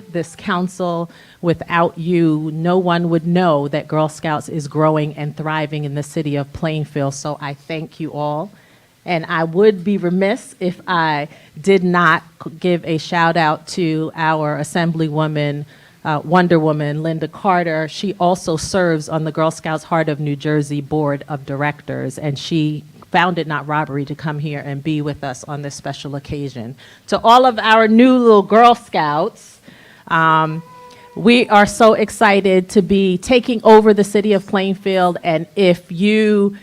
this council. Without you, no one would know that Girl Scouts is growing and thriving in the city of Plainfield. So I thank you all. And I would be remiss if I did not give a shout out to our Assemblywoman, Wonder Woman, Linda Carter. She also serves on the Girl Scouts Heart of New Jersey Board of Directors, and she found it not robbery to come here and be with us on this special occasion. To all of our new little Girl Scouts, we are so excited to be taking over the city of Plainfield, and if you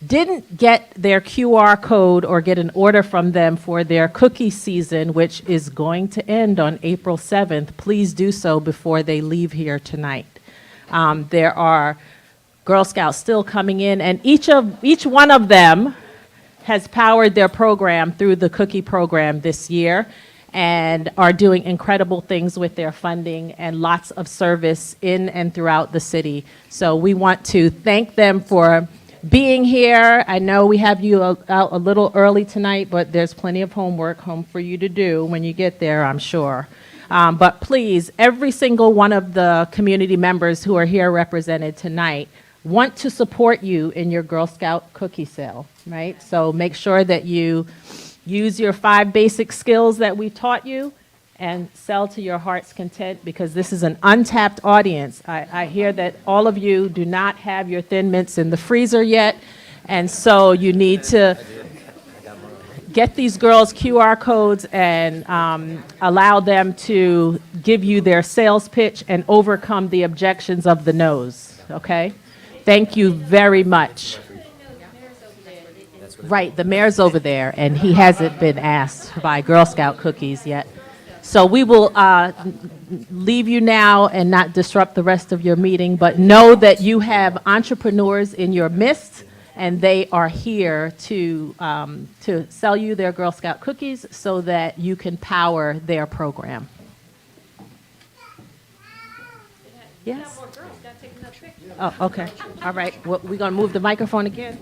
didn't get their QR code or get an order from them for their cookie season, which is going to end on April 7th, please do so before they leave here tonight. There are Girl Scouts still coming in, and each one of them has powered their program through the cookie program this year and are doing incredible things with their funding and lots of service in and throughout the city. So we want to thank them for being here. I know we have you out a little early tonight, but there's plenty of homework home for you to do when you get there, I'm sure. But please, every single one of the community members who are here represented tonight want to support you in your Girl Scout cookie sale, right? So make sure that you use your 5 basic skills that we taught you and sell to your heart's content, because this is an untapped audience. I hear that all of you do not have your Thin Mints in the freezer yet, and so you need to get these girls QR codes and allow them to give you their sales pitch and overcome the objections of the no's, okay? Thank you very much. Right, the mayor's over there, and he hasn't been asked by Girl Scout cookies yet. So we will leave you now and not disrupt the rest of your meeting, but know that you have entrepreneurs in your midst, and they are here to sell you their Girl Scout cookies so that you can power their program. Yes? Oh, okay. All right. Well, we're going to move the microphone again.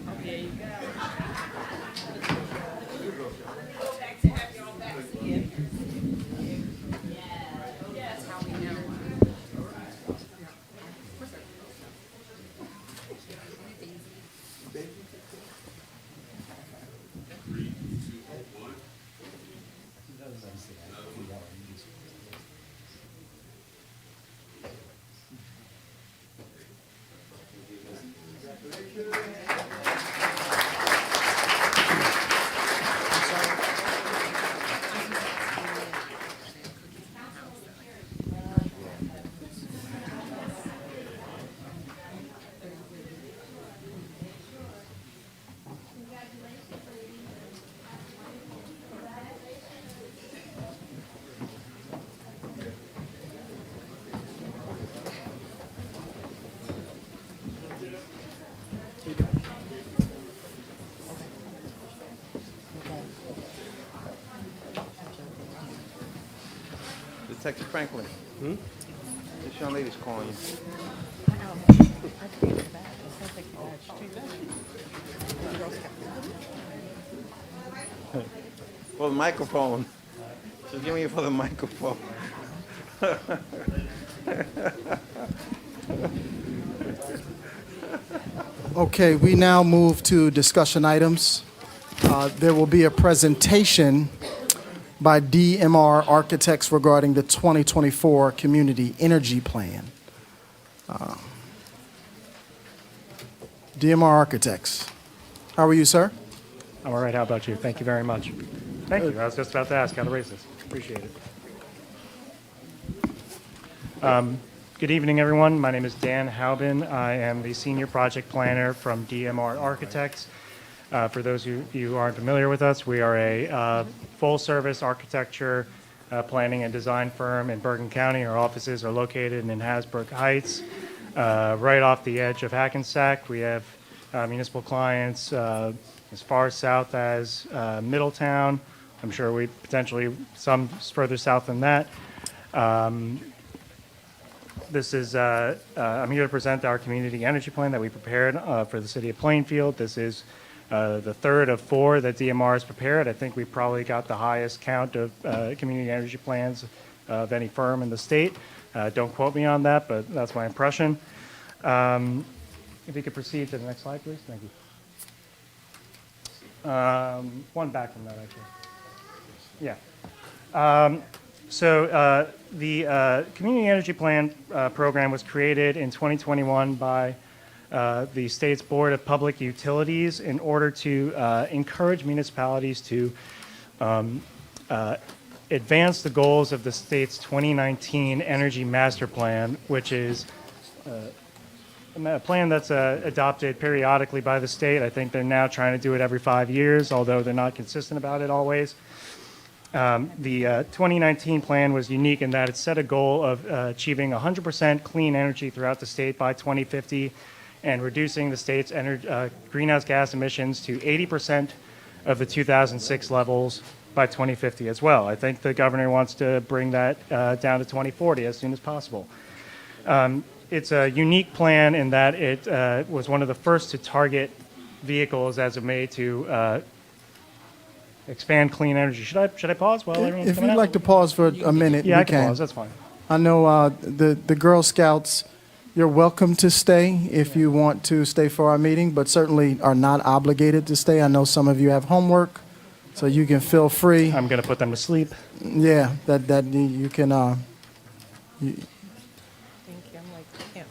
Detective Franklin. This young lady's calling you. For the microphone. She's giving you for the microphone. Okay, we now move to discussion items. There will be a presentation by DMR Architects regarding the 2024 Community Energy Plan. DMR Architects. How are you, sir? I'm all right. How about you? Thank you very much. Thank you. I was just about to ask how to raise this. Appreciate it. Good evening, everyone. My name is Dan Haubin. I am the Senior Project Planner from DMR Architects. For those of you who aren't familiar with us, we are a full-service architecture, planning, and design firm in Bergen County. Our offices are located in Hasbrook Heights, right off the edge of Hackensack. We have municipal clients as far south as Middletown. I'm sure we potentially some further south than that. This is, I'm here to present our community energy plan that we prepared for the city of Plainfield. This is the third of 4 that DMR has prepared. I think we probably got the highest count of community energy plans of any firm in the state. Don't quote me on that, but that's my impression. If you could proceed to the next slide, please. Thank you. One back from that, actually. Yeah. The Community Energy Plan program was created in 2021 by the state's Board of Public Utilities in order to encourage municipalities to advance the goals of the state's 2019 Energy Master Plan, which is a plan that's adopted periodically by the state. I think they're now trying to do it every 5 years, although they're not consistent about it always. The 2019 plan was unique in that it set a goal of achieving 100% clean energy throughout the state by 2050 and reducing the state's greenhouse gas emissions to 80% of the 2006 levels by 2050 as well. I think the governor wants to bring that down to 2040 as soon as possible. It's a unique plan in that it was one of the first to target vehicles as a way to expand clean energy. Should I pause while everyone's If coming you'd out? like to pause for a minute, Yeah, we I can pause. That's fine. I know the Girl Scouts, you're welcome to stay if you want to stay for our meeting, but certainly are not obligated to stay. I know some of you have homework, so you can feel free. I'm going to put them to sleep. Yeah, that you can. I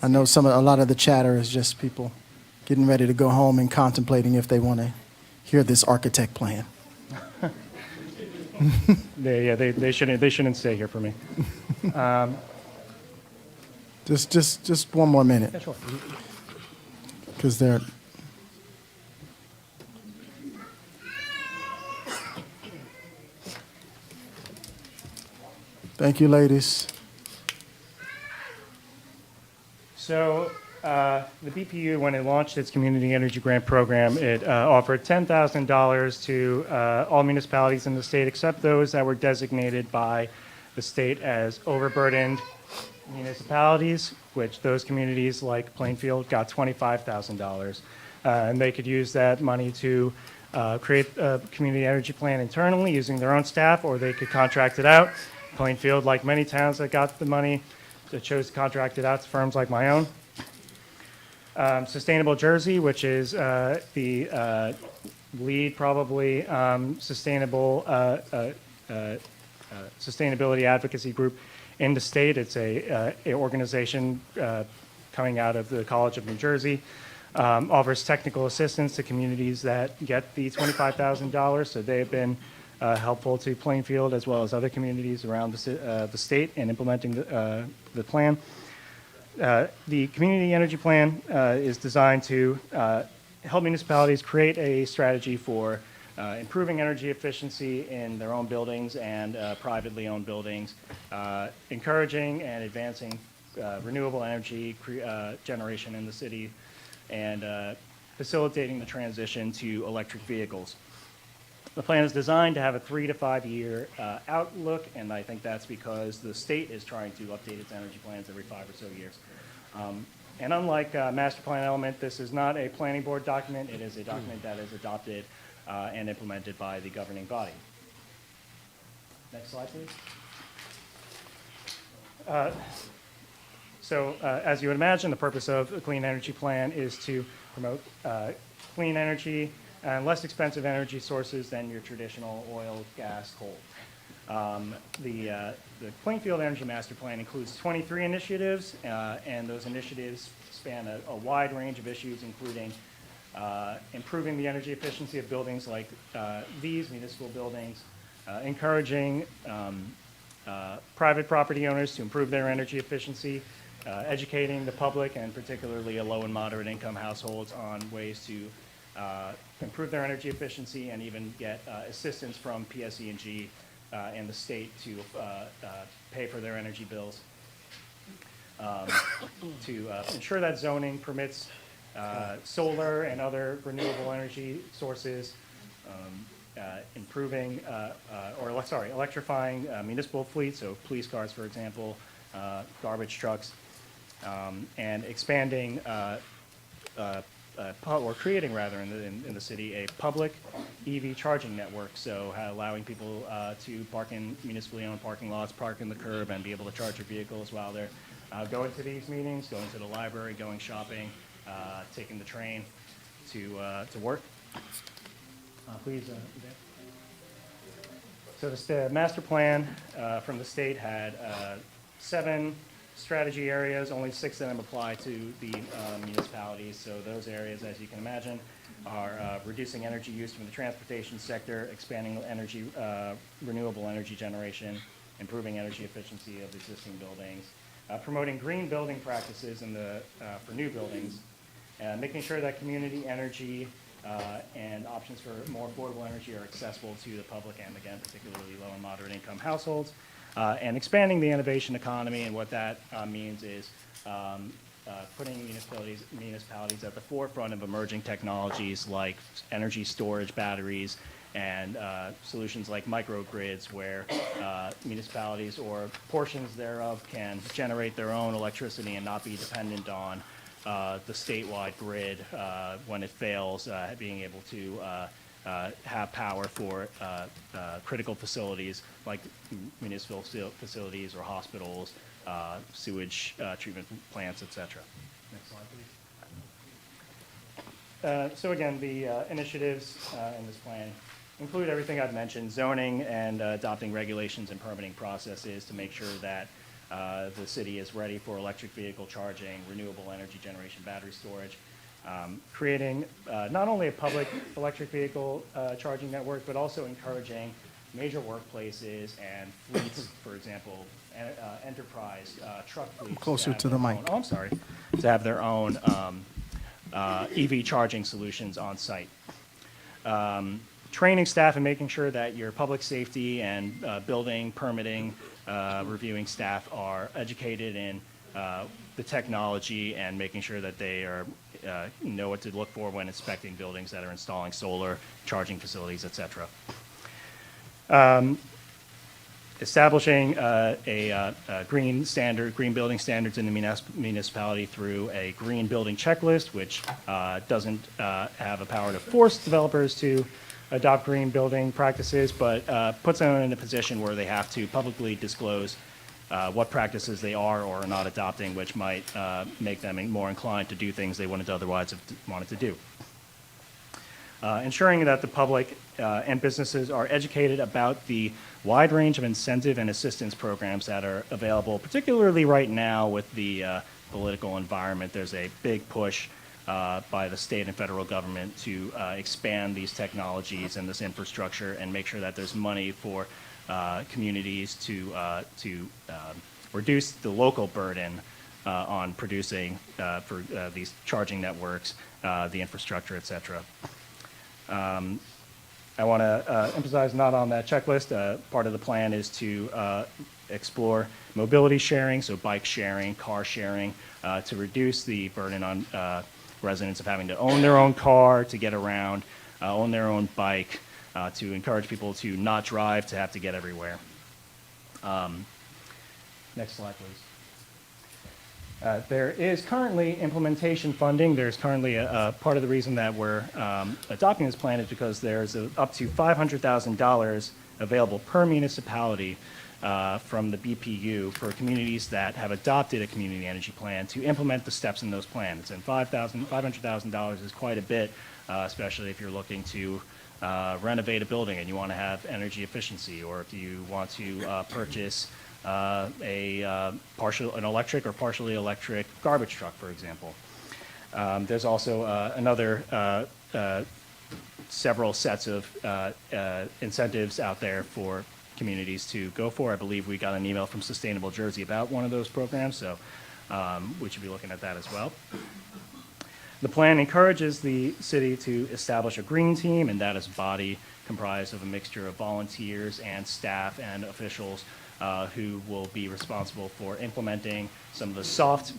know a lot of the chatter is just people getting ready to go home and contemplating if they want to hear this architect plan. They shouldn't stay here for me. Just one more minute, Yeah, sure. because they're. Thank you, ladies. So the BPU, when it launched its Community Energy Grant Program, it offered $10,000 to all municipalities in the state except those that were designated by the state as overburdened municipalities, which those communities like Plainfield got $25,000. And they could use that money to create a community energy plan internally using their own staff, or they could contract it out. Plainfield, like many towns that got the money, chose to contract it out to firms like my own. Sustainable Jersey, which is the lead probably sustainability advocacy group in the state. It's a organization coming out of the College of New Jersey. Offers technical assistance to communities that get the $25,000. So they have been helpful to Plainfield as well as other communities around the state in implementing the plan. The Community Energy Plan is designed to help municipalities create a strategy for improving energy efficiency in their own buildings and privately owned buildings, encouraging and advancing renewable energy generation in the city, and facilitating the transition to electric vehicles. The plan is designed to have a 3 to 5 year outlook, and I think that's because the state is trying to update its energy plans every 5 or so years. And unlike Master Plan Element, this is not a planning board document. It is a document that is adopted and implemented by the governing body. Next slide, please. As you would imagine, the purpose of the Clean Energy Plan is to promote clean energy and less expensive energy sources than your traditional oil, gas, coal. The Plainfield Energy Master Plan includes 23 initiatives, and those initiatives span a wide range of issues, including improving the energy efficiency of buildings like these municipal buildings, encouraging private property owners to improve their energy efficiency, educating the public and particularly low and moderate income households on ways to improve their energy efficiency and even get assistance from PSE&G and the state to pay for their energy bills. To ensure that zoning permits solar and other renewable energy sources, electrifying municipal fleets, so police cars, for example, garbage trucks, and expanding or creating rather in the city a public EV charging network. So allowing people to park in municipally owned parking lots, park in the curb, and be able to charge their vehicles while they're going to these meetings, going to the library, going shopping, taking the train to work. Please. So the master plan from the state had 7 strategy areas. Only 6 of them apply to the municipalities. So those areas, as you can imagine, are reducing energy use from the transportation sector, expanding renewable energy generation, improving energy efficiency of existing buildings, promoting green building practices for new buildings, making sure that community energy and options for more affordable energy are accessible to the public and, again, particularly low and moderate income households, and expanding the innovation economy. And what that means is putting municipalities at the forefront of emerging technologies like energy storage batteries and solutions like microgrids, where municipalities or portions thereof can generate their own electricity and not be dependent on the statewide grid when it fails, being able to have power for critical facilities like municipal facilities or hospitals, sewage treatment plants, etc. Next slide, please. So again, the initiatives in this plan include everything I've mentioned: zoning and adopting regulations and permitting processes to make sure that the city is ready for electric vehicle charging, renewable energy generation, battery storage, creating not only a public electric vehicle charging network, but also encouraging major workplaces and fleets, for example, enterprise truck fleets. Closer to the mic. To have their own EV charging solutions on site. Training staff and making sure that your public safety and building, permitting, reviewing staff are educated in the technology and making sure that they know what to look for when inspecting buildings that are installing solar, charging facilities, etc. Establishing a green building standards in the municipality through a green building checklist, which doesn't have a power to force developers to adopt green building practices, but puts them in a position where they have to publicly disclose what practices they are or are not adopting, which might make them more inclined to do things they wouldn't otherwise have wanted to do. Ensuring that the public and businesses are educated about the wide range of incentive and assistance programs that are available, particularly right now with the political environment. There's a big push by the state and federal government to expand these technologies and this infrastructure and make sure that there's money for communities to reduce the local burden on producing for these charging networks, the infrastructure, et cetera. I want to emphasize, not on that checklist, part of the plan is to explore mobility sharing, so bike sharing, car sharing, to reduce the burden on residents of having to own their own car to get around, own their own bike, to encourage people to not drive, to have to get everywhere. Next slide, please. There is currently implementation funding. There's currently a part of the reason that we're adopting this plan is because there's up to $500,000 available per municipality from the BPU for communities that have adopted a community energy plan to implement the steps in those plans. And $500,000 is quite a bit, especially if you're looking to renovate a building and you want to have energy efficiency, or if you want to purchase an electric or partially electric garbage truck, for example. There's also several sets of incentives out there for communities to go for. I believe we got an email from Sustainable Jersey about one of those programs, so we should be looking at that as well. The plan encourages the city to establish a green team, and that is a body comprised of a mixture of volunteers and staff and officials who will be responsible for implementing some of the soft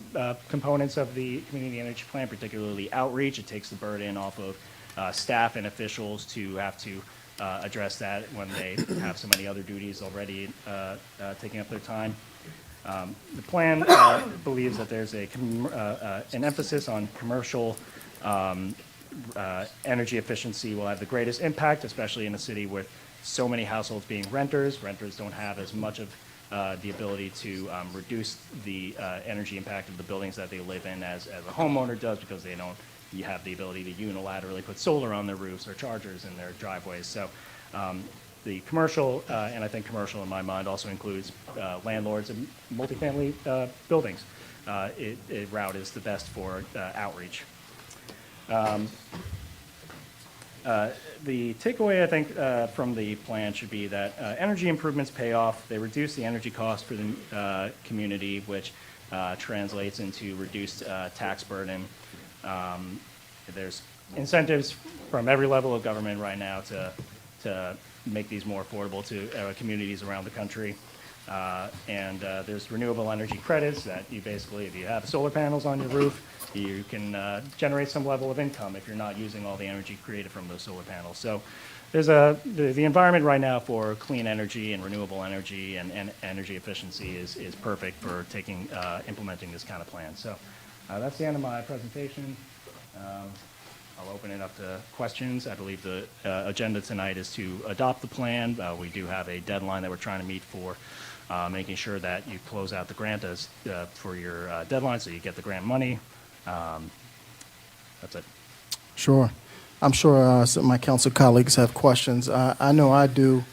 components of the community energy plan, particularly outreach. It takes the burden off of staff and officials to have to address that when they have so many other duties already taking up their time. The plan believes that there's an emphasis on commercial energy efficiency will have the greatest impact, especially in a city with so many households being renters. Renters don't have as much of the ability to reduce the energy impact of the buildings that they live in as a homeowner does, because they don't you have the ability to unilaterally put solar on their roofs or chargers in their driveways. So the commercial, and I think commercial in my mind also includes landlords and multifamily buildings. Route is the best for outreach. The takeaway, I think, from the plan should be that energy improvements pay off. They reduce the energy cost for the community, which translates into reduced tax burden. There's incentives from every level of government right now to make these more affordable to communities around the country. And there's renewable energy credits that you basically, if you have solar panels on your roof, you can generate some level of income if you're not using all the energy created from those solar panels. So there's the environment right now for clean energy and renewable energy and energy efficiency is perfect for implementing this kind of plan. So that's the end of my presentation. I'll open it up to questions. I believe the agenda tonight is to adopt the plan. We do have a deadline that we're trying to meet for making sure that you close out the grant for your deadline so you get the grant money. That's it. Sure. I'm sure some of my council colleagues have questions. I know I do.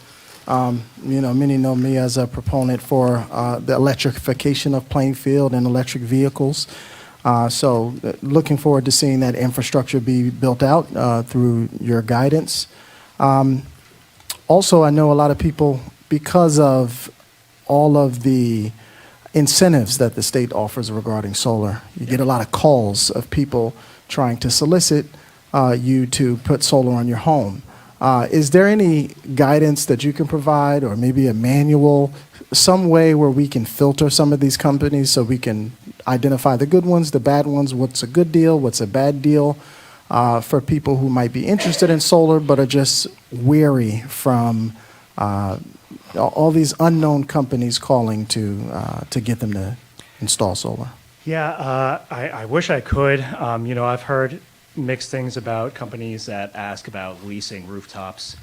Many know me as a proponent for the electrification of Plainfield and electric vehicles. So looking forward to seeing that infrastructure be built out through your guidance. Also, I know a lot of people, because of all of the incentives that the state offers regarding solar, you get a lot of calls of people trying to solicit you to put solar on your home. Is there any guidance that you can provide, or maybe a manual, some way where we can filter some of these companies so we can identify the good ones, the bad ones, what's a good deal, what's a bad deal, for people who might be interested in solar but are just wary from all these unknown companies calling to get them to install solar? Yeah, I wish I could. I've heard mixed things about companies that ask about leasing rooftops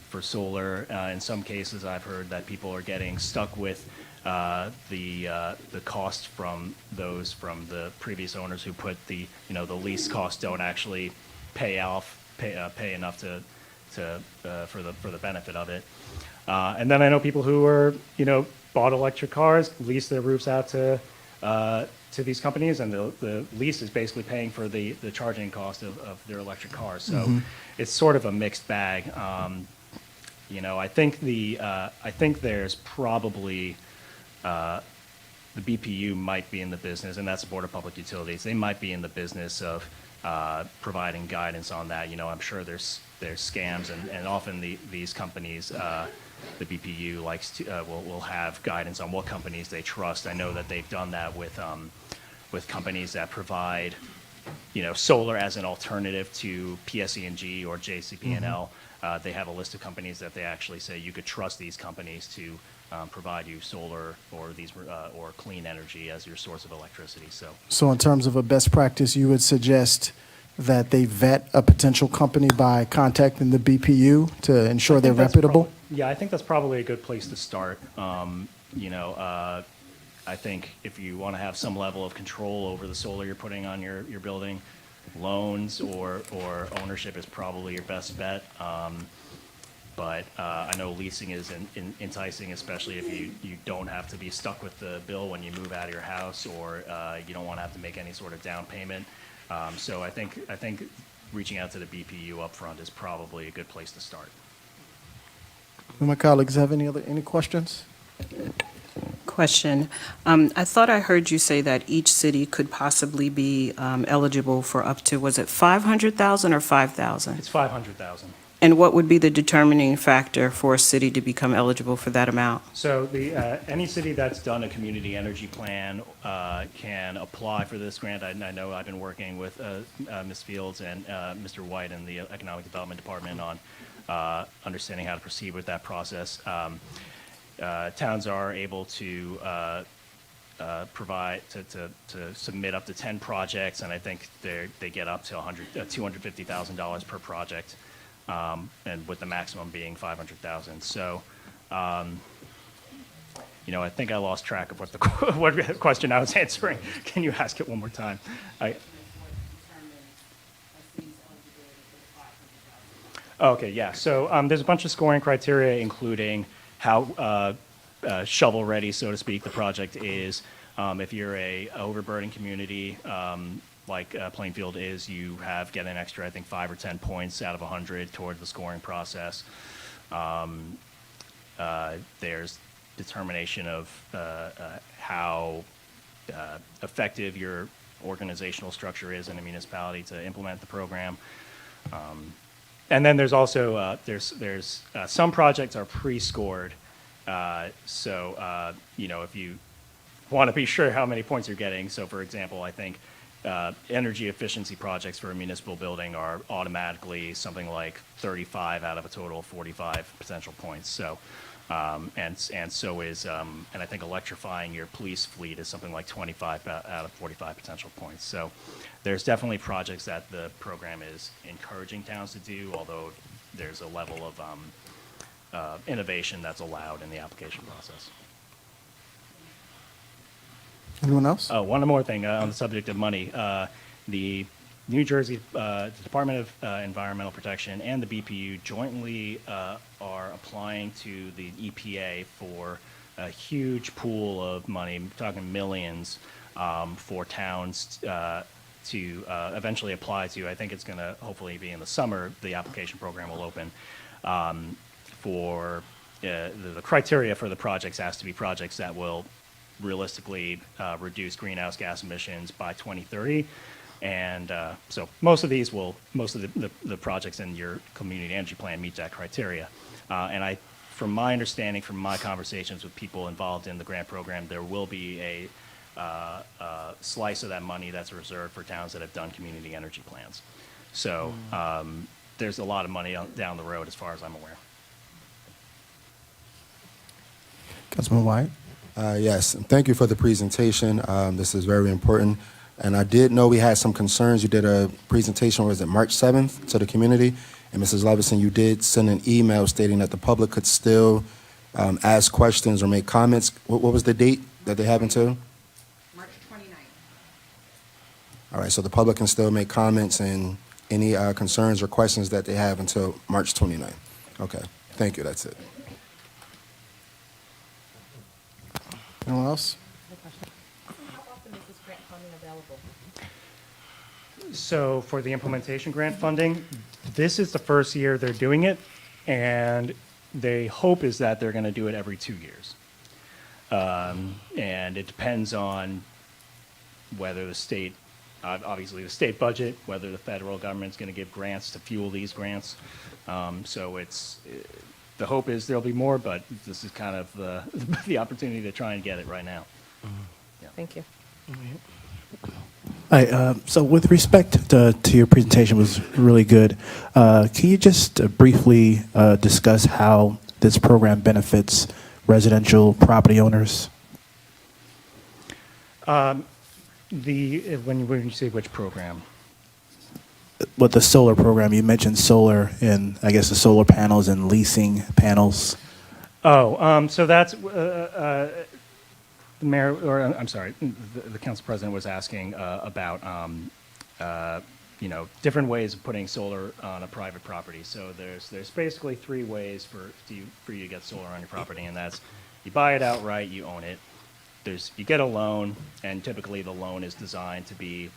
for solar. In some cases, I've heard that people are getting stuck with the cost from the previous owners who put the lease costs don't actually pay enough for the benefit of it. And then I know people who are bought electric cars, lease their roofs out to these companies, and the lease is basically paying for the charging cost of their electric cars. So it's sort of a mixed bag. I think there's probably the BPU might be in the business, and that's the Board of Public Utilities. They might be in the business of providing guidance on that. I'm sure there's scams, and often these companies, the BPU will have guidance on what companies they trust. I know that they've done that with companies that provide solar as an alternative to PSE&G or JCP&L. They have a list of companies that they actually say you could trust these companies to provide you solar or clean energy as your source of electricity. So in terms of a best practice, you would suggest that they vet a potential company by contacting the BPU to ensure they're reputable? Yeah, I think that's probably a good place to start. I think if you want to have some level of control over the solar you're putting on your building, loans or ownership is probably your best bet. But I know leasing is enticing, especially if you don't have to be stuck with the bill when you move out of your house, or you don't want to have to make any sort of down payment. So I think reaching out to the BPU up front is probably a good place to start. Do my colleagues have any questions? Question. I thought I heard you say that each city could possibly be eligible for up to, was it 500,000 or 5,000? It's 500,000. And what would be the determining factor for a city to become eligible for that amount? So any city that's done a community energy plan can apply for this grant. I know I've been working with Ms. Fields and Mr. White in the Economic Development Department on understanding how to proceed with that process. Towns are able to to submit up to 10 projects, and I think they get up to $250,000 per project, and with the maximum being 500,000. So, I think I lost track of what the what question I was answering. Can you ask it one more time? Okay, yeah. So there's a bunch of scoring criteria, including how shovel-ready, so to speak, the project is. If you're a overburden community, like Plainfield is, you get an extra, I think, 5 or 10 points out of 100 toward the scoring process. There's determination of how effective your organizational structure is in a municipality to implement the program. And then there's also some projects are pre-scored. So if you want to be sure how many points you're getting, so for example, I think energy efficiency projects for a municipal building are automatically something like 35 out of a total of 45 potential points. So and so is and I think electrifying your police fleet is something like 25 out of 45 potential points. So there's definitely projects that the program is encouraging towns to do, although there's a level of innovation that's allowed in the application process. Anyone else? Oh, one more thing on the subject of money. The New Jersey Department of Environmental Protection and the BPU jointly are applying to the EPA for a huge pool of money, I'm talking millions, for towns to eventually apply to. I think it's going to hopefully be in the summer. The application program will open for the criteria for the projects has to be projects that will realistically reduce greenhouse gas emissions by 2030. And so most of the projects in your community energy plan meet that criteria. And from my understanding, from my conversations with people involved in the grant program, there will be a slice of that money that's reserved for towns that have done community energy plans. So there's a lot of money down the road as far as I'm aware. Councilman White? Yes, thank you for the presentation. This is very important. And I did know we had some concerns. You did a presentation, was it March 7th, to the community? And Mrs. Levison, you did send an email stating that the public could still ask questions or make comments. What was the date that they have until? March 29th. All right, so the public can still make comments and any concerns or questions that they have until March 29th. Okay, thank you, that's it. Anyone else? How often is this grant funding available? So for the implementation grant funding, this is the first year they're doing it, and the hope is that they're going to do it every 2 years. And it depends on whether the state, obviously the state budget, whether the federal government's going to give grants to fuel these grants. So the hope is there'll be more, but this is kind of the opportunity to try and get it right now. Thank you. Hi, so with respect to your presentation was really good. Can you just briefly discuss how this program benefits residential property owners? When you say which program? With the solar program, you mentioned solar and I guess the solar panels and leasing panels. Oh, so that's the mayor, or I'm sorry, the council president was asking about different ways of putting solar on a private property. So there's basically 3 ways for you to get solar on your property, and that's you buy it outright, you own it. You get a loan, and typically the loan is designed to be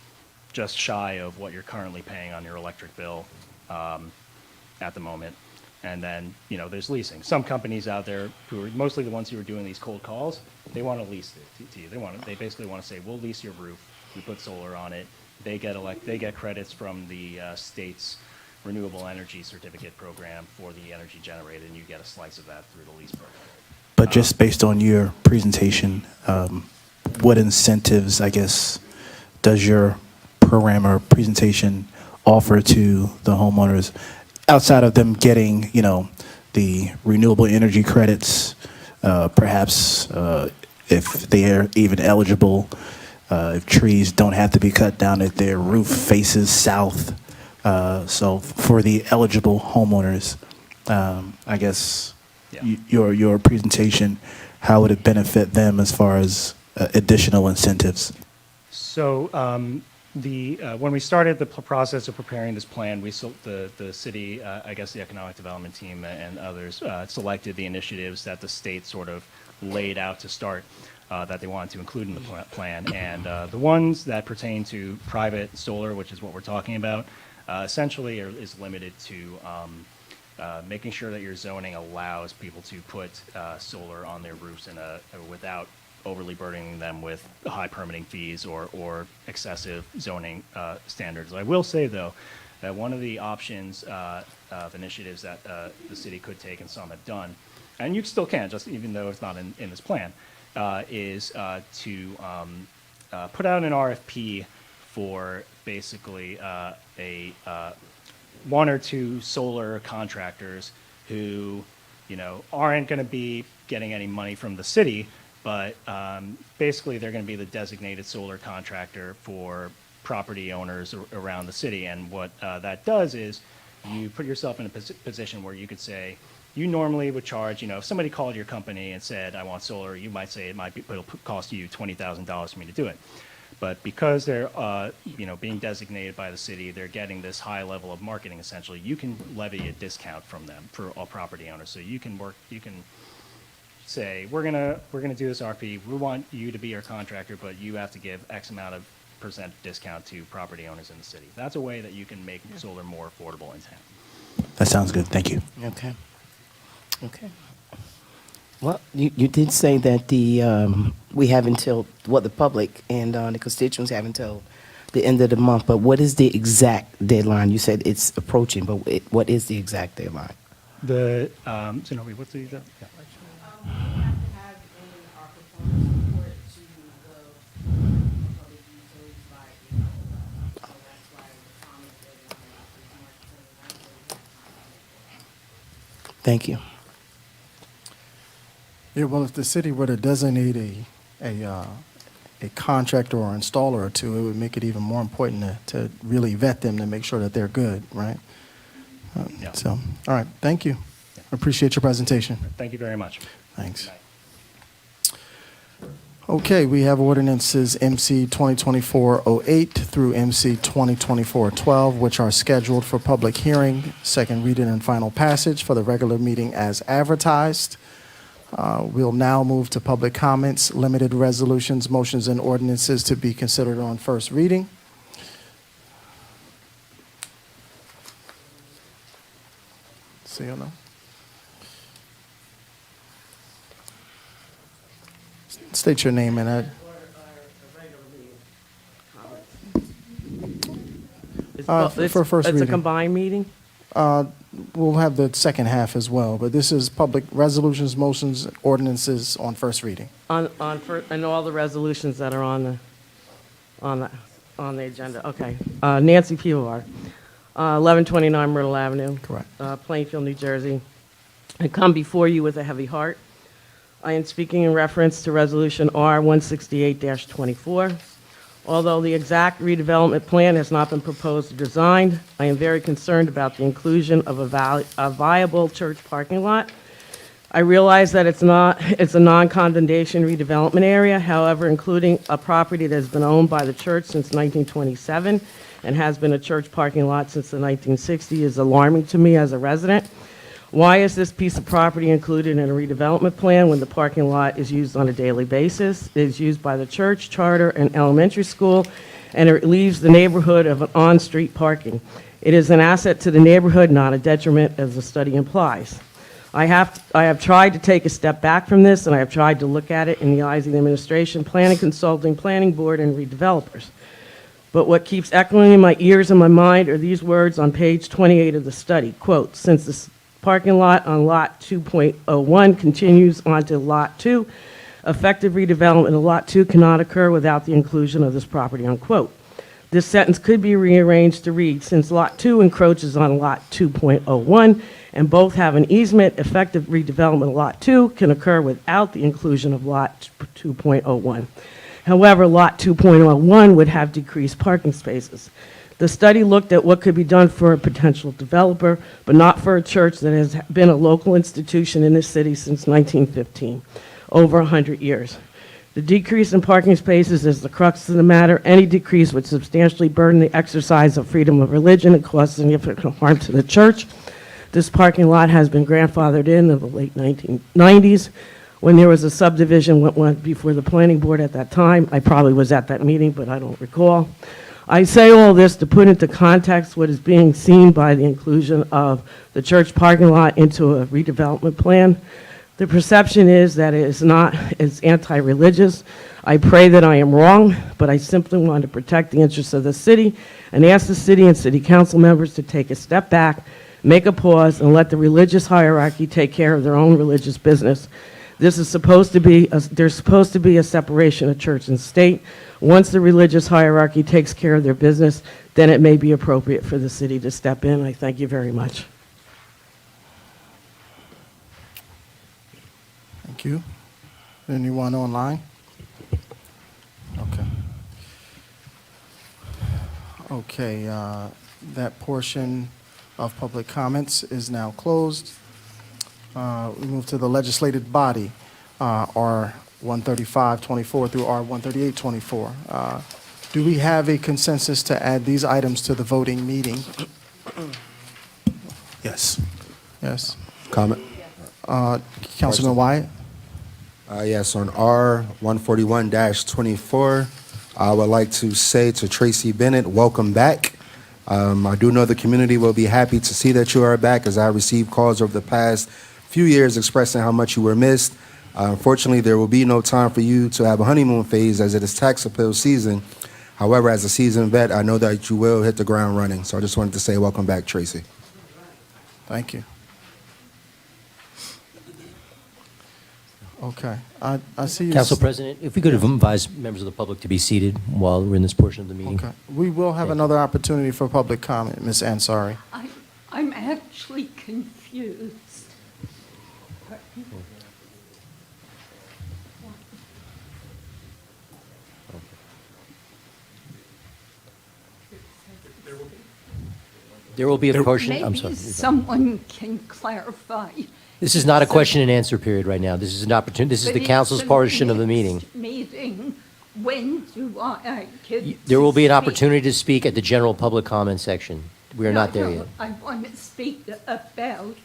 just shy of what you're currently paying on your electric bill at the moment. And then, there's leasing. Some companies out there who are mostly the ones who are doing these cold calls, they want to lease it to you. They basically want to say, we'll lease your roof. We put solar on it. They get credits from the state's renewable energy certificate program for the energy generated, and you get a slice of that through the lease program. But just based on your presentation, what incentives, I guess, does your program or presentation offer to the homeowners outside of them getting, the renewable energy credits, perhaps if they're even eligible, if trees don't have to be cut down, if their roof faces south. So for the eligible homeowners, I guess your presentation, how would it benefit them as far as additional incentives? So when we started the process of preparing this plan, the city, I guess the economic development team and others selected the initiatives that the state sort of laid out to start that they wanted to include in the plan. And the ones that pertain to private solar, which is what we're talking about, essentially is limited to making sure that your zoning allows people to put solar on their roofs without overly burdening them with high permitting fees or excessive zoning standards. I will say, though, that one of the options of initiatives that the city could take, and some have done, and you still can, just even though it's not in this plan, is to put out an RFP for basically one or two solar contractors who, aren't going to be getting any money from the city, but basically they're going to be the designated solar contractor for property owners around the city. And what that does is you put yourself in a position where you could say, you normally would charge, if somebody called your company and said, I want solar, you might say it'll cost you $20,000 for me to do it. But because they're, being designated by the city, they're getting this high level of marketing. Essentially, you can levy a discount from them for all property owners. So you can say, we're gonna do this RFP. We want you to be our contractor, but you have to give X amount of % discount to property owners in the city. That's a way that you can make solar more affordable in town. That sounds good. Thank you. Okay. Okay. Well, you did say that we have until, the public and the constituents have until the end of the month, but what is the exact deadline? You said it's approaching, but what is the exact deadline? Zinobi, what's the exact? Yeah. We have to have in our performance report to the public utilities by April. So that's why the comment deadline is March 29th, so we have time. Thank you. Yeah, well, if the city were to designate a contractor or installer or two, it would make it even more important to really vet them to make sure that they're good, right? Yeah. So, all right, thank you. Appreciate your presentation. Thank you very much. Thanks. Okay, we have ordinances MC 2024-08 through MC 2024-12, which are scheduled for public hearing, second reading and final passage for the regular meeting as advertised. We'll now move to public comments, limited resolutions, motions, and ordinances to be considered on first reading. See you now. State your name and for first It's a reading. combined meeting? We'll have the second half as well, but this is public resolutions, motions, ordinances on first reading. And all the resolutions that are on the agenda, okay. Nancy Pilar, 1129 Myrtle Avenue. Correct. Plainfield, New Jersey. I come before you with a heavy heart. I am speaking in reference to Resolution R 168-24. Although the exact redevelopment plan has not been proposed or designed, I am very concerned about the inclusion of a viable church parking lot. I realize that it's a non-condemnation redevelopment area. However, including a property that has been owned by the church since 1927 and has been a church parking lot since the 1960s is alarming to me as a resident. Why is this piece of property included in a redevelopment plan when the parking lot is used on a daily basis? It is used by the church, charter, and elementary school, and it relieves the neighborhood of an on-street parking. It is an asset to the neighborhood, not a detriment, as the study implies. I have tried to take a step back from this, and I have tried to look at it in the eyes of the administration, planning, consulting, planning board, and redevelopers. But what keeps echoing in my ears and my mind are these words on page 28 of the study. Quote, since this parking lot on lot 2.01 continues onto lot 2, effective redevelopment of lot 2 cannot occur without the inclusion of this property, unquote. This sentence could be rearranged to read, since Lot 2 encroaches on Lot 2.01 and both have an easement, effective redevelopment of Lot 2 can occur without the inclusion of Lot 2.01. However, Lot 2.01 would have decreased parking spaces. The study looked at what could be done for a potential developer, but not for a church that has been a local institution in this city since 1915, over 100 years. The decrease in parking spaces is the crux of the matter. Any decrease would substantially burden the exercise of freedom of religion and cause significant harm to the church. This parking lot has been grandfathered in the late 1990s when there was a subdivision went before the planning board at that time. I probably was at that meeting, but I don't recall. I say all this to put into context what is being seen by the inclusion of the church parking lot into a redevelopment plan. The perception is that it is not as anti-religious. I pray that I am wrong, but I simply want to protect the interests of the city and ask the city and city council members to take a step back, make a pause, and let the religious hierarchy take care of their own religious business. There's supposed to be a separation of church and state. Once the religious hierarchy takes care of their business, then it may be appropriate for the city to step in. I thank you very much. Thank you. Anyone online? Okay. Okay, that portion of public comments is now closed. We move to the legislative body, R 135-24 through R 138-24. Do we have a consensus to add these items to the voting meeting? Yes. Yes. Comment? Councilman Wyatt? Yes, on R 141-24, I would like to say to Tracy Bennett, welcome back. I do know the community will be happy to see that you are back, as I received calls over the past few years expressing how much you were missed. Unfortunately, there will be no time for you to have a honeymoon phase as it is tax appeal season. However, as a seasoned vet, I know that you will hit the ground running. So I just wanted to say welcome back, Tracy. Thank you. Okay, I see you. Council President, if we could advise members of the public to be seated while we're in this portion of the meeting. Okay, we will have another opportunity for public comment, Ms. Ansari. I'm actually confused. There will be a portion, I'm Maybe sorry. someone can clarify. This is not a question and answer period right now. This is an opportunity, this is the council's portion of the meeting. Meeting, when do I get There will be an to speak? opportunity to speak at the general public comment section. We are not there No, yet. I want to speak about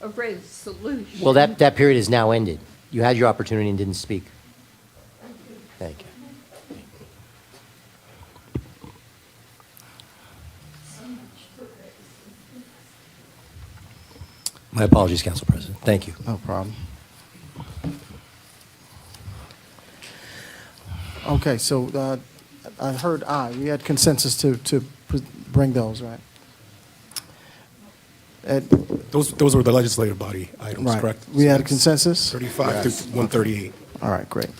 a resolution. Well, that period is now ended. You had your opportunity and didn't speak. Thank you. My apologies, Council President. Thank you. No problem. Okay, so I heard aye. We had consensus to bring those, right? Those were the legislative body items, Right. correct? We had a consensus? 35 to 138. All right, great.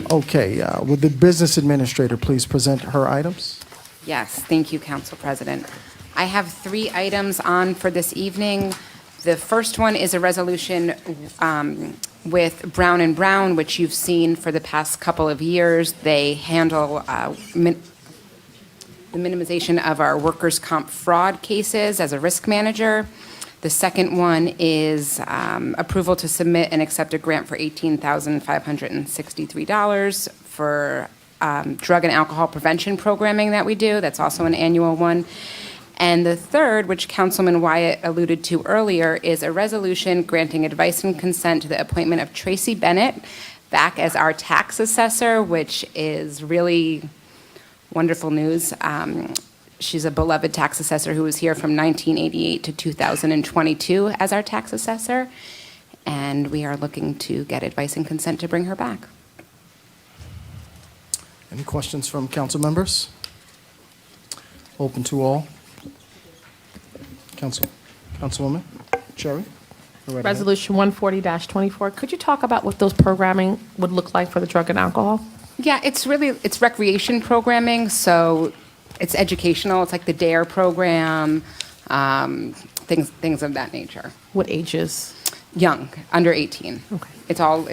Okay, would the business administrator please present her items? Yes, thank you, Council President. I have 3 items on for this evening. The first one is a resolution with Brown and Brown, which you've seen for the past couple of years. They handle the minimization of our workers' comp fraud cases as a risk manager. The second one is approval to submit and accept a grant for $18,563 for drug and alcohol prevention programming that we do. That's also an annual one. And the third, which Councilman Wyatt alluded to earlier, is a resolution granting advice and consent to the appointment of Tracy Bennett back as our tax assessor, which is really wonderful news. She's a beloved tax assessor who was here from 1988 to 2022 as our tax assessor, and we are looking to get advice and consent to bring her back. Any questions from council members? Open to all. Councilwoman Cherry? Go right ahead. Resolution 140-24. Could you talk about what those programming would look like for the drug and alcohol? Yeah, it's recreation programming, so It's educational. It's like the DARE program, things of that nature. What ages? Young, under 18. Okay. It's all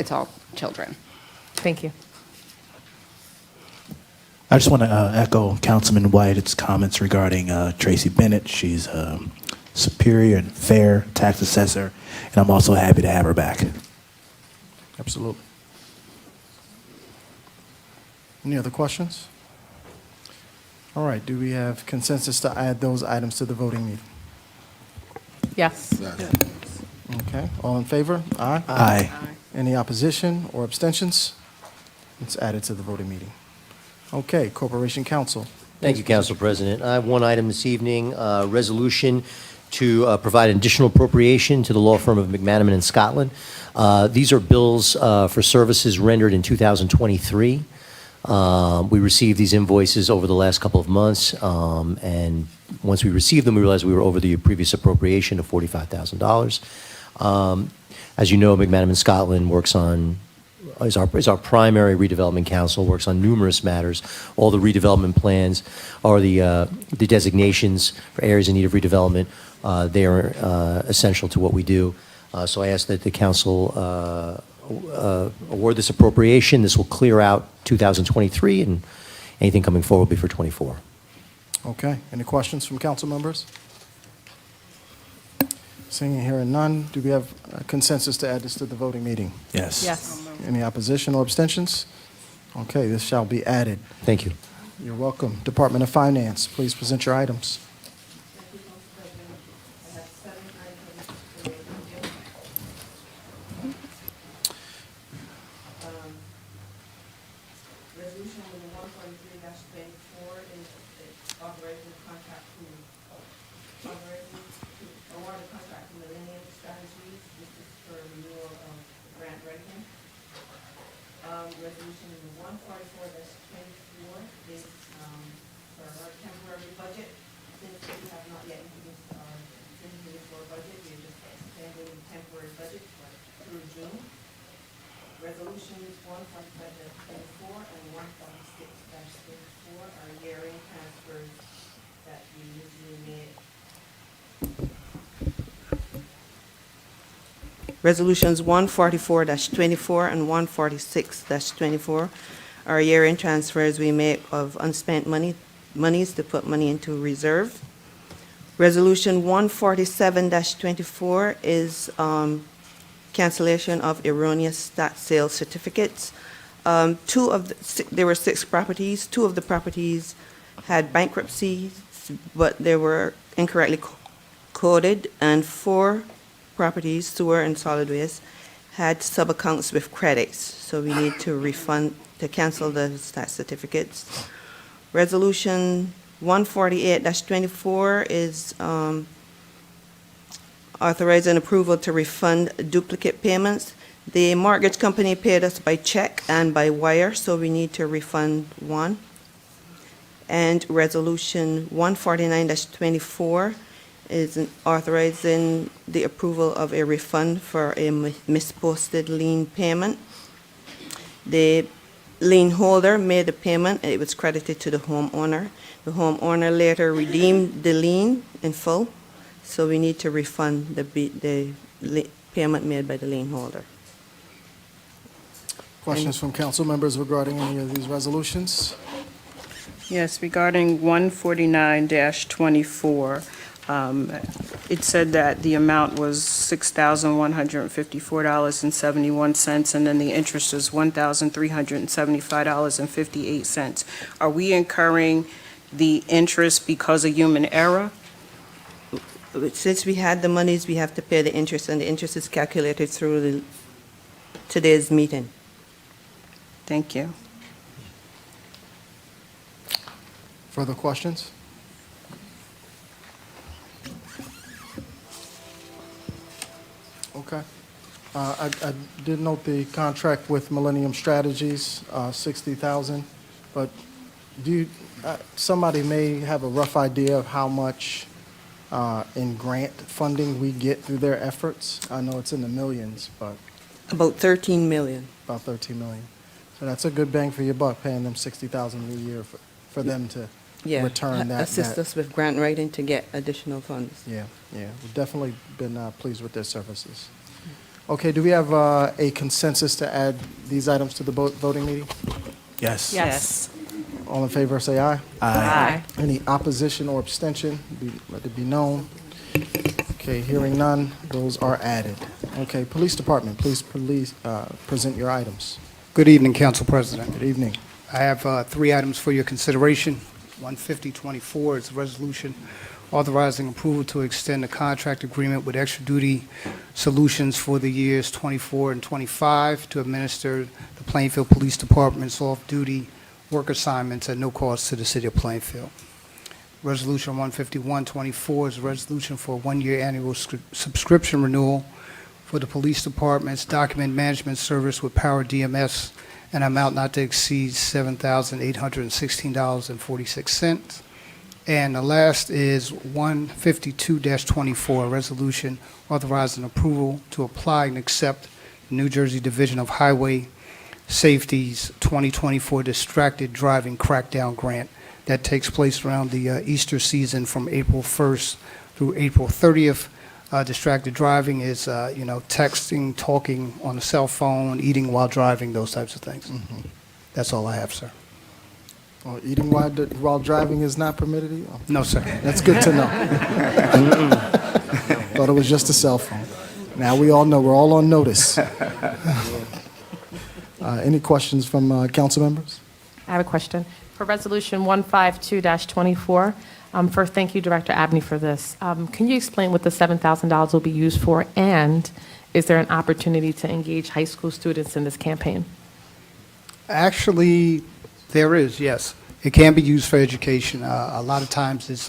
children. Thank you. I just want to echo Councilman Wyatt's comments regarding Tracy Bennett. She's a superior and fair tax assessor, and I'm also happy to have her back. Absolutely. Any other questions? All right, do we have consensus to add those items to the voting meeting? Yes. Okay, all in favor? Aye. Aye. Any opposition or abstentions? It's added to the voting meeting. Okay, Corporation Counsel. Thank you, Council President. I have one item this evening, resolution to provide an additional appropriation to the law firm of McManaman in Scotland. These are bills for services rendered in 2023. We received these invoices over the last couple of months, and once we received them, we realized we were over the previous appropriation of $45,000. As you know, McManaman Scotland is our primary redevelopment council, works on numerous matters. All the redevelopment plans are the designations for areas in need of redevelopment. They are essential to what we do. So I ask that the council award this appropriation. This will clear out 2023, and anything coming forward will be for 24. Okay, any questions from council members? Seeing and hearing none, do we have a consensus to add this to the voting meeting? Yes. Yes. Any opposition or abstentions? Okay, this shall be added. Thank you. You're welcome. Department of Finance, please present your items. Resolution number 143-24 is authorizing the contract to award a contract to Millennium Strategies. This is for renewal of grant writing. Resolution number 144-24 is for our temporary budget. Since we have not yet introduced our 2024 budget, we are just extending the temporary budget through June. Resolutions 145-24 and 146-24 are year-end transfers that we usually make. Resolutions 144-24 and 146-24 are year-end transfers we make of unspent monies to put money into reserve. Resolution 147-24 is cancellation of erroneous tax sale certificates. There were 6 properties. 2 of the properties had bankruptcy, but they were incorrectly coded, and 4 properties, sewer and solid waste, had sub-accounts with credits. So we need to cancel those tax certificates. Resolution 148-24 is authorizing approval to refund duplicate payments. The mortgage company paid us by check and by wire, so we need to refund one. And Resolution 149-24 is authorizing the approval of a refund for a misposted lien payment. The lien holder made the payment, and it was credited to the homeowner. The homeowner later redeemed the lien in full, so we need to refund the payment made by the lien holder. Questions from council members regarding any of these resolutions? Yes, regarding 149-24, it said that the amount was $6,154.71, and then the interest was $1,375.58. Are we incurring the interest because of human error? Since we had the monies, we have to pay the interest, and the interest is calculated through today's meeting. Thank you. Further questions? Okay. I did note the contract with Millennium Strategies, $60,000, but somebody may have a rough idea of how much in grant funding we get through their efforts. I know it's in the millions, but About $13 million. about $13 million. So that's a good bang for your buck, paying them $60,000 a year for them to return that. Assist us with grant writing to get additional funds. Yeah, we've definitely been pleased with their services. Okay, do we have a consensus to add these items to the voting meeting? Yes. Yes. All in favor, say aye. Aye. Any opposition or abstention? Let it be known. Okay, hearing none, those are added. Okay, Police Department, please present your items. Good evening, Council President. Good evening. I have 3 items for your consideration. 15024 is a resolution authorizing approval to extend the contract agreement with Extra Duty Solutions for the years 24 and 25 to administer the Plainfield Police Department's off-duty work assignments at no cost to the City of Plainfield. Resolution 15124 is a resolution for a 1-year annual subscription renewal for the Police Department's document management service with Power DMS, an amount not to exceed $7,816.46. And the last is 152-24, a resolution authorizing approval to apply and accept the New Jersey Division of Highway Safety's 2024 Distracted Driving Crackdown Grant that takes place around the Easter season from April 1st through April 30th. Distracted driving is, texting, talking on a cell phone, eating while driving, those types of things. That's all I have, sir. Well, eating while driving is not permitted? No, sir. That's good to know. Thought it was just a cell phone. Now we all know, we're all on notice. Any questions from council members? I have a question. For Resolution 152-24, first, thank you, Director Abney, for this. Can you explain what the $7,000 will be used for, and is there an opportunity to engage high school students in this campaign? Actually, there is, yes. It can be used for education. A lot of times it's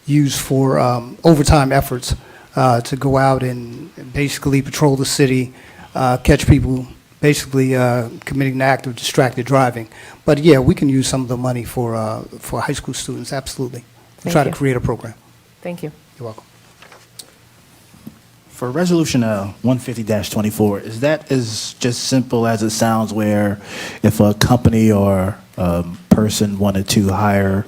used for overtime efforts to go out and basically patrol the city, catch people basically committing the act of distracted driving. But yeah, we can use some of the money for high school students, absolutely. We try to create a program. Thank you. You're welcome. For Resolution 150-24, is that as just simple as it sounds, where if a company or person wanted to hire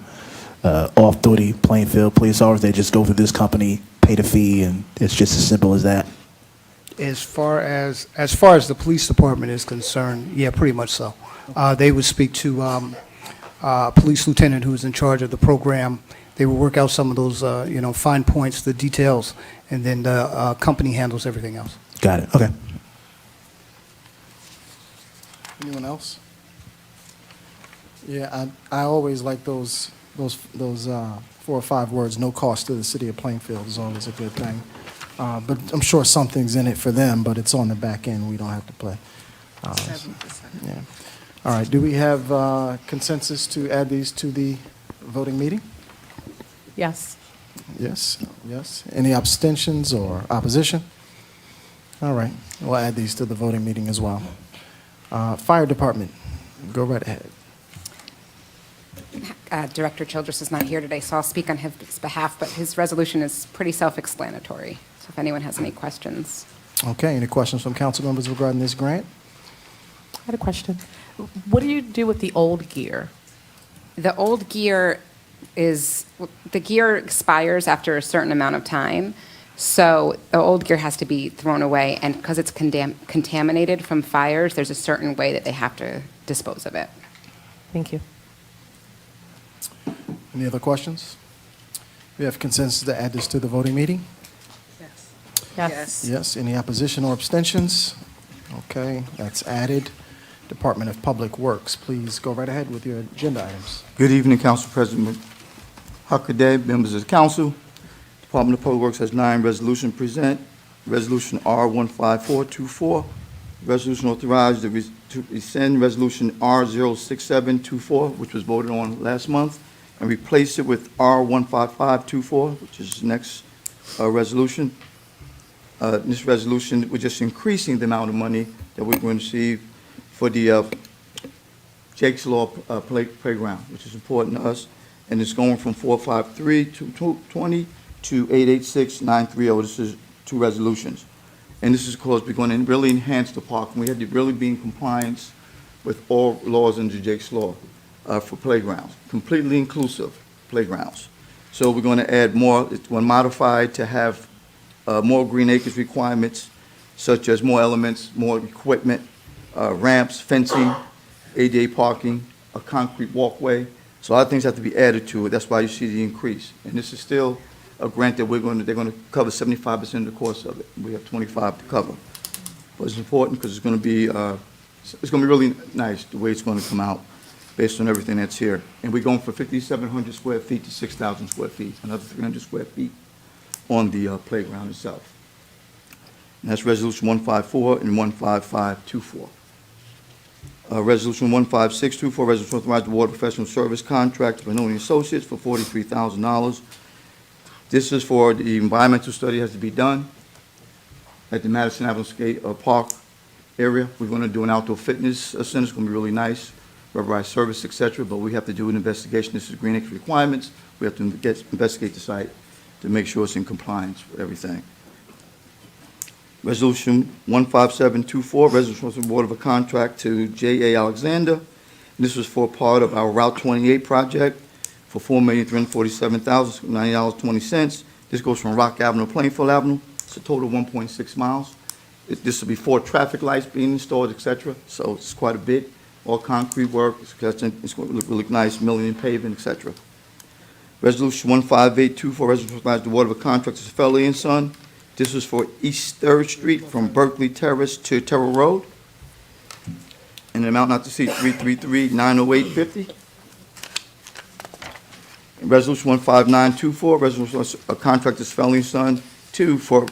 off-duty Plainfield police officers, they just go through this company, pay the fee, and it's just as simple as that? As far as the police department is concerned, yeah, pretty much so. They would speak to police lieutenant who is in charge of the program. They will work out some of those, fine points, the details, and then the company handles everything else. Got it. Okay. Anyone else? Yeah, I always like those 4 or 5 words. No cost to the city of Plainfield is always a good thing. But I'm sure something's in it for them, but it's on the back end. We don't have to play. 7%. Yeah. All right. Do we have consensus to add these to the voting meeting? Yes. Yes. Yes. Any abstentions or opposition? All right. We'll add these to the voting meeting as well. Fire Department, go right ahead. Director Childress is not here today, so I'll speak on his behalf, but his resolution is pretty self-explanatory. So if anyone has any questions. Okay. Any questions from council members regarding this grant? I had a question. What do you do with the old gear? The old gear the gear expires after a certain amount of time, so the old gear has to be thrown away, and because it's contaminated from fires, there's a certain way that they have to dispose of it. Thank you. Any other questions? We have consensus to add this to the voting meeting? Yes. Yes. Yes. Any opposition or abstentions? Okay, that's added. Department of Public Works, please go right ahead with your agenda items. Good evening, Council President Huckabee, members of the council. Department of Public Works has 9 resolutions present. Resolution R15424, resolution authorized to rescind Resolution R06724, which was voted on last month, and replace it with R15524, which is the next resolution. This resolution, we're just increasing the amount of money that we're going to receive for the Jake's Law Playground, which is important to us, and it's going from 453-220 to 886-930. This is 2 resolutions. And this is because we're going to really enhance the park, and we have to really be in compliance with all laws under Jake's Law for playgrounds, completely inclusive. playgrounds. So we're going to add more, it's going to modify to have more green acres requirements, such as more elements, more equipment, ramps, fencing, ADA parking, a concrete walkway. So a lot of things have to be added to it. That's why you see the increase. And this is still a grant that they're going to cover 75% of the cost of it. We have 25 to cover. But it's important because it's going to be really nice the way it's going to come out based on everything that's here. And we're going from 5,700 square feet to 6,000 square feet, another 300 square feet on the playground itself. And that's Resolution 154 and 15524. Resolution 15624, resolution authorizing the award of professional service contract to Benoni Associates for $43,000. This is for the environmental study has to be done at the Madison Avenue Skate Park area. We're going to do an outdoor fitness center. It's going to be really nice, rubberized service, etc. But we have to do an investigation. This is Green Acres requirements. We have to investigate the site to make sure it's in compliance with everything. Resolution 15724, resolution of award of a contract to J.A. Alexander. And this was for part of our Route 28 project for $4,347,090.20. This goes from Rock Avenue to Plainfield Avenue. It's a total of 1.6 miles. This will be 4 traffic lights being installed, etc. So it's quite a bit. All concrete work. It's going to look really nice, milling and paving, etc. Resolution 15824, resolution authorizing the award of a contract to Felly & Son. This is for East 3rd Street from Berkeley Terrace to Terrell Road. And the amount not to exceed $333,908.50. Resolution 15924, resolution a contract to Felly & Son 2 for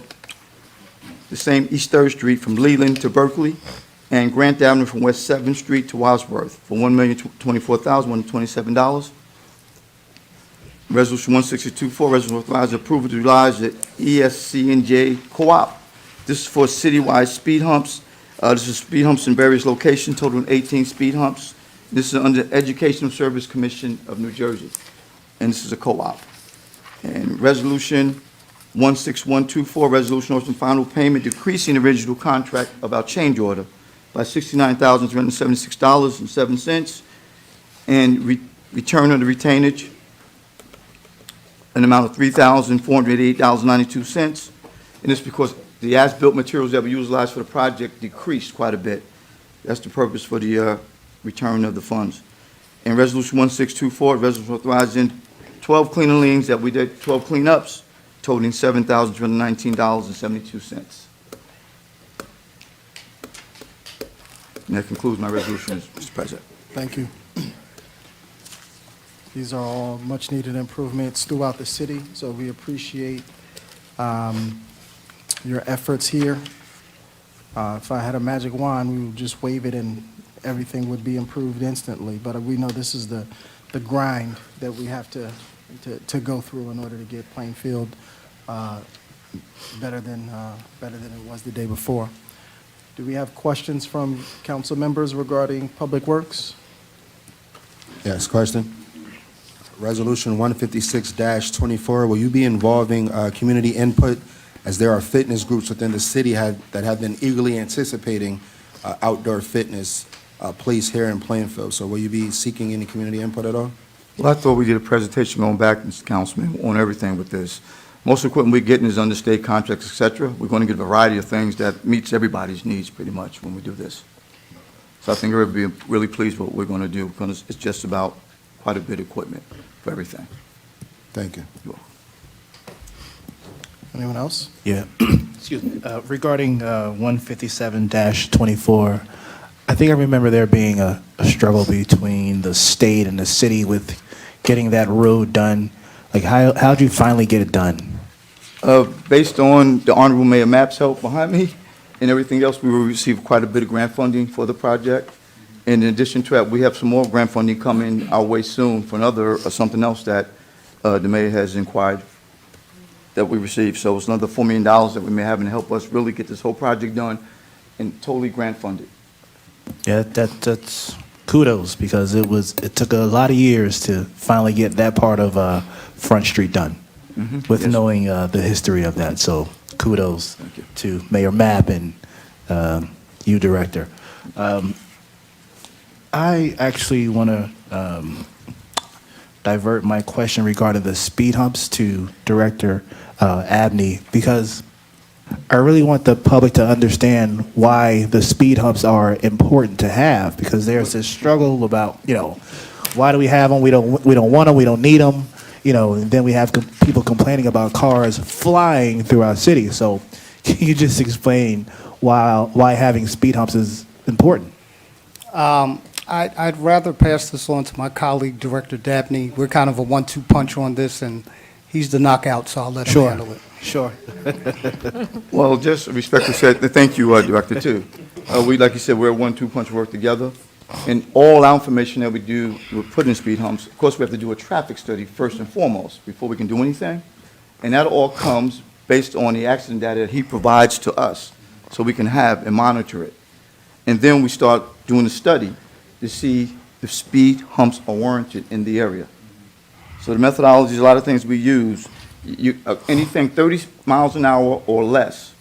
the same East 3rd Street from Leland to Berkeley and Grant Avenue from West 7th Street to Wadsworth for $1,024,127. Resolution 16224, resolution authorizing approval to utilize the ESC&J Co-op. This is for citywide speed humps. This is speed humps in various locations, totaling 18 speed humps. This is under Educational Service Commission of New Jersey, and this is a co-op. And resolution 16124, resolution ordering final payment decreasing the original contract of our change order by $69,376.07 and return of the retainage an amount of $3,488.92. And it's because the as-built materials that we utilized for the project decreased quite a bit. That's the purpose for the return of the funds. And resolution 1624, resolution authorizing 12 cleaning liens that we did, 12 cleanups, totaling $7,219.72. And that concludes my resolution, Mr. President. Thank you. These are all much-needed improvements throughout the city, so we appreciate your efforts here. If I had a magic wand, we would just wave it and everything would be improved instantly. But we know this is the grind that we have to go through in order to get Plainfield better than it was the day before. Do we have questions from council members regarding Public Works? Yes, question. Resolution 156-24, will you be involving community input as there are fitness groups within the city that have been eagerly anticipating outdoor fitness place here in Plainfield? So will you be seeking any community input at all? Well, I thought we did a presentation going back, Mr. Councilman, on everything with this. Most of the equipment we're getting is under state contracts, et cetera. We're going to get a variety of things that meets everybody's needs pretty much when we do this. So I think everybody will be really pleased with what we're going to do because it's just about quite a bit of equipment for everything. Thank you. You're welcome. Anyone else? Yeah. Excuse me. Regarding 157-24, I think I remember there being a struggle between the state and the city with getting that road done. Like, how'd you finally get it done? Based on the Honorable Mayor Mapp's help behind me and everything else, we will receive quite a bit of grant funding for the project. And in addition to that, we have some more grant funding coming our way soon for another, something else that the mayor has inquired that we received. So it's another $4 million that we may have to help us really get this whole project done and totally grant funded. Yeah, that's kudos, because it took a lot of years to finally get that part of Front Street done, with Yes. knowing the history of that. So kudos to Mayor Mapp and you, Director. I actually want to divert my question regarding the speed humps to Director Abney, because I really want the public to understand why the speed humps are important to have, because there's this struggle about, why do we have them? We don't want them. We don't need them. And then we have people complaining about cars flying through our city. So can you just explain why having speed humps is important? I'd rather pass this on to my colleague, Director Dabney. We're kind of a 1-2 punch on this, and he's the knockout, so I'll let him handle it. Sure. Well, just respectfully said, thank you, Director, too. Like you said, we're a 1-2 punch, work together. And all our information that we do, we put in speed humps. Of course, we have to do a traffic study first and foremost before we can do anything. And that all comes based on the accident data that he provides to us, so we can have and monitor it. And then we start doing the study to see if speed humps are warranted in the area. So the methodology is a lot of things we use. Anything 30 miles an hour or less,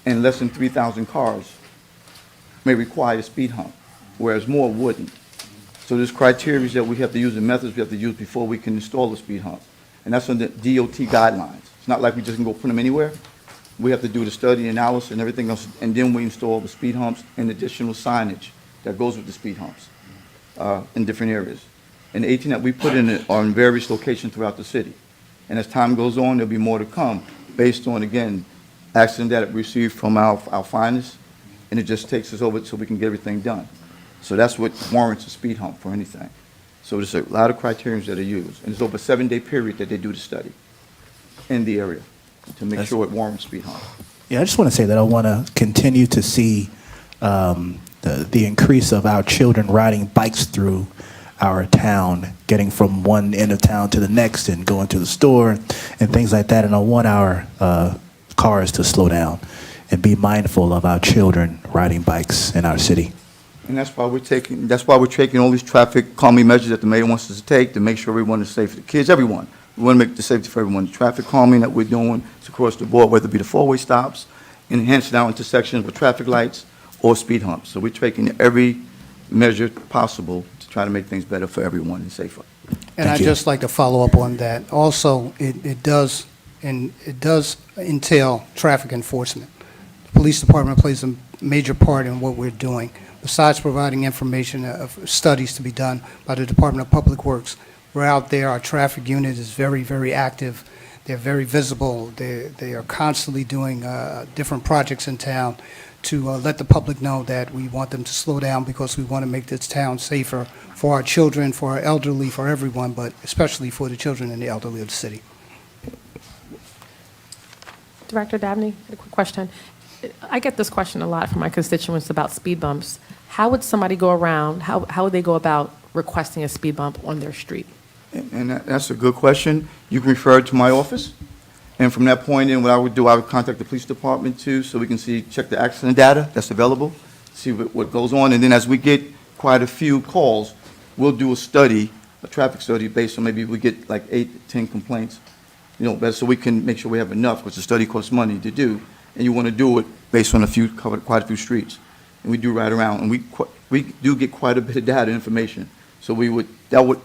and less than 3,000 cars may require a speed hump, whereas more wouldn't. So there's criteria that we have to use and methods we have to use before we can install a speed hump. And that's on the DOT guidelines. It's not like we just can go put them anywhere. We have to do the study, analysis, and everything else, and then we install the speed humps and additional signage that goes with the speed humps in different areas. And the 18 that we put in are in various locations throughout the city. And as time goes on, there'll be more to come based on, again, accident data we received from our finest, and it just takes us over so we can get everything done. So that's what warrants a speed hump for anything. So there's a lot of criteria that are used, and it's over a 7-day period that they do the study in the area to make sure it warrants speed hump. Yeah, I just want to say that I want to continue to see the increase of our children riding bikes through our town, getting from one end of town to the next and going to the store and things like that. And I want our cars to slow down and be mindful of our children riding bikes in our city. And that's why we're taking all these traffic calming measures that the mayor wants us to take to make sure everyone is safe for the kids, everyone. We want to make the safety for everyone. The traffic calming that we're doing is across the board, whether it be the four-way stops, enhancing our intersections with traffic lights, or speed humps. So we're taking every measure possible to try to make things better for everyone and safer. And I'd just like to follow up on that. Also, it does entail traffic enforcement. The police department plays a major part in what we're doing. Besides providing information of studies to be done by the Department of Public Works, we're out there. Our traffic unit is very, very active. They're very visible. They are constantly doing different projects in town to let the public know that we want them to slow down because we want to make this town safer for our children, for our elderly, for everyone, but especially for the children and the elderly of the city. Director Dabney, a quick question. I get this question a lot from my constituents about speed bumps. How would somebody go around, how would they go about requesting a speed bump on their street? And that's a good question. You can refer it to my office. And from that point in, what I would do, I would contact the police department too, so we can check the accident data that's available, see what goes on. And then as we get quite a few calls, we'll do a traffic study based on maybe we get like 8 to 10 complaints, so we can make sure we have enough, because the study costs money to do. And you want to do it based on cover quite a few streets. And we do ride around, and we do get quite a bit of data information. So that would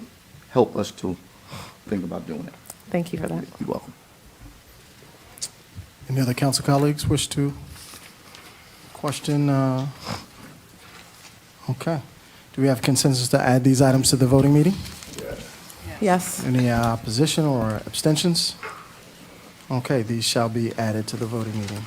help us to think about doing it. Thank you for that. You're welcome. Any other council colleagues wish to question? Okay. Do we have consensus to add these items to the voting meeting? Yes. Any opposition or abstentions? Okay, these shall be added to the voting meeting.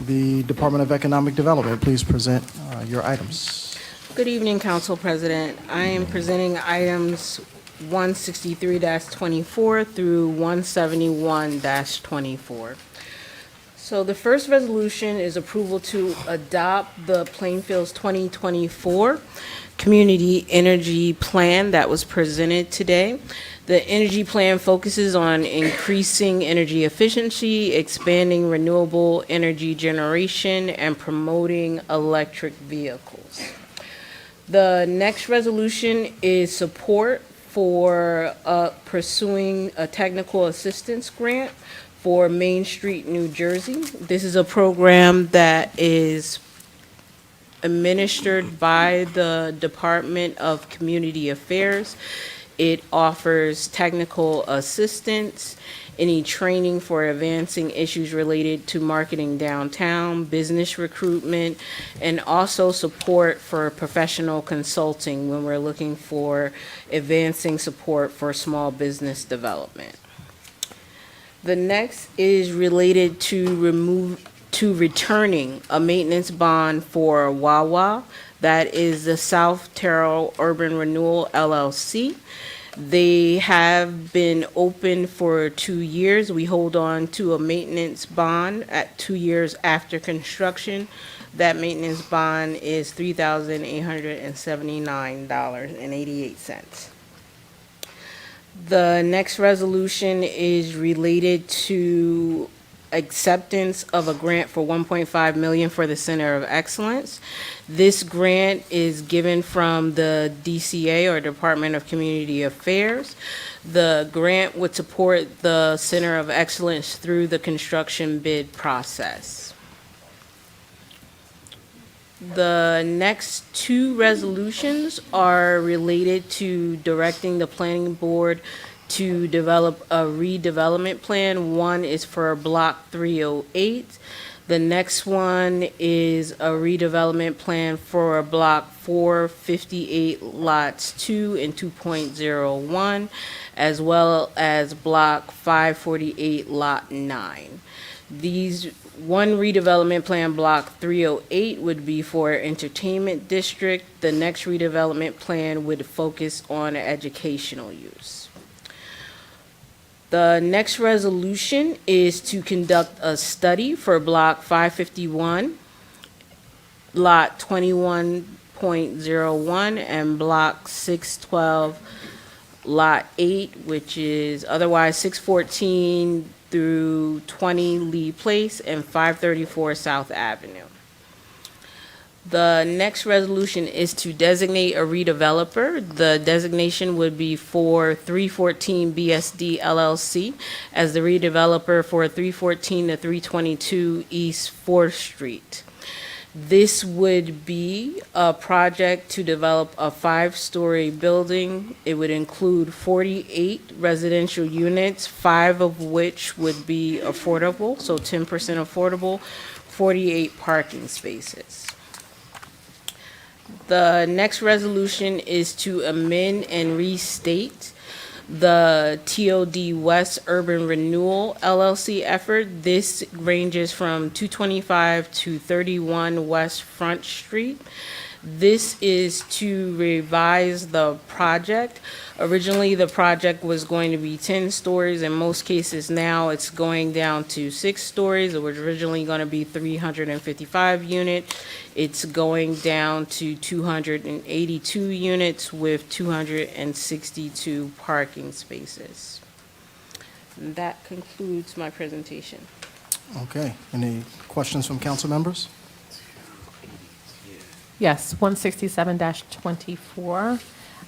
The Department of Economic Development, please present your items. Good evening, Council President. I am presenting items 163-24 through 171-24. So the first resolution is approval to adopt the Plainfield's 2024 Community Energy Plan that was presented today. The energy plan focuses on increasing energy efficiency, expanding renewable energy generation, and promoting electric vehicles. The next resolution is support for pursuing a technical assistance grant for Main Street, New Jersey. This is a program that is administered by the Department of Community Affairs. It offers technical assistance, any training for advancing issues related to marketing downtown, business recruitment, and also support for professional consulting when we're looking for advancing support for small business development. The next is related to returning a maintenance bond for Wawa. That is the South Terrell Urban Renewal LLC. They have been open for 2 years. We hold on to a maintenance bond at 2 years after construction. That maintenance bond is $3,879.88. The next resolution is related to acceptance of a grant for $1.5 million for the Center of Excellence. This grant is given from the DCA, or Department of Community Affairs. The grant would support the Center of Excellence through the construction bid process. The next two resolutions are related to directing the planning board to develop a redevelopment plan. One is for Block 308. The next one is a redevelopment plan for Block 458, Lots 2 and 2.01, as well as Block 548, Lot 9. These one redevelopment plan, Block 308, would be for entertainment district. The next redevelopment plan would focus on educational use. The next resolution is to conduct a study for Block 551, Lot 21.01, and Block 612, Lot 8, which is otherwise 614 through 20 Lee Place and 534 South Avenue. The next resolution is to designate a redeveloper. The designation would be for 314 BSD LLC as the redeveloper for 314 to 322 East 4th Street. This would be a project to develop a 5-story building. It would include 48 residential units, 5 of which would be affordable, so 10% affordable, 48 parking spaces. The next resolution is to amend and restate the TOD West Urban Renewal LLC effort. This ranges from 225 to 31 West Front Street. This is to revise the project. Originally, the project was going to be 10 stories. In most cases now, it's going down to 6 stories. It was originally going to be 355 units. It's going down to 282 units with 262 parking spaces. And that concludes my presentation. Okay. Any questions from council members? Yes, 167-24.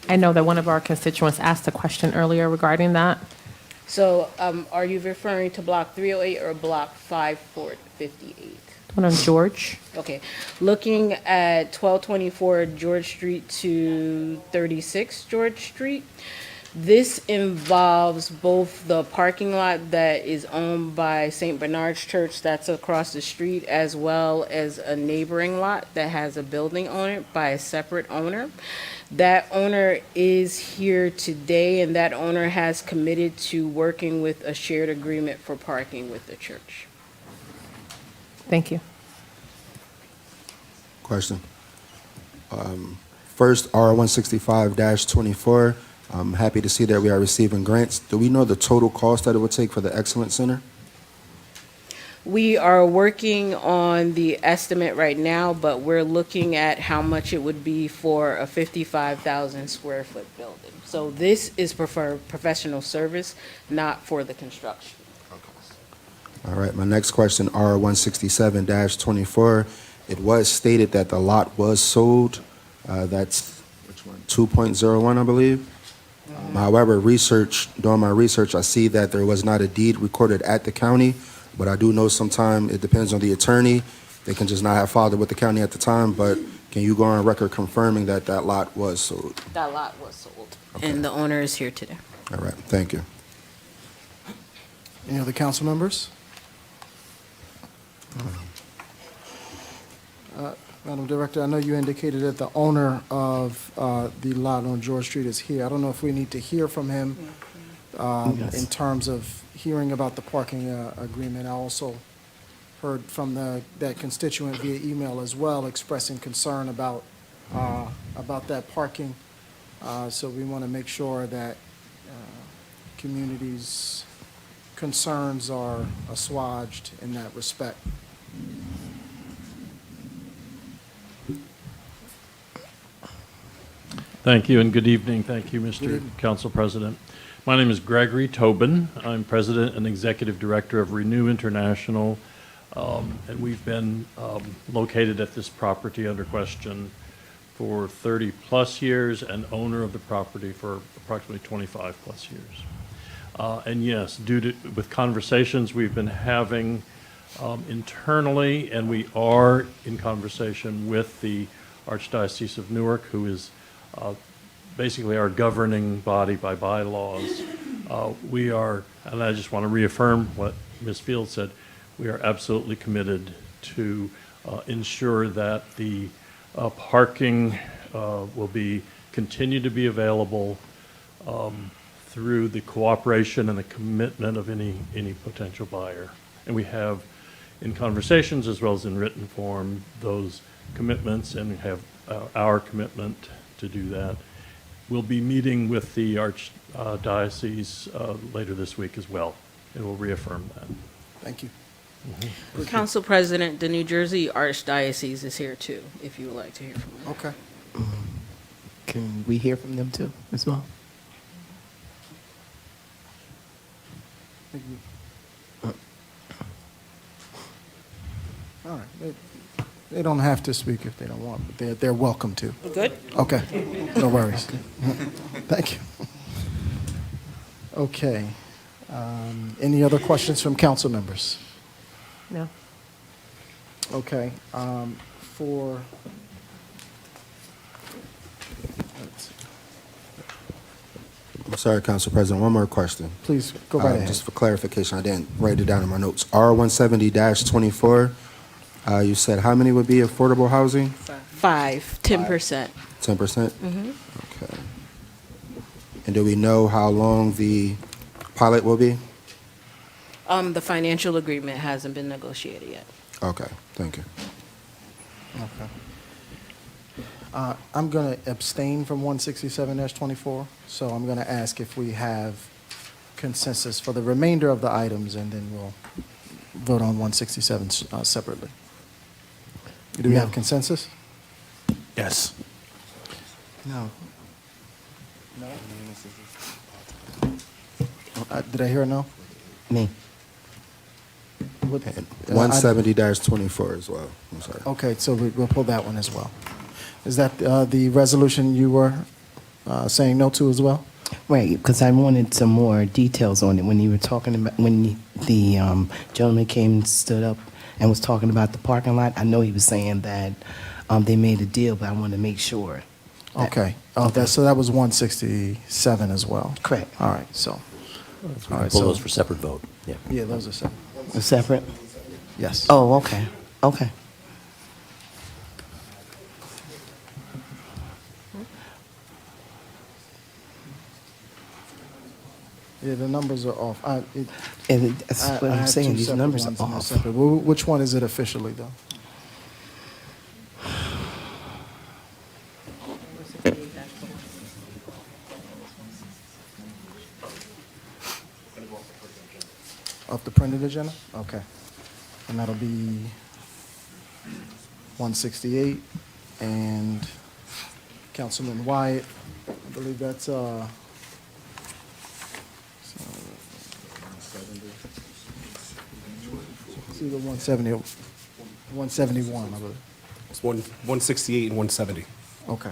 I know that one of our constituents asked a question earlier regarding that. So are you referring to Block 308 or Block 558? One on George. Okay. Looking at 1224 George Street to 36 George Street, this involves both the parking lot that is owned by St. Bernard's Church that's across the street, as well as a neighboring lot that has a building on it by a separate owner. That owner is here today, and that owner has committed to working with a shared agreement for parking with the church. Thank you. Question. First, R165-24. I'm happy to see that we are receiving grants. Do we know the total cost that it would take for the Excellence Center? We are working on the estimate right now, but we're looking at how much it would be for a 55,000 square foot building. So this is for professional service, not for the construction. All right, my next question, R167-24. It was stated that the lot was sold. That's which one? 2.01, I believe. However, doing my research, I see that there was not a deed recorded at the county, but I do know sometimes it depends on the attorney. They can just not have filed it with the county at the time, but Can you go on record confirming that that lot was sold? That lot was sold. And the owner is here today. All right, thank you. Any other council members? Madam Director, I know you indicated that the owner of the lot on George Street is here. I don't know if we need to hear from him Yes. in terms of hearing about the parking agreement. I also heard from that constituent via email as well, expressing concern about that parking. So we want to make sure that communities' concerns are assuaged in that respect. Thank you and good evening. Thank you, Good Mr. evening. Council President. My name is Gregory Tobin. I'm President and Executive Director of Renew International, and we've been located at this property under question for 30-plus years and owner of the property for approximately 25-plus years. And yes, with conversations we've been having internally, and we are in conversation with the Archdiocese of Newark, who is basically our governing body by bylaws. We are, and I just want to reaffirm what Ms. Field said, we are absolutely committed to ensure that the parking will continue to be available through the cooperation and the commitment of any potential buyer. And we have, in conversations as well as in written form, those commitments, and we have our commitment to do that. We'll be meeting with the Archdiocese later this week as well, and we'll reaffirm that. Thank you. Council President, the New Jersey Archdiocese is here too, if you would like to hear from them. Okay. Can we hear from them too as well? Thank you. All right. They don't have to speak if they don't want, but they're welcome to. Good? Okay, no worries. Thank you. Okay. Any other questions from council members? No. Okay. For, let's see. I'm sorry, Council President, one more question. Please go right ahead. Just for clarification, I didn't write it down in my notes. R170-24, you said how many would be affordable housing? 10%. 10%? Mm-hmm. Okay. And do we know how long the pilot will be? The financial agreement hasn't been negotiated yet. Okay, thank you. Okay. I'm going to abstain from 167-24, so I'm going to ask if we have consensus for the remainder of the items, and then we'll vote on 167 separately. Do we have consensus? Yes. No. No? Did I hear a no? Me. What- 170-24 as well, I'm sorry. Okay, so we'll pull that one as well. Is that the resolution you were saying no to as well? Right, because I wanted some more details on it when you were talking about, when the gentleman came, stood up and was talking about the parking lot. I know he was saying that they made a deal, but I wanted to make sure. Okay. Oh, so that was 167 as well? Correct. All right, so. All right, Pull so. those for separate vote. Yeah. Yeah, those are separate. Separate? Yes. Oh, okay, okay. Yeah, the numbers are off. And that's what I'm have saying, two these separate numbers ones are and they're off. separate. Which one is it officially, though? Of the printed agenda? Okay. And that'll be 168, and Councilman Wyatt, I believe that's, it's either 170 or 171, I believe. It's 168 and 170. Okay.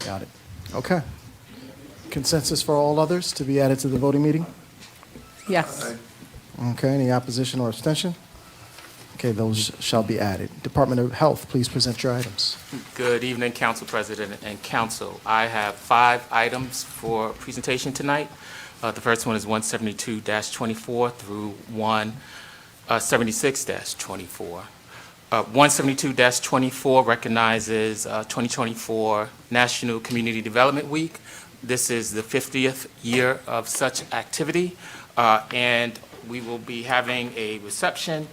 Got it. Okay. Consensus for all others to be added to the voting meeting? Yes. Okay, any opposition or abstention? Okay, those shall be added. Department of Health, please present your items. Good evening, Council President and Council. I have 5 items for presentation tonight. The first one is 172-24 through 176-24. 172-24 recognizes 2024 National Community Development Week. This is the 50th year of such activity, and we will be having a reception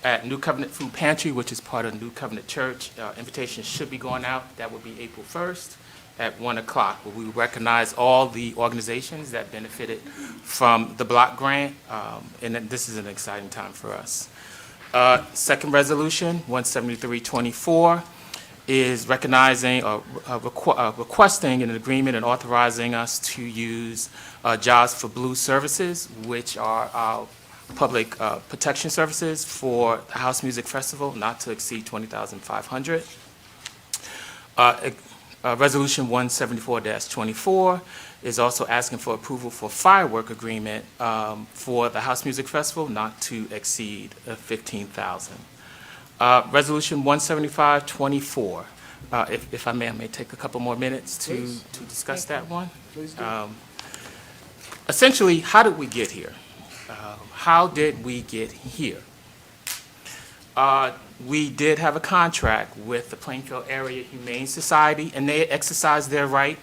at New Covenant Food Pantry, which is part of New Covenant Church. Invitations should be going out. That will be April 1st at 1 o'clock, where we recognize all the organizations that benefited from the block grant, and this is an exciting time for us. Second resolution, 173-24, is recognizing or requesting an agreement and authorizing us to use Jobs for Blue services, which are our public protection services for the House Music Festival, not to exceed $20,500. Resolution 174-24 is also asking for approval for firework agreement for the House Music Festival, not to exceed $15,000. Resolution 175-24. If I may take a couple more minutes to discuss that one. Please do. Essentially, how did we get here? How did we get here? We did have a contract with the Plainfield Area Humane Society, and they exercised their right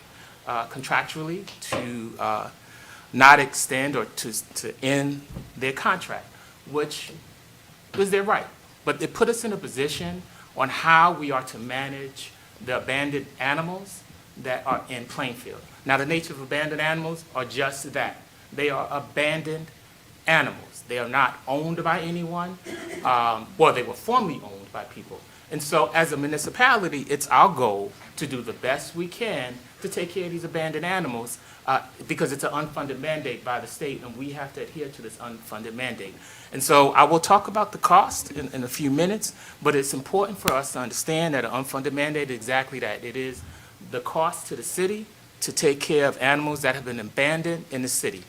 contractually to not extend or to end their contract, which was their right. But it put us in a position on how we are to manage the abandoned animals that are in Plainfield. Now, the nature of abandoned animals are just that. They are abandoned animals. They are not owned by anyone. Well, they were formerly owned by people. And so as a municipality, it's our goal to do the best we can to take care of these abandoned animals because it's an unfunded mandate by the state, and we have to adhere to this unfunded mandate. And so I will talk about the cost in a few minutes, but it's important for us to understand that an unfunded mandate is exactly that. It is the cost to the city to take care of animals that have been abandoned in the city.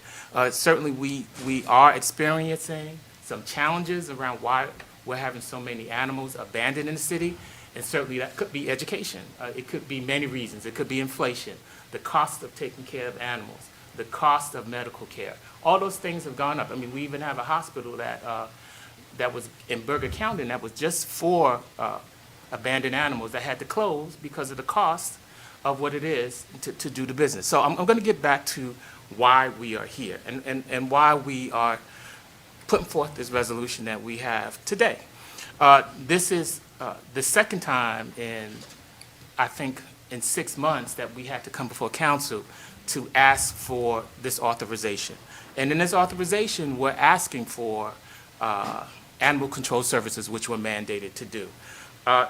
Certainly, we are experiencing some challenges around why we're having so many animals abandoned in the city, and certainly that could be education. It could be many reasons. It could be inflation, the cost of taking care of animals, the cost of medical care. All those things have gone up. I mean, we even have a hospital that was in Berger County, and that was just for abandoned animals that had to close because of the cost of what it is to do the business. So I'm going to get back to why we are here and why we are putting forth this resolution that we have today. This is the second time I think, in 6 months that we had to come before council to ask for this authorization. And in this authorization, we're asking for animal control services, which we're mandated to do.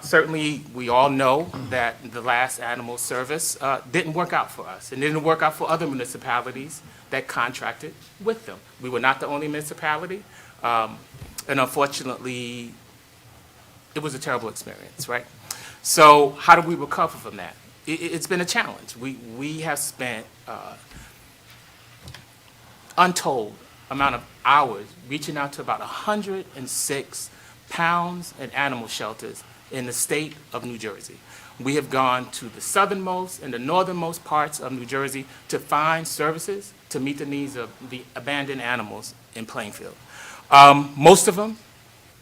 Certainly, we all know that the last animal service didn't work out for us, and didn't work out for other municipalities that contracted with them. We were not the only municipality, and unfortunately, it was a terrible experience, right? So how do we recover from that? It's been a challenge. We have spent untold amount of hours reaching out to about 106 pounds and animal shelters in the state of New Jersey. We have gone to the southernmost and the northernmost parts of New Jersey to find services to meet the needs of the abandoned animals in Plainfield. Most of them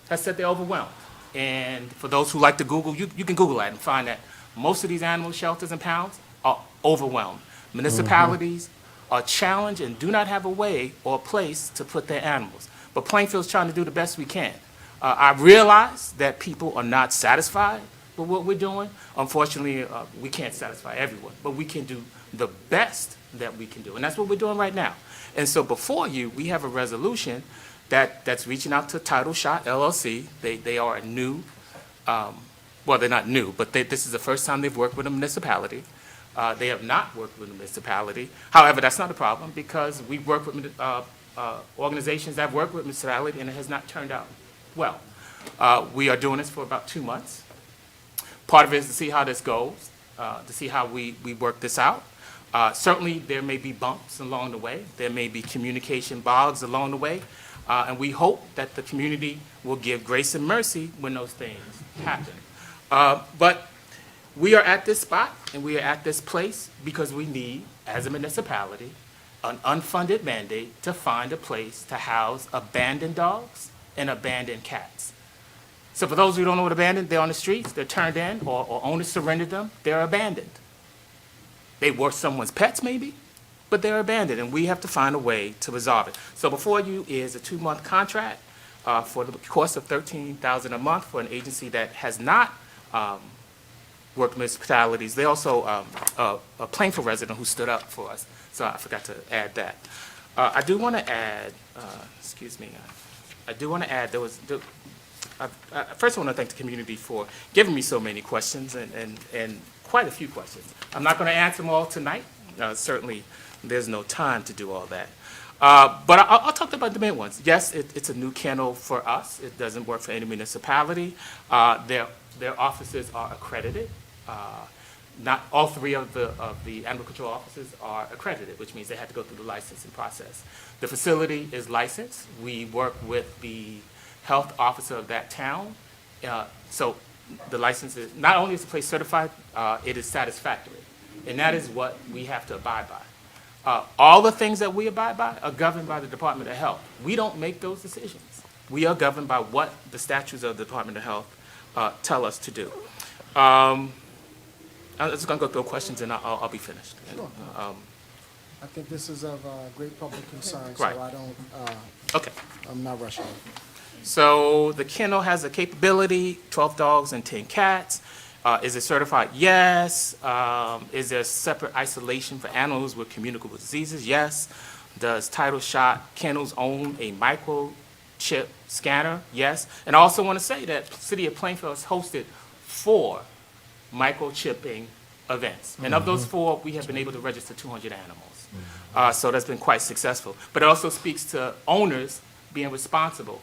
have said they're overwhelmed. And for those who like to Google, you can Google that and find that most of these animal shelters and pounds are overwhelmed. Municipalities are challenged and do not have a way or a place to put their animals. But Plainfield's trying to do the best we can. I realize that people are not satisfied with what we're doing. Unfortunately, we can't satisfy everyone, but we can do the best that we can do. And that's what we're doing right now. And so before you, we have a resolution that's reaching out to Title Shot LLC. They are a new, well, they're not new, but this is the first time they've worked with a municipality. They have not worked with a municipality. However, that's not a problem because we've worked with organizations that have worked with municipality and it has not turned out well. We are doing this for about 2 months. Part of it is to see how this goes, to see how we work this out. Certainly, there may be bumps along the way. There may be communication bogs along the way. And we hope that the community will give grace and mercy when those things happen. But we are at this spot and we are at this place because we need, as a municipality, an unfunded mandate to find a place to house abandoned dogs and abandoned cats. So for those who don't know what abandoned, they're on the streets, they're turned in, or owners surrendered them, they're abandoned. They were someone's pets maybe, but they're abandoned, and we have to find a way to resolve it. So before you is a 2-month contract for the cost of $13,000 a month for an agency that has not worked with municipalities. They also, a Plainfield resident who stood up for us, so I forgot to add that. I do want to add, I do want to add, first I want to thank the community for giving me so many questions and quite a few questions. I'm not going to answer them all tonight. Certainly, there's no time to do all that. But I'll talk about the main ones. Yes, it's a new kennel for us. It doesn't work for any municipality. Their offices are accredited. Not all 3 of the animal control offices are accredited, which means they had to go through the licensing process. The facility is licensed. We work with the health officer of that town. So the license is, not only is the place certified, it is satisfactory. And that is what we have to abide by. All the things that we abide by are governed by the Department of Health. We don't make those decisions. We are governed by what the statutes of the Department of Health tell us to do. I'm just going to go through questions and I'll be finished. Sure. I think this is of great public concern, Right. so I don't, Okay. I'm not rushing. So the kennel has a capability, 12 dogs and 10 cats. Is it certified? Yes. Is there separate isolation for animals with communicable diseases? Yes. Does Title Shot Kennels own a microchip scanner? Yes. And I also want to say that the City of Plainfield has hosted 4 microchipping events. And of those 4, we have been able to register 200 animals. So that's been quite successful. But it also speaks to owners being responsible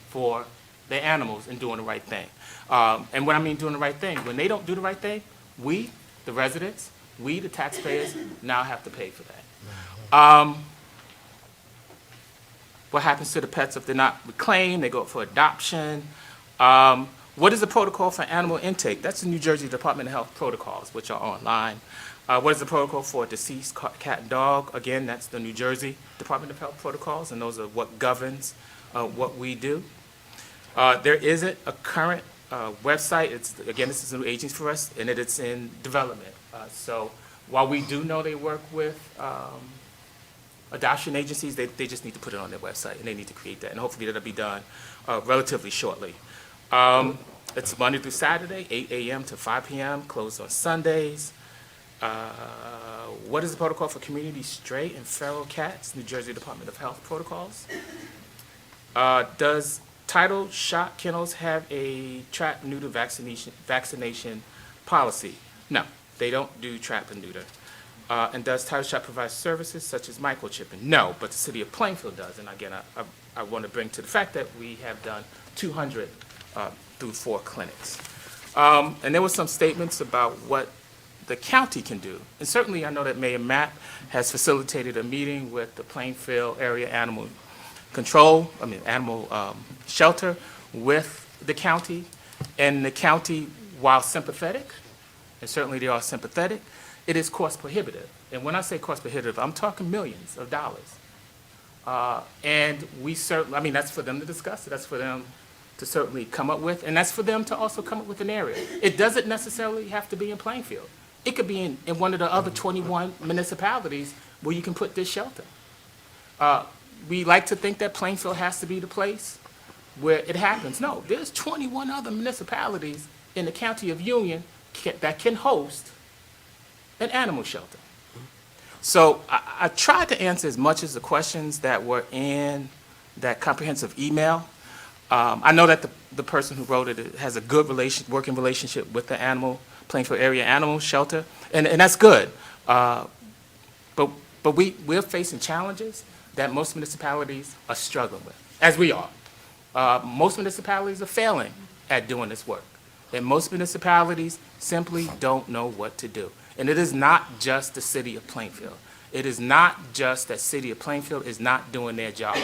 for their animals and doing the right thing. And when I mean doing the right thing, when they don't do the right thing, we, the residents, we, the taxpayers, now have to pay for that. What happens to the pets if they're not reclaimed? They go up for adoption. What is the protocol for animal intake? That's the New Jersey Department of Health protocols, which are online. What is the protocol for a deceased cat and dog? Again, that's the New Jersey Department of Health protocols, and those are what governs what we do. There isn't a current website. Again, this is a new agency for us, and it's in development. So while we do know they work with adoption agencies, they just need to put it on their website, and they need to create that, and hopefully that'll be done relatively shortly. It's Monday through Saturday, 8 a.m. to 5 p.m., closed on Sundays. What is the protocol for community stray and feral cats? New Jersey Department of Health protocols. Does Title Shot Kennels have a trap neuter vaccination policy? No, they don't do trap and neuter. And does Title Shot provide services such as microchipping? No, but the City of Plainfield does. And again, I want to bring to the fact that we have done 200 through 4 clinics. And there were some statements about what the county can do. And certainly I know that Mayor Mapp has facilitated a meeting with the Plainfield Area Animal Shelter with the county. And the county, while sympathetic, and certainly they are sympathetic, it is cost prohibitive. And when I say cost prohibitive, I'm talking millions of dollars. And we certainly, that's for them to discuss, that's for them to certainly come up with, and that's for them to also come up with an area. It doesn't necessarily have to be in Plainfield. It could be in one of the other 21 municipalities where you can put this shelter. We like to think that Plainfield has to be the place where it happens. No, there's 21 other municipalities in the county of Union that can host an animal shelter. So I tried to answer as much as the questions that were in that comprehensive email. I know that the person who wrote it has a good working relationship with the Plainfield Area Animal Shelter, and that's good. But we're facing challenges that most municipalities are struggling with, as we are. Most municipalities are failing at doing this work, and most municipalities simply don't know what to do. And it is not just the City of Plainfield. It is not just that City of Plainfield is not doing their job.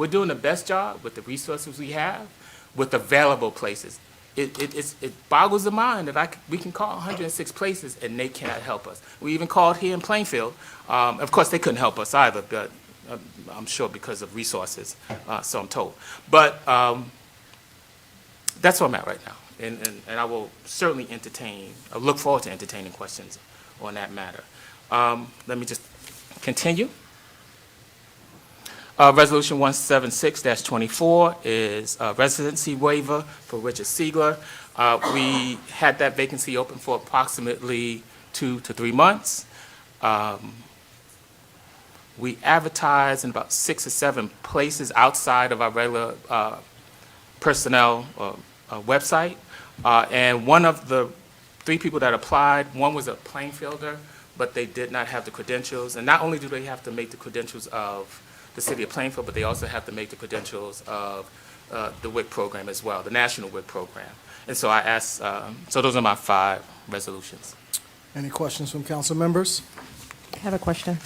We're doing the best job with the resources we have, with available places. It boggles the mind that we can call 106 places and they cannot help us. We even called here in Plainfield. Of course, they couldn't help us either, but I'm sure because of resources, so I'm told. But that's where I'm at right now. And I will certainly look forward to entertaining questions on that matter. Let me just continue. Resolution 176-24 is a residency waiver for Richard Siegler. We had that vacancy open for approximately 2 to 3 months. We advertised in about 6 or 7 places outside of our regular personnel website. And one of the 3 people that applied, one was a Plainfielder, but they did not have the credentials. And not only do they have to make the credentials of the city of Plainfield, but they also have to make the credentials of the WIC program as well, the national WIC program. And so I asked, so those are my 5 resolutions. Any questions from council members? I have a question.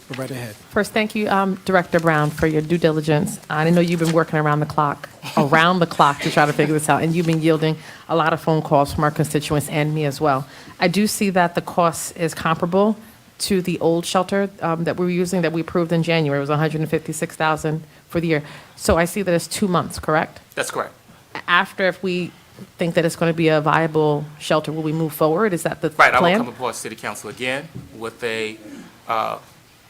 Go right ahead. First, thank you, Director Brown, for your due diligence. I know you've been working around the clock to try to figure this out, and you've been yielding a lot of phone calls from our constituents and me as well. I do see that the cost is comparable to the old shelter that we were using, that we approved in January. It was $156,000 for the year. So I see that it's 2 months, correct? That's correct. After, if we think that it's going to be a viable shelter, will we move forward? Is that the Right, plan? I will come before City Council again with a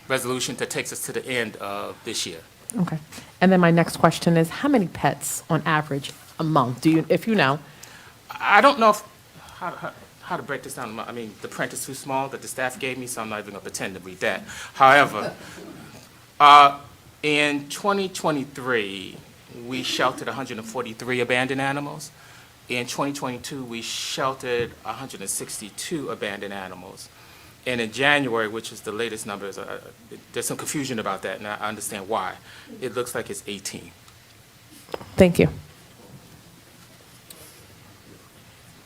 resolution that takes us to the end of this year. Okay. And then my next question is, how many pets on average a month? Do you, if you know? I don't know how to break this down. I mean, the print is too small that the staff gave me, so I'm not even going to pretend to read that. However, in 2023, we sheltered 143 abandoned animals. In 2022, we sheltered 162 abandoned animals. And in January, which is the latest numbers, there's some confusion about that, and I understand why. It looks like it's 18. Thank you.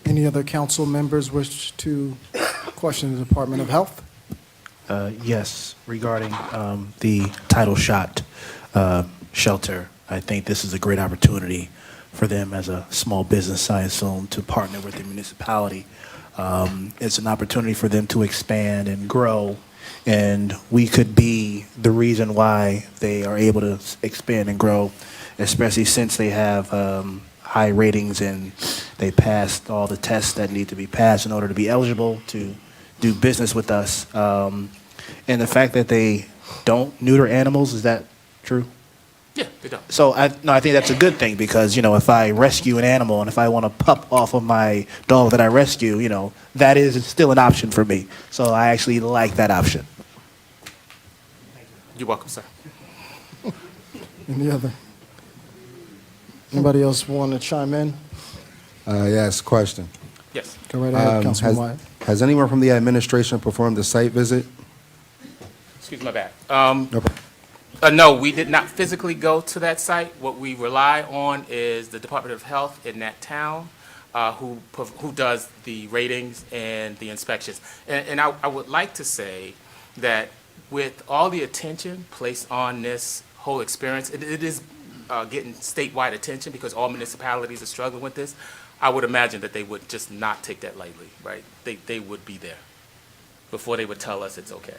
Any other council members wish to question the Department of Health? Yes, regarding the title shot shelter, I think this is a great opportunity for them as a small business, I assume, to partner with the municipality. It's an opportunity for them to expand and grow, and we could be the reason why they are able to expand and grow, especially since they have high ratings and they passed all the tests that need to be passed in order to be eligible to do business with us. And the fact that they don't neuter animals, is that true? Yeah, they don't. So I think that's a good thing because, you know, if I rescue an animal and if I want to pup off of my dog that I rescue, you know, that is still an option for me. So I actually like that option. You're welcome, sir. Anybody else want to chime in? Yes, question. Yes. Go right ahead, Councilman Wyatt. Has anyone from the administration performed a site visit? Excuse my bad. No problem. No, we did not physically go to that site. What we rely on is the Department of Health in that town, who does the ratings and the inspections. And I would like to say that with all the attention placed on this whole experience, it is getting statewide attention because all municipalities are struggling with this. I would imagine that they would just not take that lightly, right? They would be there before they would tell us it's okay.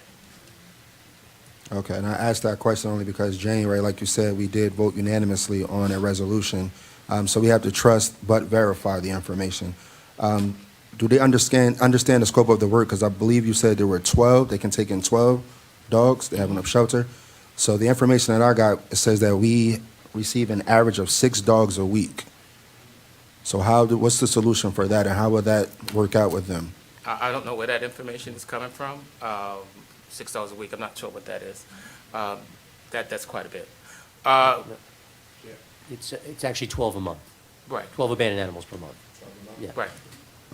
Okay, and I asked that question only because January, like you said, we did vote unanimously on a resolution. So we have to trust but verify the information. Do they understand the scope of the work? Because I believe you said there were 12. They can take in 12 dogs. They have enough shelter. So the information that I got, it says that we receive an average of 6 dogs a week. So what's the solution for that, and how would that work out with them? I don't know where that information is coming from. $6 a week, I'm not sure what that is. That's quite a bit. It's actually 12 a month. Right. 12 abandoned animals per month. Yeah. Right.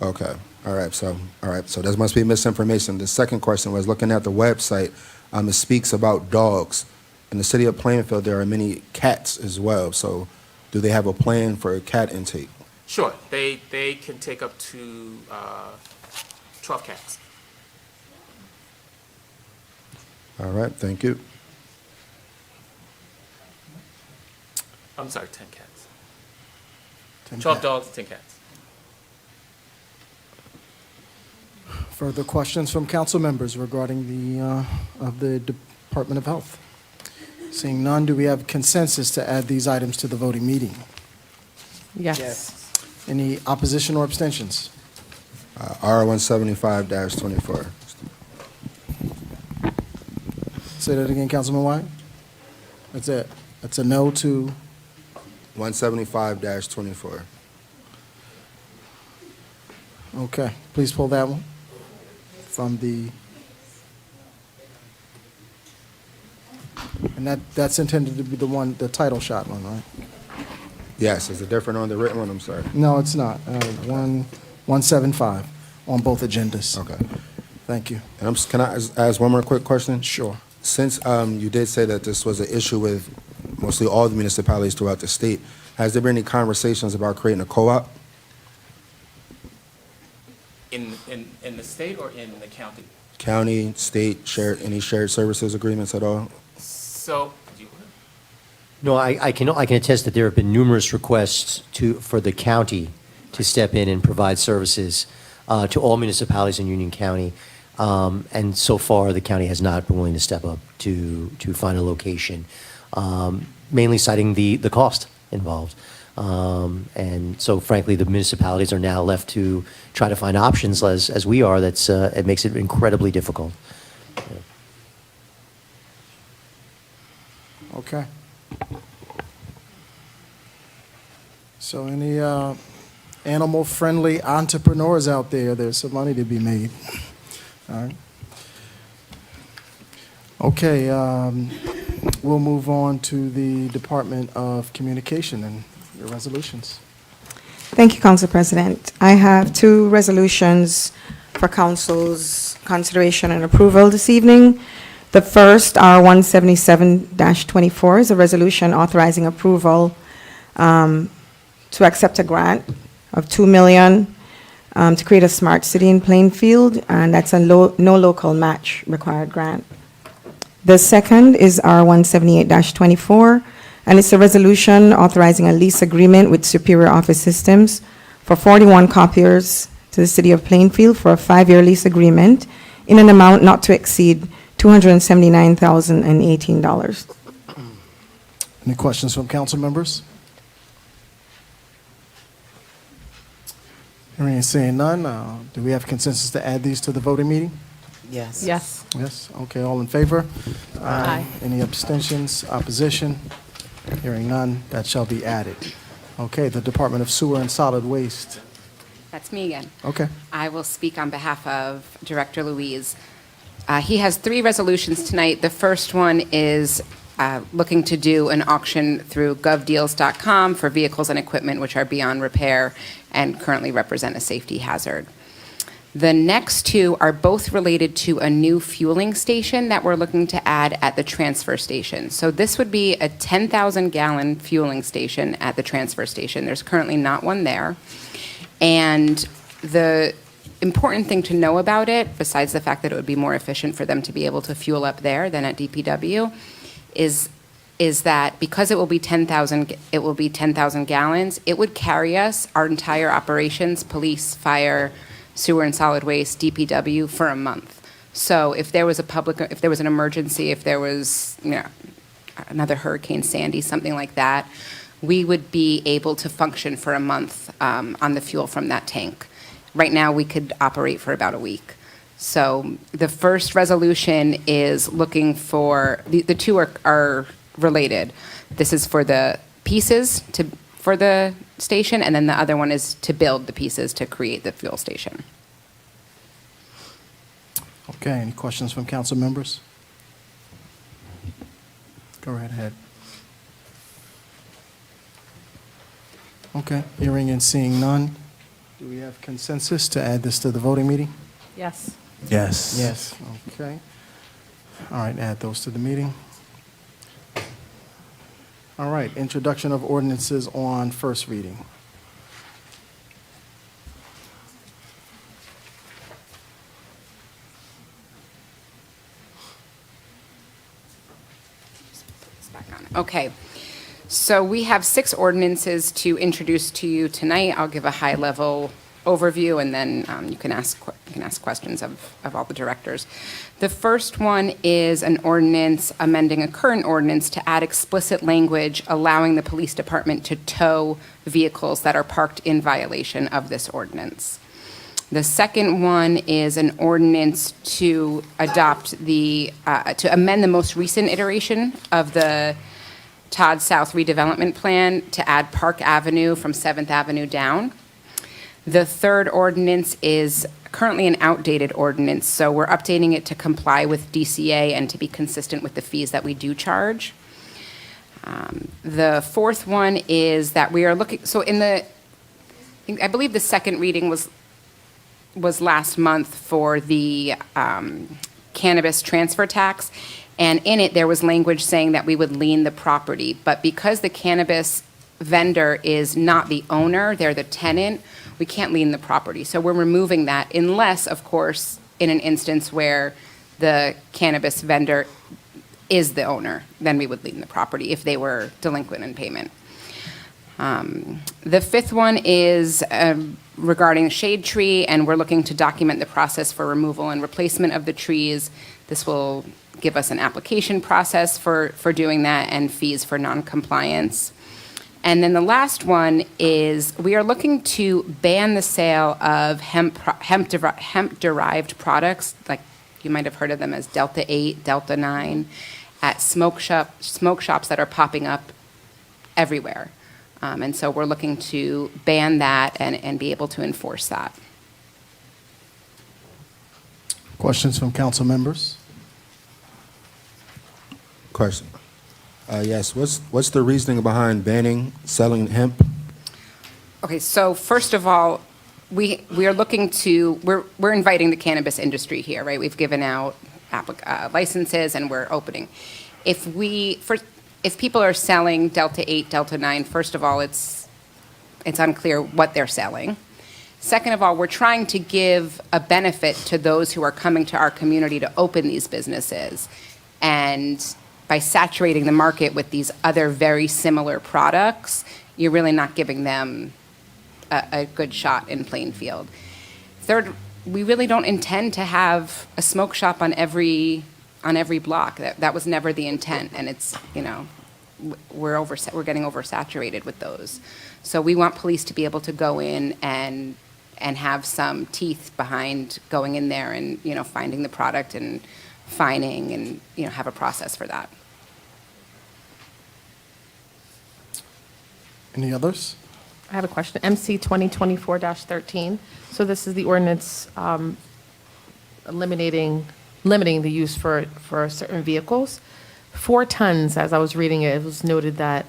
Okay. All right. So there must be misinformation. The second question was looking at the website. It speaks about dogs. In the city of Plainfield, there are many cats as well. So do they have a plan for cat intake? Sure. They can take up to 12 cats. All right. Thank you. I'm sorry, 10 cats. 10 12 cats. dogs, 10 cats. Further questions from council members regarding the Department of Health? Seeing none, do we have consensus to add these items to the voting meeting? Yes. Any opposition or abstentions? R175-24. Say that again, Councilman White. That's it. That's a no to, 175-24. okay. Please pull that one from the, and that's intended to be the one, the title shot one, right? Yes, is it different on the written one? I'm sorry. No, it's not. 175 on both agendas. Okay. Thank you. And can I ask one more quick question? Sure. Since you did say that this was an issue with mostly all the municipalities throughout the state, has there been any conversations about creating a co-op? In the state or in the county? County, state, any shared services agreements at all? So, No, I can attest that there have been numerous requests for the county to step in and provide services to all municipalities in Union County. And so far, the county has not been willing to step up to find a location, mainly citing the cost involved. And so frankly, the municipalities are now left to try to find options as we are. It makes it incredibly difficult. Okay. So any animal-friendly entrepreneurs out there, there's some money to be made. All right. Okay, we'll move on to the Department of Communication and your resolutions. Thank you, Council President. I have two resolutions for Council's consideration and approval this evening. The first, R177-24, is a resolution authorizing approval to accept a grant of $2 million to create a smart city in Plainfield, and that's a no local match required grant. The second is R178-24, and it's a resolution authorizing a lease agreement with Superior Office Systems for 41 copiers to the city of Plainfield for a 5-year lease agreement in an amount not to exceed $279,018. Any questions from council members? Hearing and seeing none, do we have consensus to add these to the voting meeting? Yes. Yes. Yes, okay, all in favor? Aye. Any abstentions, opposition? Hearing none, that shall be added. Okay, the Department of Sewer and Solid Waste. That's me again. Okay. I will speak on behalf of Director Louise. He has 3 resolutions tonight. The first one is looking to do an auction through govdeals.com for vehicles and equipment which are beyond repair and currently represent a safety hazard. The next 2 are both related to a new fueling station that we're looking to add at the transfer station. So this would be a 10,000-gallon fueling station at the transfer station. There's currently not one there. And the important thing to know about it, besides the fact that it would be more efficient for them to be able to fuel up there than at DPW, is that because it will be 10,000 gallons, it would carry us, our entire operations, police, fire, sewer and solid waste, DPW, for a month. So if there was an emergency, if there was, another Hurricane Sandy, something like that, we would be able to function for a month on the fuel from that tank. Right now, we could operate for about a week. So the first resolution is looking for, the 2 are related. This is for the pieces for the station, and then the other one is to build the pieces to create the fuel station. Okay, any questions from council members? Go right ahead. Okay, hearing and seeing none, do we have consensus to add this to the voting meeting? Yes. Yes. Yes. Okay. All right, add those to the meeting. All right, introduction of ordinances on first reading. Okay. So we have 6 ordinances to introduce to you tonight. I'll give a high-level overview, and then you can ask questions of all the directors. The first one is an ordinance amending a current ordinance to add explicit language allowing the police department to tow vehicles that are parked in violation of this ordinance. The second one is an ordinance to adopt to amend the most recent iteration of the Todd South redevelopment plan to add Park Avenue from 7th Avenue down. The third ordinance is currently an outdated ordinance, so we're updating it to comply with DCA and to be consistent with the fees that we do charge. The fourth one is that we are looking, so I believe the second reading was last month for the cannabis transfer tax, and in it there was language saying that we would lien the property, but because the cannabis vendor is not the owner, they're the tenant, we can't lien the property. So we're removing that unless, of course, in an instance where the cannabis vendor is the owner, then we would lien the property if they were delinquent in payment. The fifth one is regarding shade tree, and we're looking to document the process for removal and replacement of the trees. This will give us an application process for doing that and fees for noncompliance. And then the last one is we are looking to ban the sale of hemp-derived products, like you might have heard of them as Delta 8, Delta 9, at smoke shops that are popping up everywhere. And so we're looking to ban that and be able to enforce that. Questions from council members? Question. Yes, what's the reasoning behind banning selling hemp? Okay, so first of all, we are looking to, we're inviting the cannabis industry here, right? We've given out licenses and we're opening. If people are selling Delta 8, Delta 9, first of all, it's unclear what they're selling. Second of all, we're trying to give a benefit to those who are coming to our community to open these businesses. And by saturating the market with these other very similar products, you're really not giving them a good shot in Plainfield. Third, we really don't intend to have a smoke shop on every block. That was never the intent, and it's, we're getting oversaturated with those. So we want police to be able to go in and have some teeth behind going in there and, finding the product and fining and, have a process for that. Any others? I have a question. MC 2024-13. So this is the ordinance limiting the use for certain vehicles. 4 tons, as I was reading it, it was noted that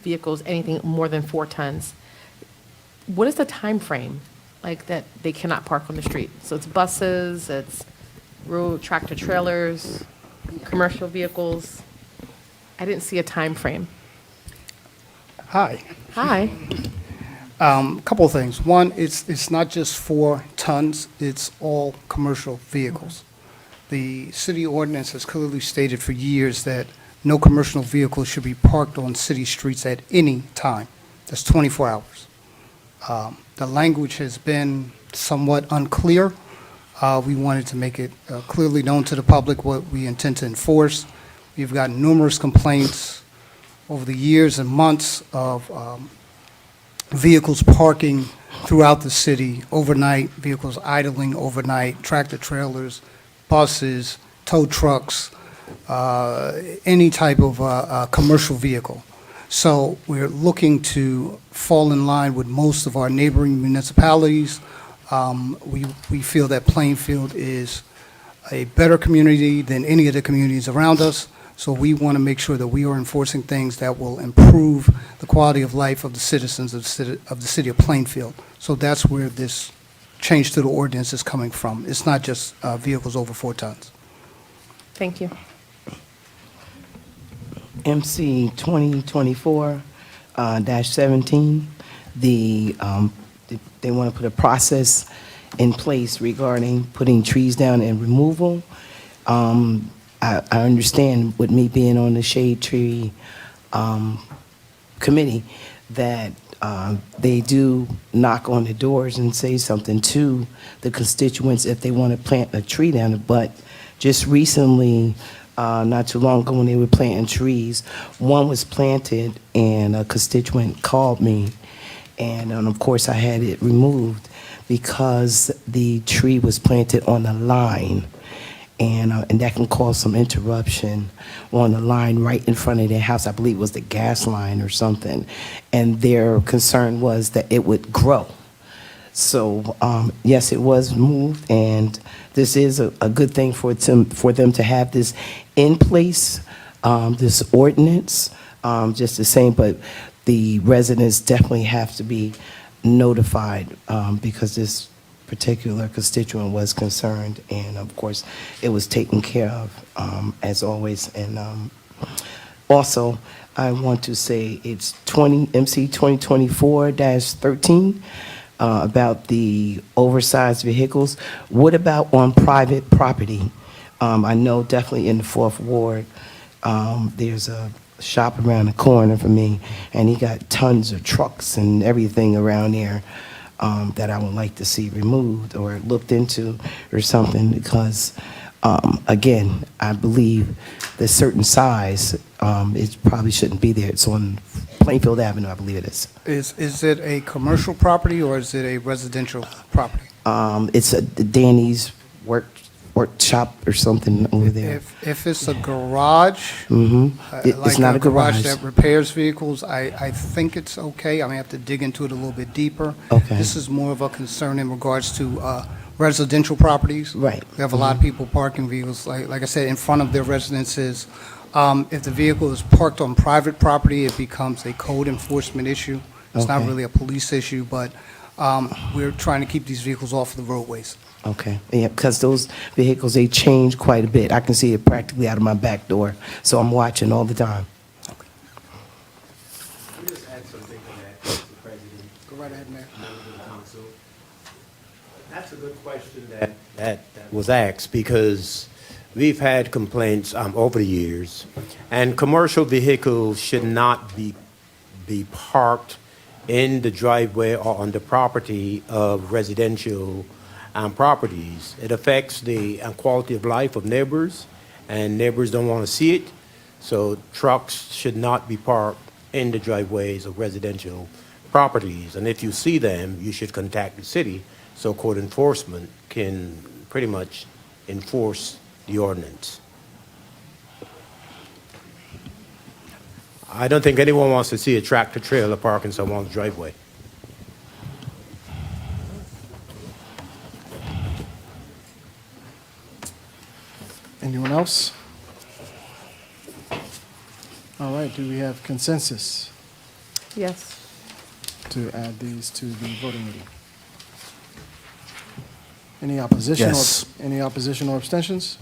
vehicles, anything more than 4 tons. What is the time frame, like, that they cannot park on the street? So it's buses, it's road tractor trailers, commercial vehicles. I didn't see a time frame. Hi. Hi. Couple of things. One, it's not just 4 tons, it's all commercial vehicles. The city ordinance has clearly stated for years that no commercial vehicle should be parked on city streets at any time. That's 24 hours. The language has been somewhat unclear. We wanted to make it clearly known to the public what we intend to enforce. We've gotten numerous complaints over the years and months of vehicles parking throughout the city overnight, vehicles idling overnight, tractor trailers, buses, tow trucks, any type of commercial vehicle. So we're looking to fall in line with most of our neighboring municipalities. We feel that Plainfield is a better community than any of the communities around us. So we want to make sure that we are enforcing things that will improve the quality of life of the citizens of the city of Plainfield. So that's where this change to the ordinance is coming from. It's not just vehicles over 4 tons. Thank you. MC 2024-17, they want to put a process in place regarding putting trees down and removal. I understand with me being on the shade tree committee that they do knock on the doors and say something to the constituents if they want to plant a tree down there. But just recently, not too long ago when they were planting trees, one was planted and a constituent called me, and of course I had it removed because the tree was planted on a line, and that can cause some interruption on the line right in front of their house. I believe it was the gas line or something, and their concern was that it would grow. So yes, it was moved, and this is a good thing for them to have this in place, this ordinance, just the same, but the residents definitely have to be notified because this particular constituent was concerned, and of course, it was taken care of, as always. And also, I want to say it's MC 2024-13, about the oversized vehicles. What about on private property? I know definitely in the 4th Ward, there's a shop around the corner from me, and he got tons of trucks and everything around there that I would like to see removed or looked into or something, because again, I believe the certain size, it probably shouldn't be there. It's on Plainfield Avenue, I believe it is. Is it a commercial property or is it a residential property? It's a Danny's workshop or something over there. If it's a garage, It's not a garage. that repairs vehicles, I think it's okay. I may have to dig into it a little bit deeper. Okay. This is more of a concern in regards to residential properties. Right. We have a lot of people parking vehicles, like I said, in front of their residences. If the vehicle is parked on private property, it becomes a code enforcement issue. It's not Okay. really a police issue, but we're trying to keep these vehicles off of the roadways. Okay, yeah, because those vehicles, they change quite a bit. I can see it practically out of my back door, so I'm watching all the time. Let me just add something to that, Mr. President. Go right ahead, Mayor. That's a good question that was asked, because we've had complaints over the years, and commercial vehicles should not be parked in the driveway or on the property of residential properties. It affects the quality of life of neighbors, and neighbors don't want to see it. So trucks should not be parked in the driveways of residential properties. And if you see them, you should contact the city so code enforcement can pretty much enforce the ordinance. I don't think anyone wants to see a tractor trailer parked in someone's driveway. Anyone else? All right, do we have consensus Yes. to add these to the voting meeting? Any opposition? Yes. Any opposition or abstentions?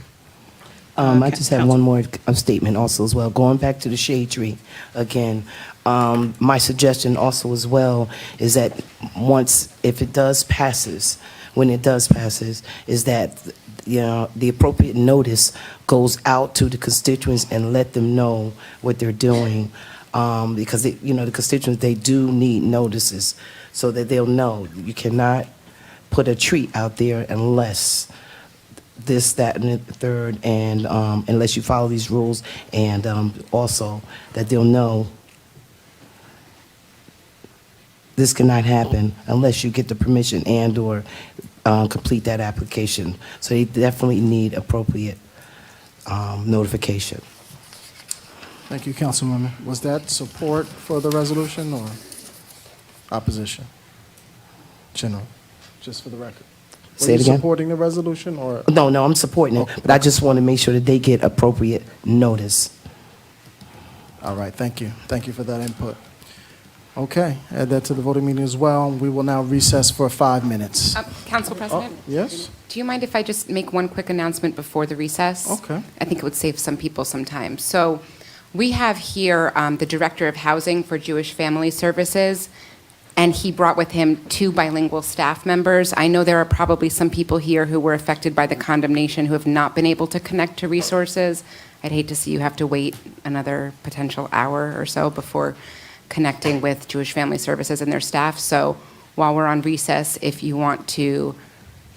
I just have one more statement also as well. Going back to the shade tree again, my suggestion also as well is that if it does passes, when it does passes, is that the appropriate notice goes out to the constituents and let them know what they're doing, because the constituents, they do need notices so that they'll know. You cannot put a tree out there unless this, that, and the third, and unless you follow these rules, and also that they'll know this cannot happen unless you get the permission and/or complete that application. So they definitely need appropriate notification. Thank you, Councilwoman. Was that support for the resolution or opposition? General, just for the record. Say it Were you again? supporting the resolution or? No, I'm supporting it, but I just want to make sure that they get appropriate notice. All right, thank you. Thank you for that input. Okay, add that to the voting meeting as well. We will now recess for 5 minutes. Council President? Yes? Do you mind if I just make one quick announcement before the recess? Okay. I think it would save some people some time. So we have here the Director of Housing for Jewish Family Services, and he brought with him 2 bilingual staff members. I know there are probably some people here who were affected by the condemnation who have not been able to connect to resources. I'd hate to see you have to wait another potential hour or so before connecting with Jewish Family Services and their staff. So while we're on recess, if you want to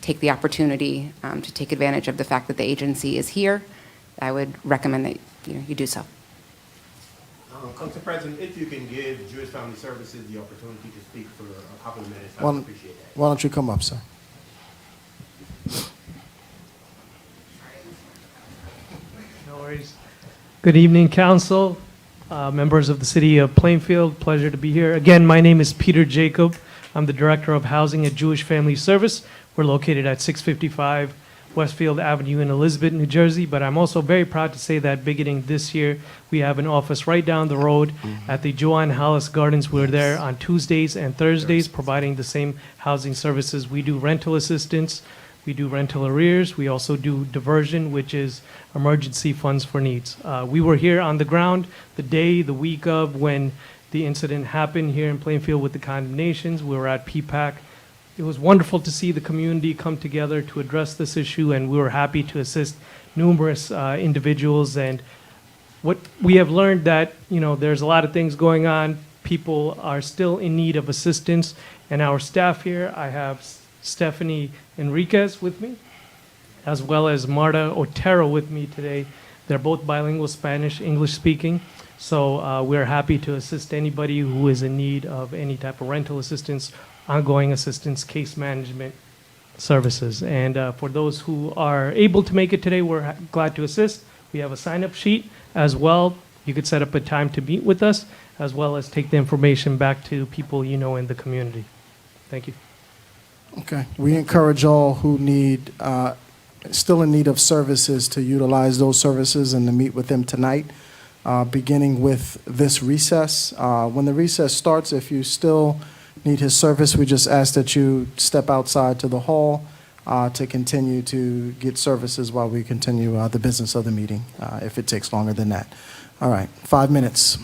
take the opportunity to take advantage of the fact that the agency is here, I would recommend that you do so. Council President, if you can give Jewish Family Services the opportunity to speak for a couple of minutes, I Why would don't- appreciate that. Why don't you come up, sir? No worries. Good evening, council, members of the city of Plainfield. Pleasure to be here. Again, my name is Peter Jacob. I'm the Director of Housing at Jewish Family Service. We're located at 655 Westfield Avenue in Elizabeth, New Jersey, but I'm also very proud to say that beginning this year, we have an office right down the road at the Joanne Hollis Gardens. We're there on Tuesdays and Thursdays, providing the same housing services. We do rental assistance, we do rental arrears, we also do diversion, which is emergency funds for needs. We were here on the ground the week of when the incident happened here in Plainfield with the condemnations. We were at PPAC. It was wonderful to see the community come together to address this issue, and we were happy to assist numerous individuals. And what we have learned that, there's a lot of things going on. People are still in need of assistance. And our staff here, I have Stephanie Enriquez with me, as well as Marta Otero with me today. They're both bilingual Spanish, English speaking. So we're happy to assist anybody who is in need of any type of rental assistance, ongoing assistance, case management services. And for those who are able to make it today, we're glad to assist. We have a sign-up sheet as well. You could set up a time to meet with us, as well as take the information back to people you know in the community. Thank you. Okay. We encourage all who need, still in need of services to utilize those services and to meet with them tonight, beginning with this recess. When the recess starts, if you still need his service, we just ask that you step outside to the hall to continue to get services while we continue the business of the meeting, if it takes longer than that. All right, 5 minutes.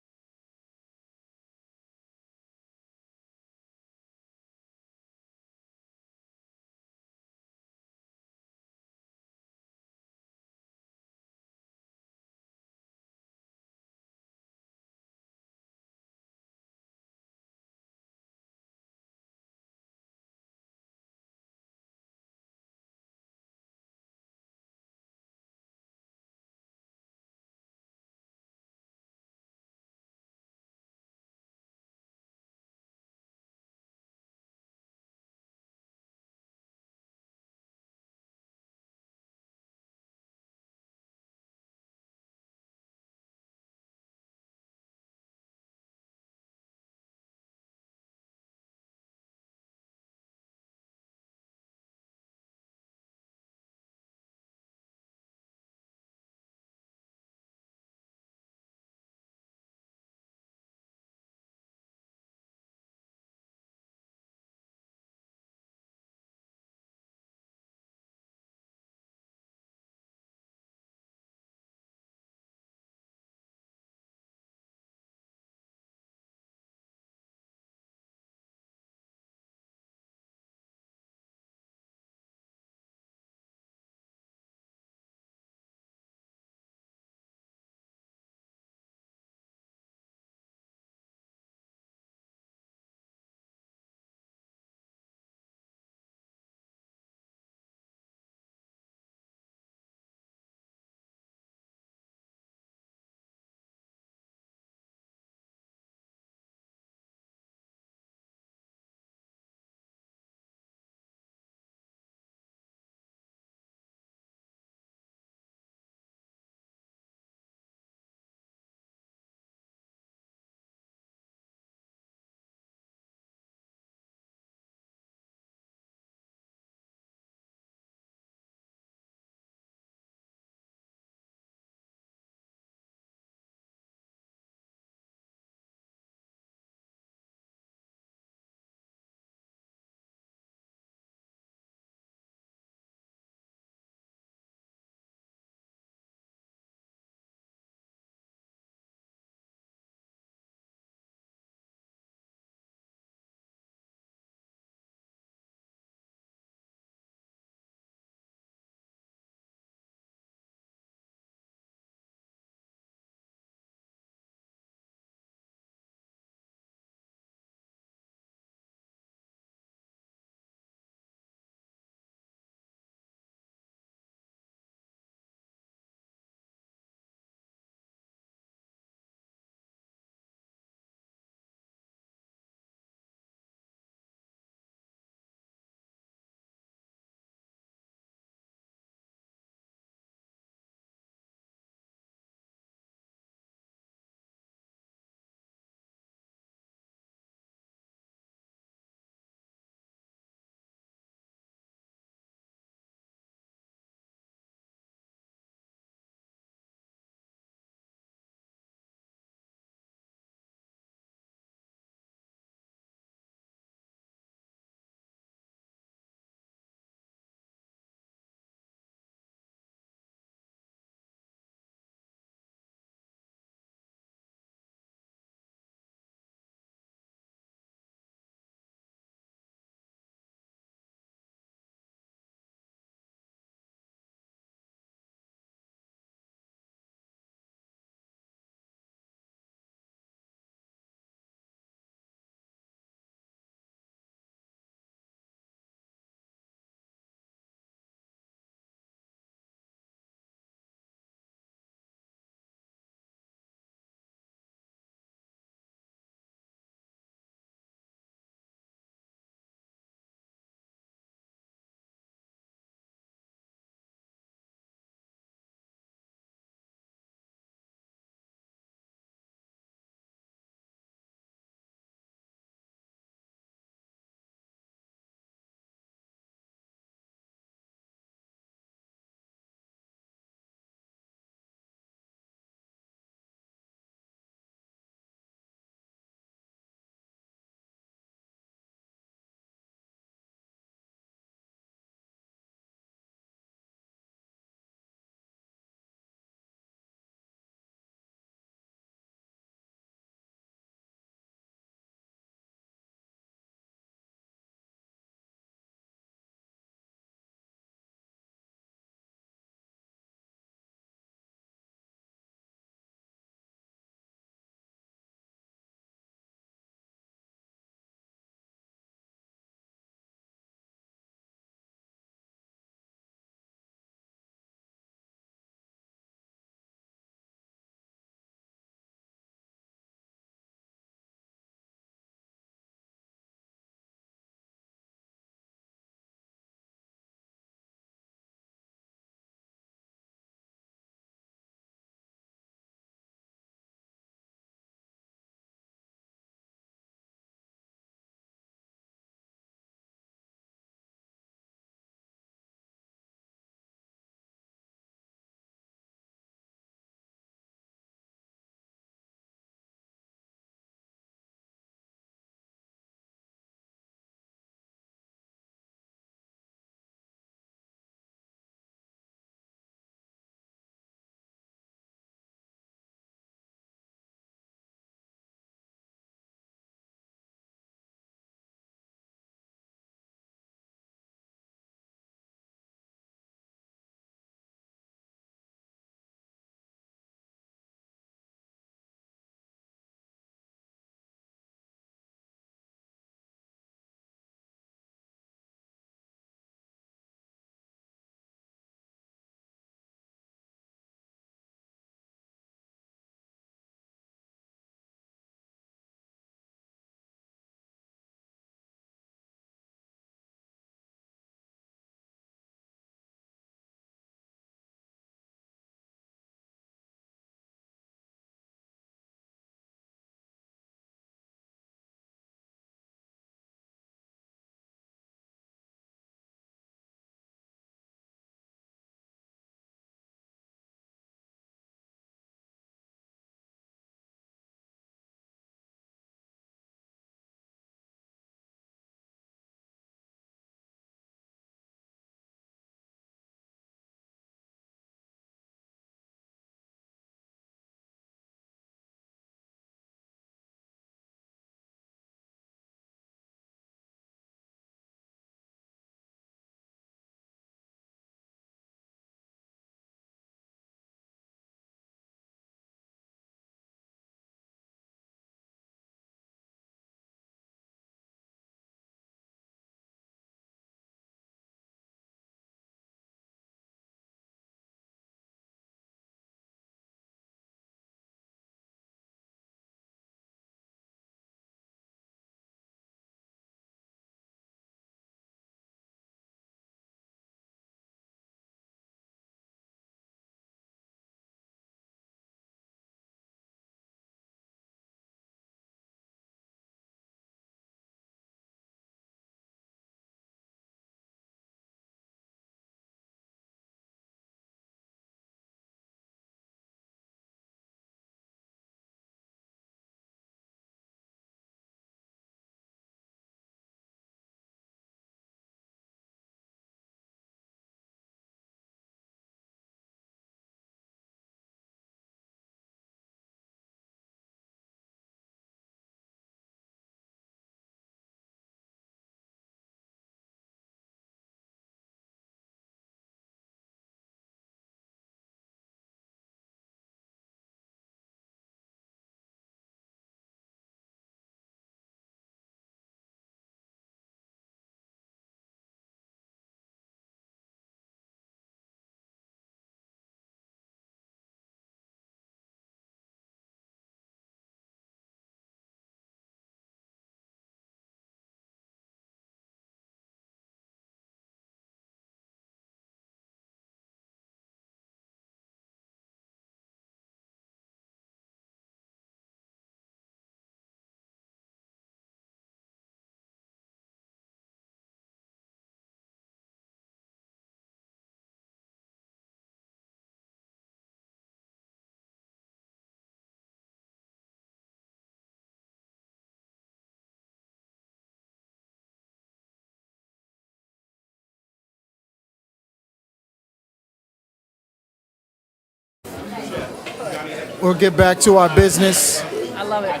We'll get back to our business. I love it.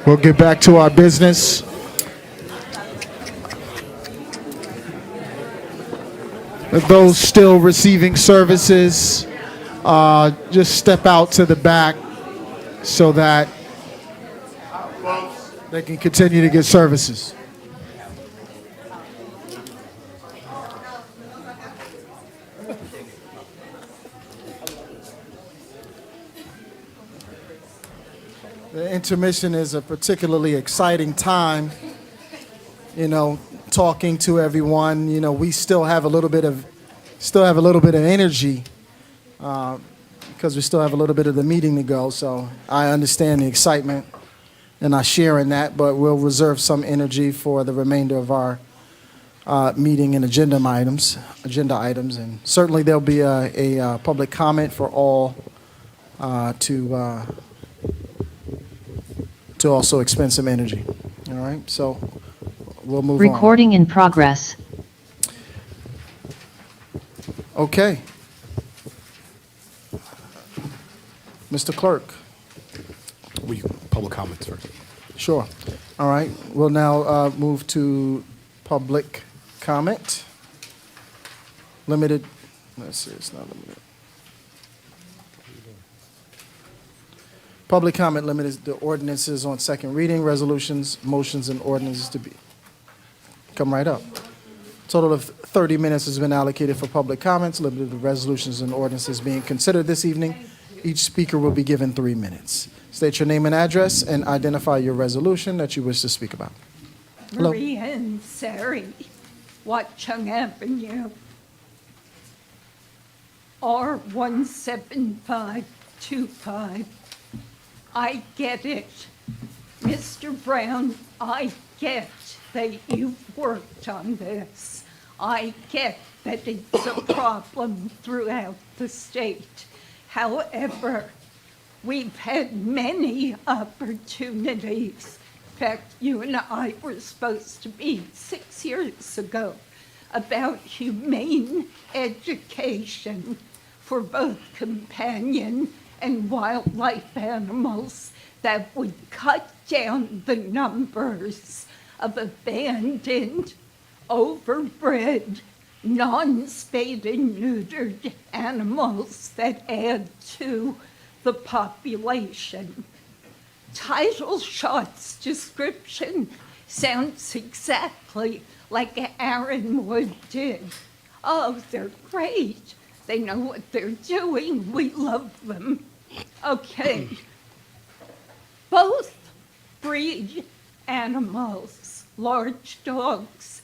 We'll get back to our business. Those still receiving services, just step out to the back so that they can continue to get services. The intermission is a particularly exciting time, talking to everyone. We still have a little bit of energy because we still have a little bit of the meeting to go. So I understand the excitement and I share in that, but we'll reserve some energy for the remainder of our meeting and agenda items. And certainly there'll be a public comment for all to also expend some energy. All right, so we'll move on. Recording in progress. Okay. Mr. Clerk. Public comments first. Sure. All right, we'll now move to public comment. Limited, let's see, it's not limited. Public comment limited to ordinances on second reading, resolutions, motions, and ordinances to be. Come right up. Total of 30 minutes has been allocated for public comments, limited to resolutions and ordinances being considered this evening. Each speaker will be given 3 minutes. State your name and address and identify your resolution that you wish to speak about. Hello. Maria and Sari, Watchung Avenue, R17525. I get it. Mr. Brown, I get that you've worked on this. I get that it's a problem throughout the state. However, we've had many opportunities. In fact, you and I were supposed to be 6 years ago about humane education for both companion and wildlife animals that would cut down the numbers of abandoned, overbred, non-spayed and neutered animals that add to the population. Title Shot's description sounds exactly like Aaron Wood did. Oh, they're great. They know what they're doing. We love them. Okay. Both breed animals, large dogs,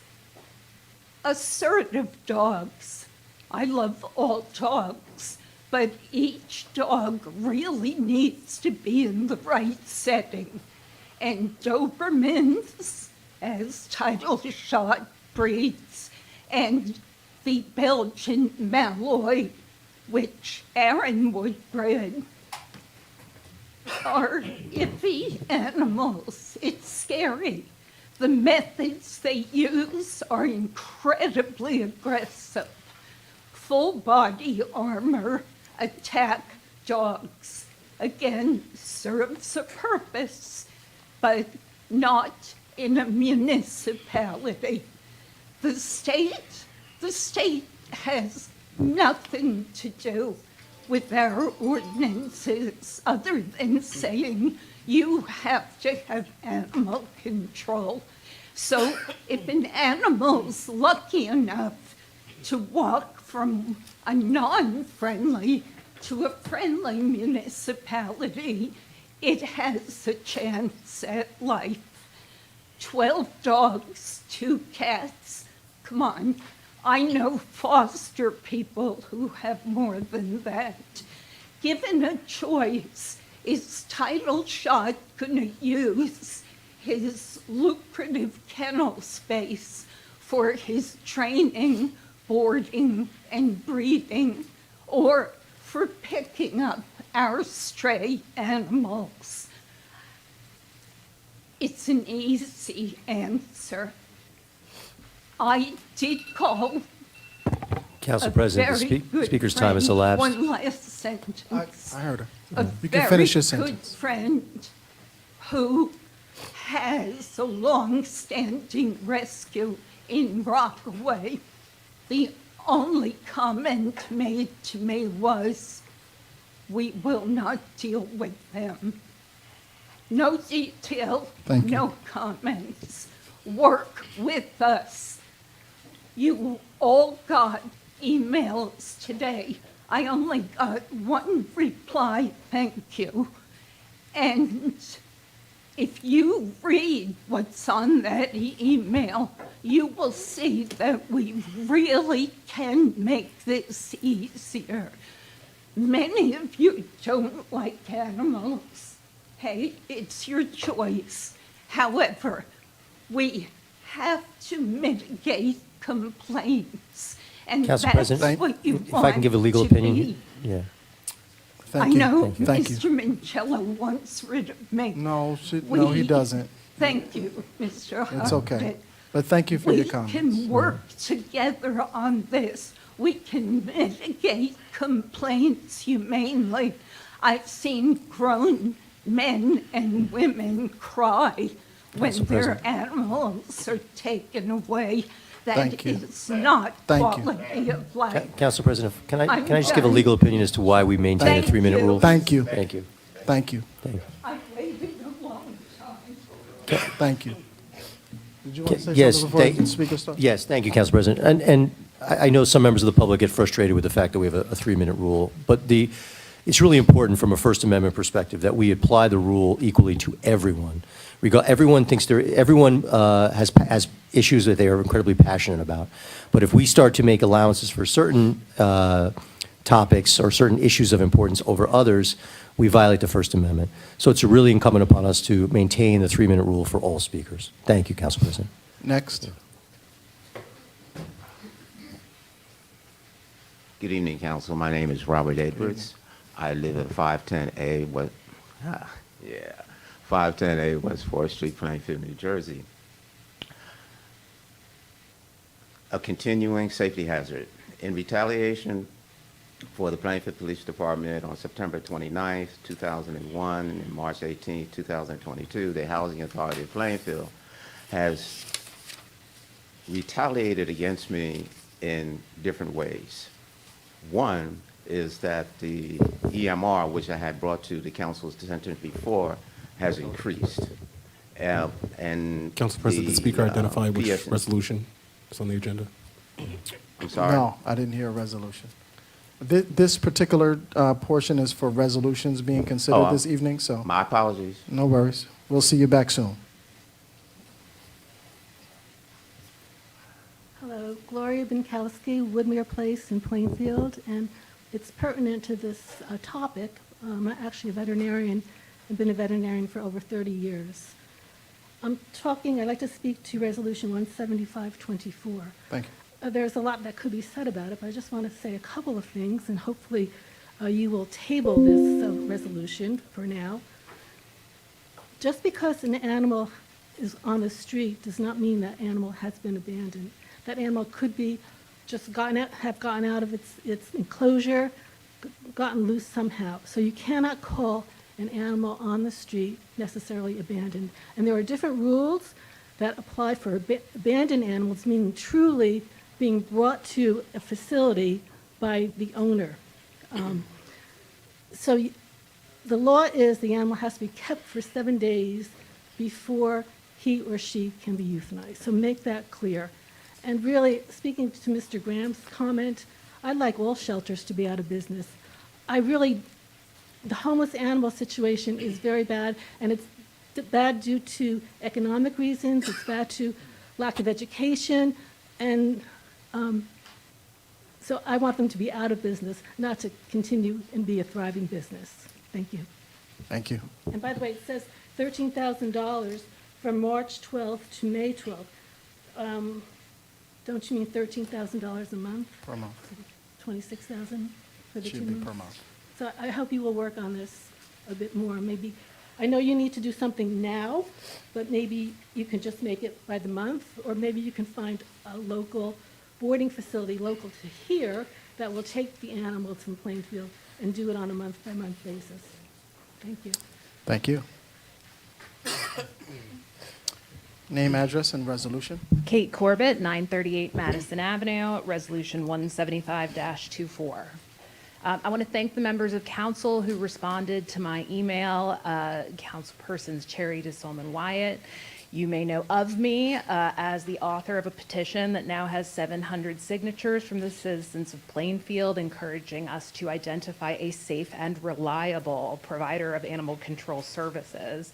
assertive dogs. I love all dogs, but each dog really needs to be in the right setting. And Dobermans, as Title Shot breeds, and the Belgian Malloy, which Aaron Wood bred, are iffy animals. It's scary. The methods they use are incredibly aggressive. Full body armor attack dogs. Again, serves a purpose, but not in a municipality. The state has nothing to do with our ordinances other than saying you have to have animal control. So if an animal's lucky enough to walk from a non-friendly to a friendly municipality, it has a chance at life. 12 dogs, 2 cats, come on. I know foster people who have more than that. Given a choice, is Title Shot going to use his lucrative kennel space for his training, boarding, and breeding, or for picking up our stray animals? It's an easy answer. I did call. Council President, the speaker's time has elapsed. One last sentence. I heard her. a You can very finish your good sentence. friend who has a long-standing rescue in Rockaway. The only comment made to me was, "We will not deal with them." No detail, Thank you. no comments. Work with us. You all got emails today. I only got one reply, thank you. And if you read what's on that email, you will see that we really can make this easier. Many of you don't like animals. Hey, it's your choice. However, we have to mitigate complaints, and Council that's President, what you if want I can give a legal to opinion. be. Yeah. I know Thank you. Mr. Mincello wants rid of me. No, no, he doesn't. Thank you, Mr. It's okay. Hobbit. But thank you for your We comments. can work together on this. We can mitigate complaints humanely. I've seen grown men and women cry when Council their President. animals are taken away. That Thank you. is not Thank you. quality of life. Council President, can I I'm just give a done. legal opinion as to why we maintain a Thank 3-minute you. rule? Thank you. Thank you. Thank you. Thank you. I've waited a long time. Thank you. Did you want to say Yes, something before the speaker starts? yes, thank you, Council President. And I know some members of the public get frustrated with the fact that we have a 3-minute rule, but it's really important from a First Amendment perspective that we apply the rule equally to everyone. Everyone has issues that they are incredibly passionate about. But if we start to make allowances for certain topics or certain issues of importance over others, we violate the First Amendment. So it's really incumbent upon us to maintain the 3-minute rule for all speakers. Thank you, Council President. Next. Good evening, Council. My name is Robert Edwards. I live at 510A 510A West 4th Street, Plainfield, New Jersey. A continuing safety hazard. In retaliation for the Plainfield Police Department on September 29th, 2001 and March 18th, 2022, the Housing Authority of Plainfield has retaliated against me in different ways. One is that the EMR, which I had brought to the council's attention before, has increased. And Council President, the speaker identified which PS resolution is on the agenda. I'm sorry? No, I didn't hear a resolution. This particular portion is for resolutions being considered this evening, so My apologies. no worries. We'll see you back soon. Hello, Gloria Binkowski, Woodmere Place in Plainfield, and it's pertinent to this topic. I'm actually a veterinarian. I've been a veterinarian for over 30 years. I'd like to speak to Resolution 17524. Thank you. There's a lot that could be said about it, but I just want to say a couple of things, and hopefully you will table this resolution for now. Just because an animal is on the street does not mean that animal has been abandoned. That animal could be just have gotten out of its enclosure, gotten loose somehow. So you cannot call an animal on the street necessarily abandoned. And there are different rules that apply for abandoned animals, meaning truly being brought to a facility by the owner. The law is the animal has to be kept for 7 days before he or she can be euthanized. So make that clear. And really, speaking to Mr. Graham's comment, I'd like all shelters to be out of business. The homeless animal situation is very bad, and it's bad due to economic reasons, it's bad to lack of education, and so I want them to be out of business, not to continue and be a thriving business. Thank you. Thank you. And by the way, it says $13,000 from March 12th to May 12th. Don't you mean $13,000 a month? Per month. $26,000 for the 2 Should be months? per month. So I hope you will work on this a bit more. Maybe, I know you need to do something now, but maybe you can just make it by the month, or maybe you can find a local boarding facility local to here that will take the animals from Plainfield and do it on a month-by-month basis. Thank you. Thank you. Name, address, and resolution. Kate Corbett, 938 Madison Avenue, Resolution 175-24. I want to thank the members of council who responded to my email, Councilpersons Cherry DeSolman Wyatt. You may know of me as the author of a petition that now has 700 signatures from the citizens of Plainfield, encouraging us to identify a safe and reliable provider of animal control services.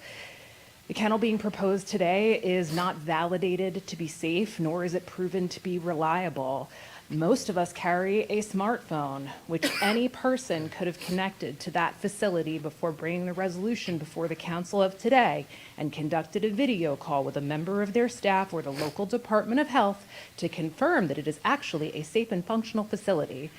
The kennel being proposed today is not validated to be safe, nor is it proven to be reliable. Most of us carry a smartphone, which any person could have connected to that facility before bringing the resolution before the council of today and conducted a video call with a member of their staff or the local Department of Health to confirm that it is actually a safe and functional facility.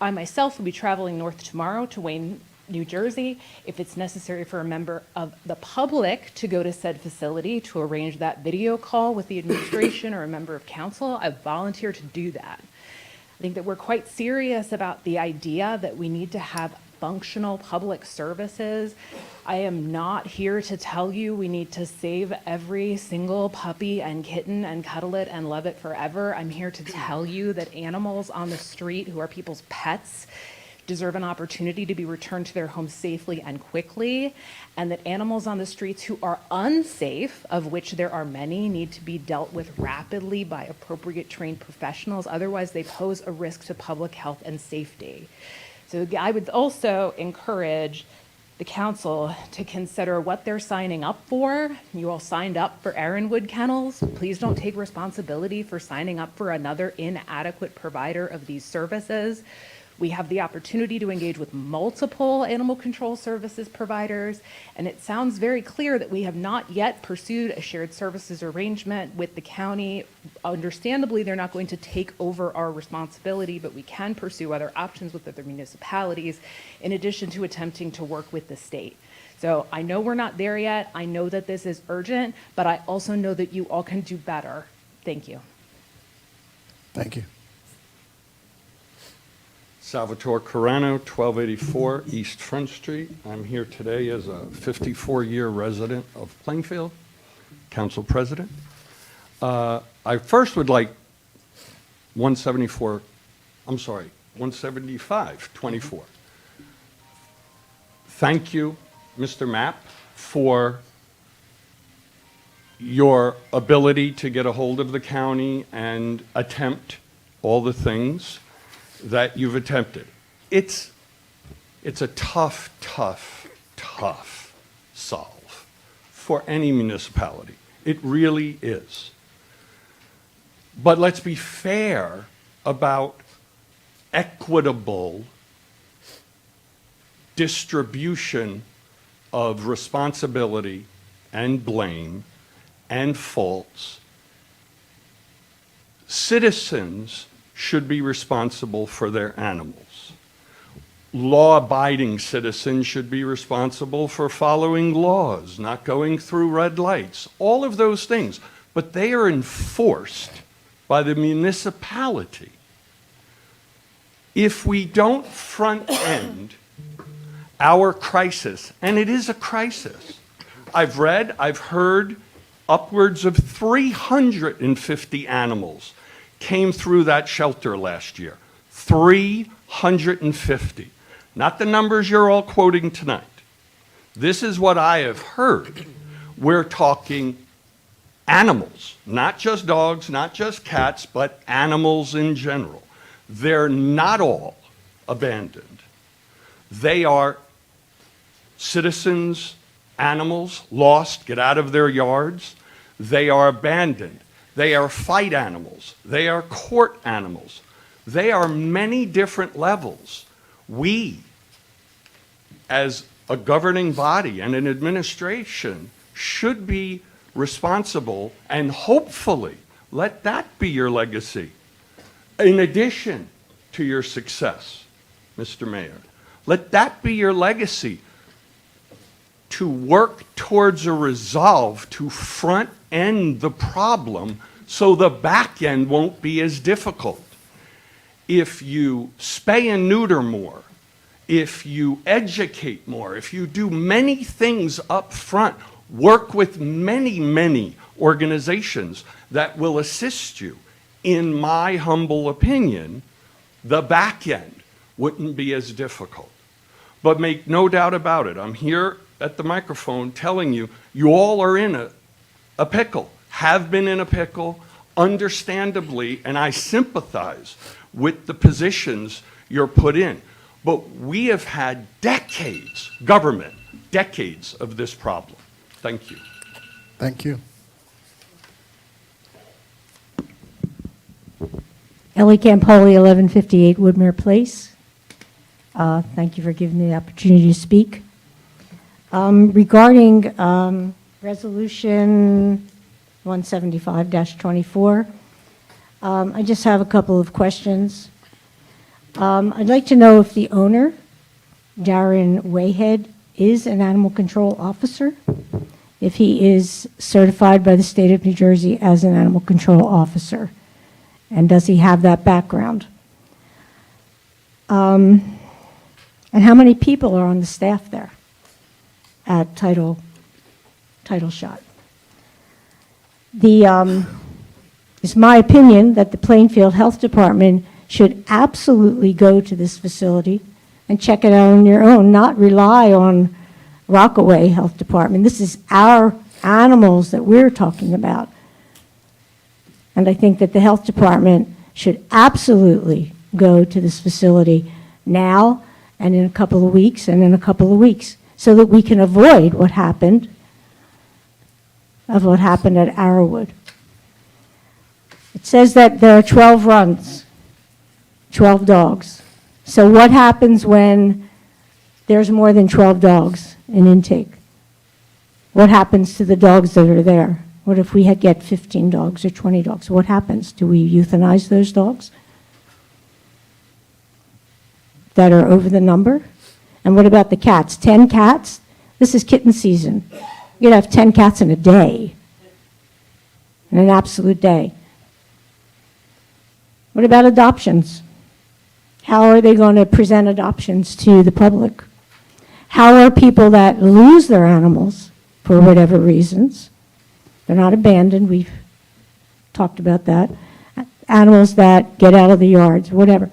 I myself will be traveling north tomorrow to Wayne, New Jersey. If it's necessary for a member of the public to go to said facility to arrange that video call with the administration or a member of council, I volunteer to do that. I think that we're quite serious about the idea that we need to have functional public services. I am not here to tell you we need to save every single puppy and kitten and cuddle it and love it forever. I'm here to tell you that animals on the street who are people's pets deserve an opportunity to be returned to their homes safely and quickly, and that animals on the streets who are unsafe, of which there are many, need to be dealt with rapidly by appropriate trained professionals. Otherwise, they pose a risk to public health and safety. So I would also encourage the council to consider what they're signing up for. You all signed up for Aaronwood Kennels. Please don't take responsibility for signing up for another inadequate provider of these services. We have the opportunity to engage with multiple animal control services providers, and it sounds very clear that we have not yet pursued a shared services arrangement with the county. Understandably, they're not going to take over our responsibility, but we can pursue other options with other municipalities, in addition to attempting to work with the state. So I know we're not there yet. I know that this is urgent, but I also know that you all can do better. Thank you. Thank you. Salvatore Carano, 1284 East Front Street. I'm here today as a 54-year resident of Plainfield, council president. I first would like 175-24. Thank you, Mr. Mapp, for your ability to get a hold of the county and attempt all the things that you've attempted. It's a tough solve for any municipality. It really is. But let's be fair about equitable distribution of responsibility and blame and faults. Citizens should be responsible for their animals. Law-abiding citizens should be responsible for following laws, not going through red lights, all of those things. But they are enforced by the municipality. If we don't front-end our crisis, and it is a crisis, I've heard upwards of 350 animals came through that shelter last year. 350. Not the numbers you're all quoting tonight. This is what I have heard. We're talking animals, not just dogs, not just cats, but animals in general. They're not all abandoned. They are citizens, animals, lost, get out of their yards. They are abandoned. They are fight animals. They are court animals. They are many different levels. We, as a governing body and an administration, should be responsible and hopefully let that be your legacy. In addition to your success, Mr. Mayor, let that be your legacy, to work towards a resolve to front end the problem so the back end won't be as difficult. If you spay and neuter more, if you educate more, if you do many things up front, work with many, many organizations that will assist you, in my humble opinion, the back end wouldn't be as difficult. But make no doubt about it, I'm here at the microphone telling you, you all are in a pickle, have been in a pickle, understandably, and I sympathize with the positions you're put in. But we have had decades, government, decades of this problem. Thank you. Thank you. Ellie Campoli, 1158 Woodmere Place. Thank you for giving me the opportunity to speak. Regarding Resolution 175-24, I just have a couple of questions. I'd like to know if the owner, Darren Wayhead, is an animal control officer, if he is certified by the state of New Jersey as an animal control officer, and does he have that background? And how many people are on the staff there at Title Shot? It's my opinion that the Plainfield Health Department should absolutely go to this facility and check it out on your own, not rely on Rockaway Health Department. This is our animals that we're talking about. And I think that the health department should absolutely go to this facility now and in a couple of weeks and in a couple of weeks so that we can avoid what happened at Arrowwood. It says that there are 12 runs, 12 dogs. So what happens when there's more than 12 dogs in intake? What happens to the dogs that are there? What if we get 15 dogs or 20 dogs? What happens? Do we euthanize those dogs that are over the number? And what about the cats? 10 cats? This is kitten season. You're going to have 10 cats in a day, in an absolute day. What about adoptions? How are they going to present adoptions to the public? How are people that lose their animals for whatever reasons? They're not abandoned. We've talked about that. Animals that get out of the yards, whatever.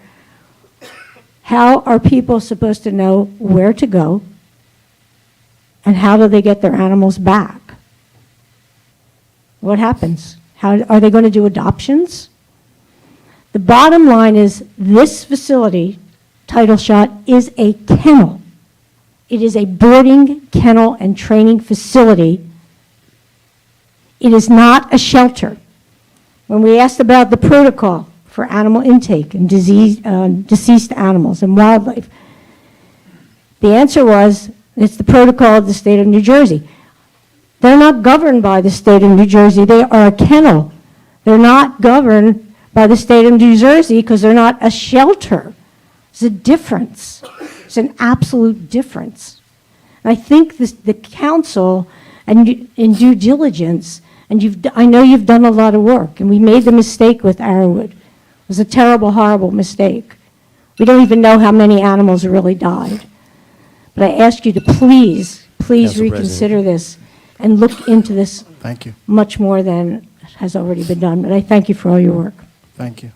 How are people supposed to know where to go? And how do they get their animals back? What happens? How are they going to do adoptions? The bottom line is this facility, Title Shot, is a kennel. It is a boarding, kennel, and training facility. It is not a shelter. When we asked about the protocol for animal intake and deceased animals and wildlife, the answer was it's the protocol of the state of New Jersey. They're not governed by the state of New Jersey. They are a kennel. They're not governed by the state of New Jersey because they're not a shelter. There's a difference. It's an absolute difference. And I think the council, and in due diligence, and I know you've done a lot of work, and we made the mistake with Arrowwood. It was a terrible, horrible mistake. We don't even know how many animals really died. But I ask you to please Council reconsider this and look into this Thank you. much more than has already been done. But I thank you for all your work. Thank you.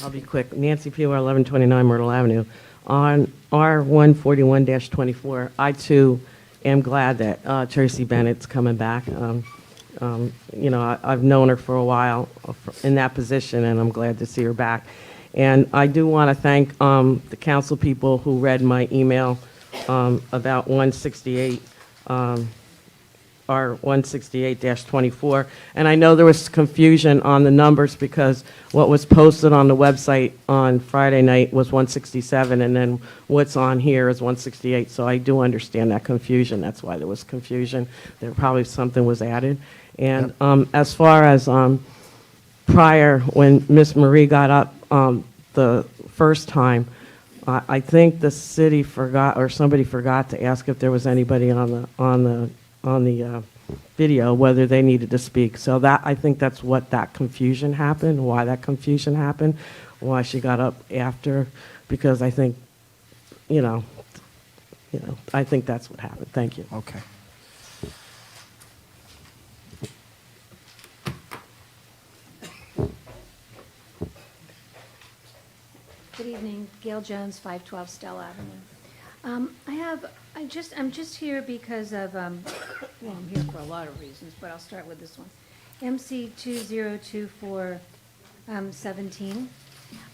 I'll be quick. Nancy Peeler, 1129 Myrtle Avenue. On R141-24, I too am glad that Tracy Bennett's coming back. I've known her for a while in that position, and I'm glad to see her back. And I do want to thank the council people who read my email about 168. R 168-24, and I know there was confusion on the numbers because what was posted on the website on Friday night was 167, and then what's on here is 168, so I do understand that confusion. That's why there was confusion. There probably something was added. And as far as prior, when Miss Marie got up the first time, I think the city forgot, or somebody forgot to ask if there was anybody on the video, whether they needed to speak. So that, I think that's what that confusion happened, why that confusion happened, why she got up after, because I think, I think that's what happened. Thank you. Okay. Good evening, Gail Jones, 512 Stella Avenue. I'm just here because of, well, I'm here for a lot of reasons, but I'll start with this one. MC 202417.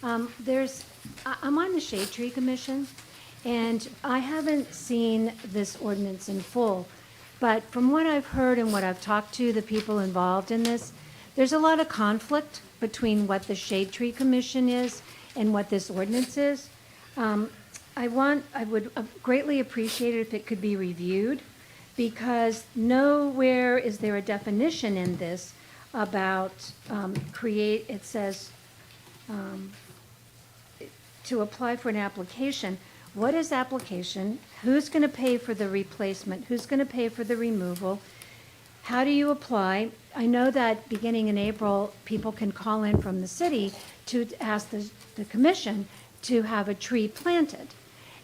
I'm on the Shade Tree Commission, and I haven't seen this ordinance in full, but from what I've heard and what I've talked to the people involved in this, there's a lot of conflict between what the Shade Tree Commission is and what this ordinance is. I would greatly appreciate it if it could be reviewed, because nowhere is there a definition in this about it says to apply for an application. What is application? Who's going to pay for the replacement? Who's going to pay for the removal? How do you apply? I know that beginning in April, people can call in from the city to ask the commission to have a tree planted.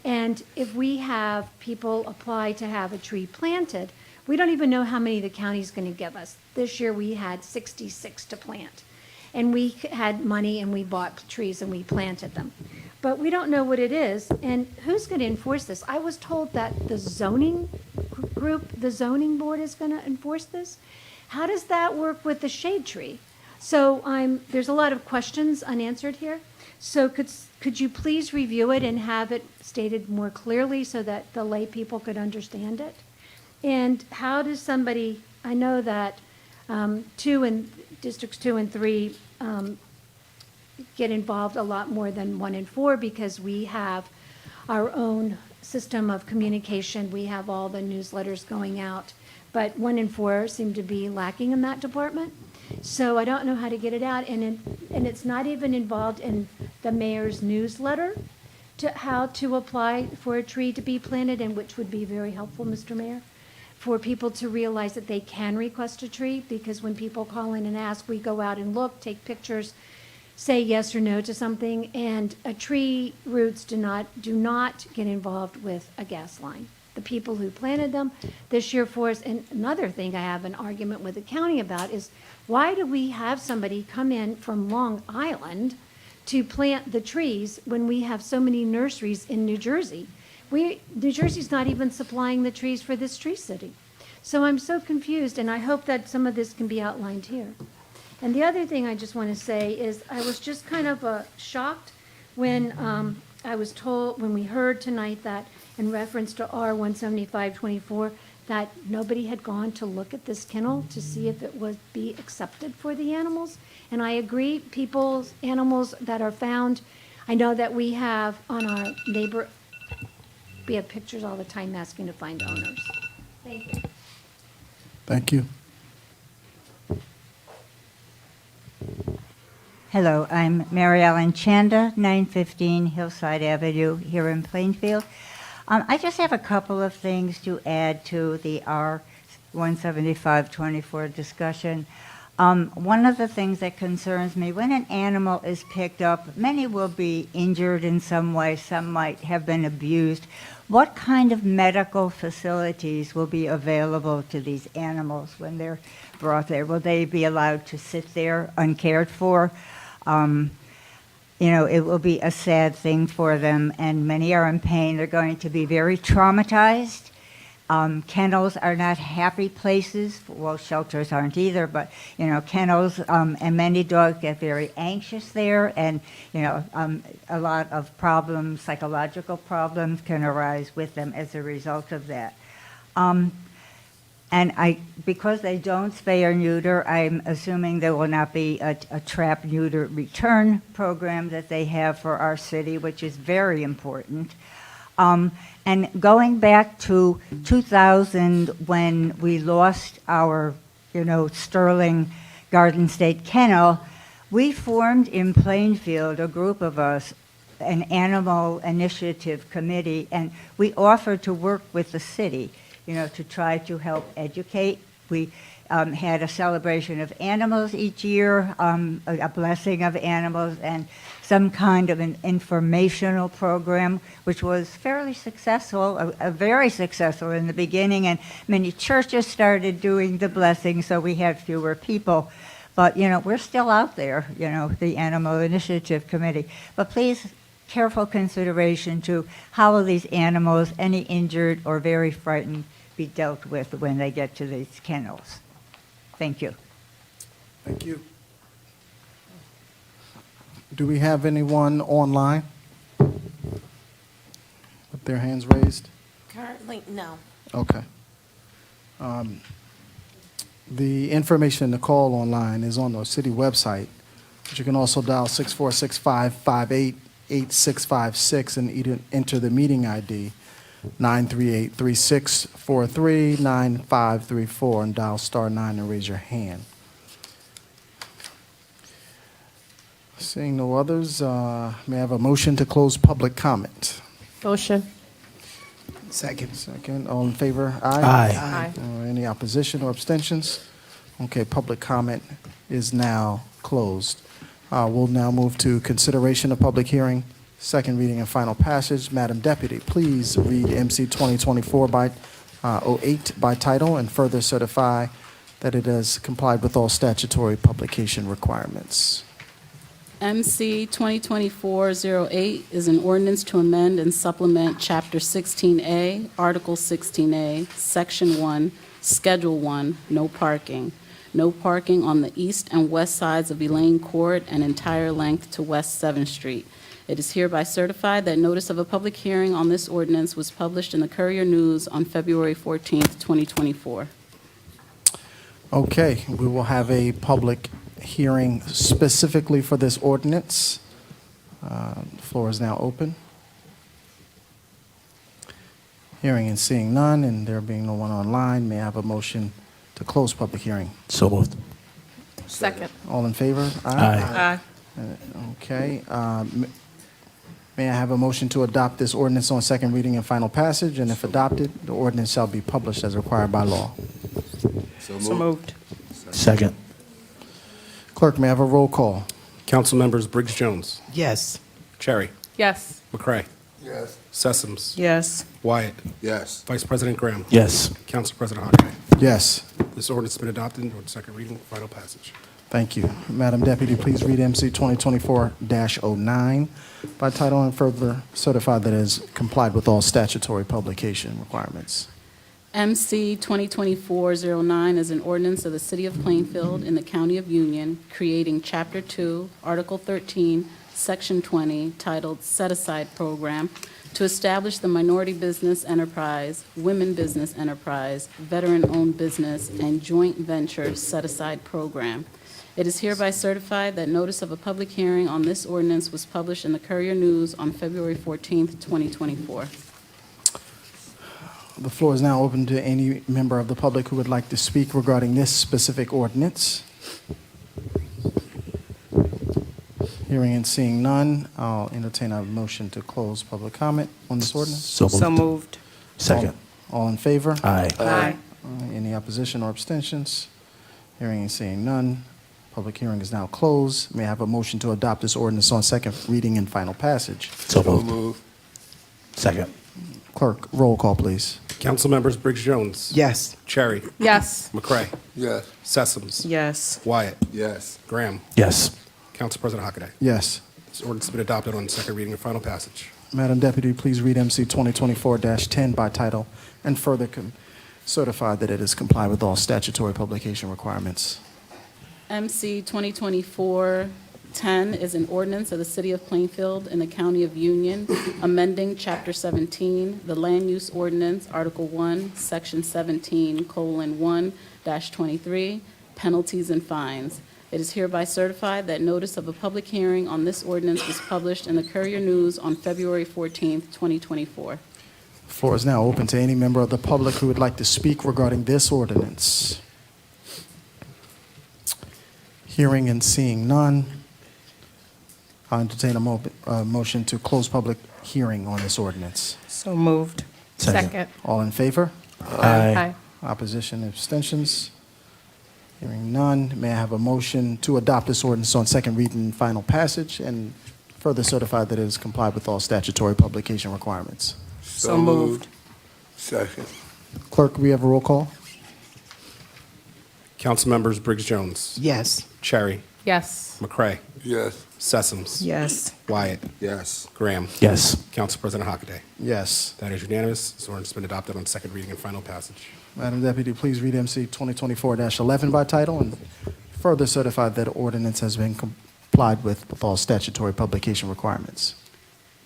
And if we have people apply to have a tree planted, we don't even know how many the county's going to give us. This year we had 66 to plant. And we had money and we bought trees and we planted them. But we don't know what it is, and who's going to enforce this? I was told that the zoning group, the zoning board is going to enforce this. How does that work with the shade tree? So there's a lot of questions unanswered here. So could you please review it and have it stated more clearly so that the lay people could understand it? And how does somebody, I know that districts 2 and 3 get involved a lot more than 1 and 4 because we have our own system of communication. We have all the newsletters going out, but 1 and 4 seem to be lacking in that department. So I don't know how to get it out, and it's not even involved in the mayor's newsletter to how to apply for a tree to be planted, and which would be very helpful, Mr. Mayor, for people to realize that they can request a tree, because when people call in and ask, we go out and look, take pictures, say yes or no to something, and a tree roots do not get involved with a gas line. The people who planted them this year for us, and another thing I have an argument with the county about is, why do we have somebody come in from Long Island to plant the trees when we have so many nurseries in New Jersey? New Jersey's not even supplying the trees for this tree city. So I'm so confused, and I hope that some of this can be outlined here. And the other thing I just want to say is I was just kind of shocked when I was told, when we heard tonight that in reference to R17524, that nobody had gone to look at this kennel to see if it would be accepted for the animals. And I agree, animals that are found, I know that we have on our neighbor, we have pictures all the time asking to find owners. Thank you. Thank you. Hello, I'm Mary Ellen Chanda, 915 Hillside Avenue here in Plainfield. I just have a couple of things to add to the R17524 discussion. One of the things that concerns me, when an animal is picked up, many will be injured in some way, some might have been abused. What kind of medical facilities will be available to these animals when they're brought there? Will they be allowed to sit there uncared for? It will be a sad thing for them, and many are in pain. They're going to be very traumatized. Kennels are not happy places. Well, shelters aren't either, but, kennels, and many dogs get very anxious there, and, a lot of problems, psychological problems can arise with them as a result of that. Because they don't spay or neuter, I'm assuming there will not be a trap, neuter, return program that they have for our city, which is very important. And going back to 2000, when we lost our, Sterling Garden State Kennel, we formed in Plainfield, a group of us, an animal initiative committee, and we offered to work with the city, to try to help educate We had a celebration of animals each year, a blessing of animals, and some kind of an informational program, which was fairly successful, very successful in the beginning, and many churches started doing the blessing, so we had fewer people. But, we're still out there, the Animal Initiative Committee. But please, careful consideration to how will these animals, any injured or very frightened, be dealt with when they get to these kennels. Thank you. Thank you. Do we have anyone online with their hands raised? Currently, no. Okay. The information to call online is on the city website, but you can also dial 646-558-8656 and enter the meeting ID 938-3643-9534 and dial *9 and raise your hand. Seeing no others, may I have a motion to close public comment? Motion. Second. Second. All in favor? Aye. Aye. Any opposition or abstentions? Okay, public comment is now closed. We'll now move to consideration of public hearing, second reading and final passage. Madam Deputy, please read MC 2024-08 by title and further certify that it has complied with all statutory publication requirements. MC 2024-08 is an ordinance to amend and supplement Chapter 16A, Article 16A, Section 1, Schedule 1, no parking. No parking on the east and west sides of Elaine Court and entire length to West 7th Street. It is hereby certified that notice of a public hearing on this ordinance was published in the Courier News on February 14th, 2024. Okay, we will have a public hearing specifically for this ordinance. The floor is now open. Hearing and seeing none, and there being no one online, may I have a motion to close public hearing? So moved. Second. All in favor? Aye. Okay. May I have a motion to adopt this ordinance on second reading and final passage? And if adopted, the ordinance shall be published as required by law. So moved. Second. Clerk, may I have a roll call? Council members Briggs Jones, Yes. Cherry, Yes. McCray, Yes. Sessoms, Yes. Wyatt, Yes. Vice President Graham, Yes. Council President Hockaday. Yes. This ordinance has been adopted on second reading, final passage. Thank you. Madam Deputy, please read MC 2024-09 by title and further certify that it has complied with all statutory publication requirements. MC 2024-09 is an ordinance of the City of Plainfield in the County of Union, creating Chapter 2, Article 13, Section 20, titled Set Aside Program, to establish the minority business enterprise, women business enterprise, veteran-owned business, and joint venture set-aside program. It is hereby certified that notice of a public hearing on this ordinance was published in the Courier News on February 14th, 2024. The floor is now open to any member of the public who would like to speak regarding this specific ordinance. Hearing and seeing none, I'll entertain a motion to close public comment on this ordinance. So moved. Second. All in favor? Aye. Aye. Any opposition or abstentions? Hearing and seeing none, public hearing is now closed. May I have a motion to adopt this ordinance on second reading and final passage? So moved. Second. Clerk, roll call, please. Council members Briggs Jones, Yes. Cherry, Yes. McCray, Yes. Sessoms, Yes. Wyatt, Yes. Graham, Yes. Council President Hockaday. Yes. This ordinance has been adopted on second reading and final passage. Madam Deputy, please read MC 2024-10 by title and further certify that it has complied with all statutory publication requirements. MC 2024-10 is an ordinance of the City of Plainfield in the County of Union, amending Chapter 17, the Land Use Ordinance, Article 1, Section 17:1-23, Penalties and Fines. It is hereby certified that notice of a public hearing on this ordinance was published in the Courier News on February 14th, 2024. The floor is now open to any member of the public who would like to speak regarding this ordinance. Hearing and seeing none, I'll entertain a motion to close public hearing on this ordinance. So moved. Second. All in favor? Aye. Opposition, abstentions? Hearing none, may I have a motion to adopt this ordinance on second reading and final passage and further certify that it is complied with all statutory publication requirements? So moved. Second. Clerk, we have a roll call? Council members Briggs Jones. Yes. Cherry. Yes. McCray. Yes. Sessoms. Yes. Wyatt. Yes. Graham. Yes. Council President Hockaday. Yes. That is unanimous. This ordinance has been adopted on second reading and final passage. Madam Deputy, please read MC 2024-11 by title and further certify that ordinance has been complied with all statutory publication requirements.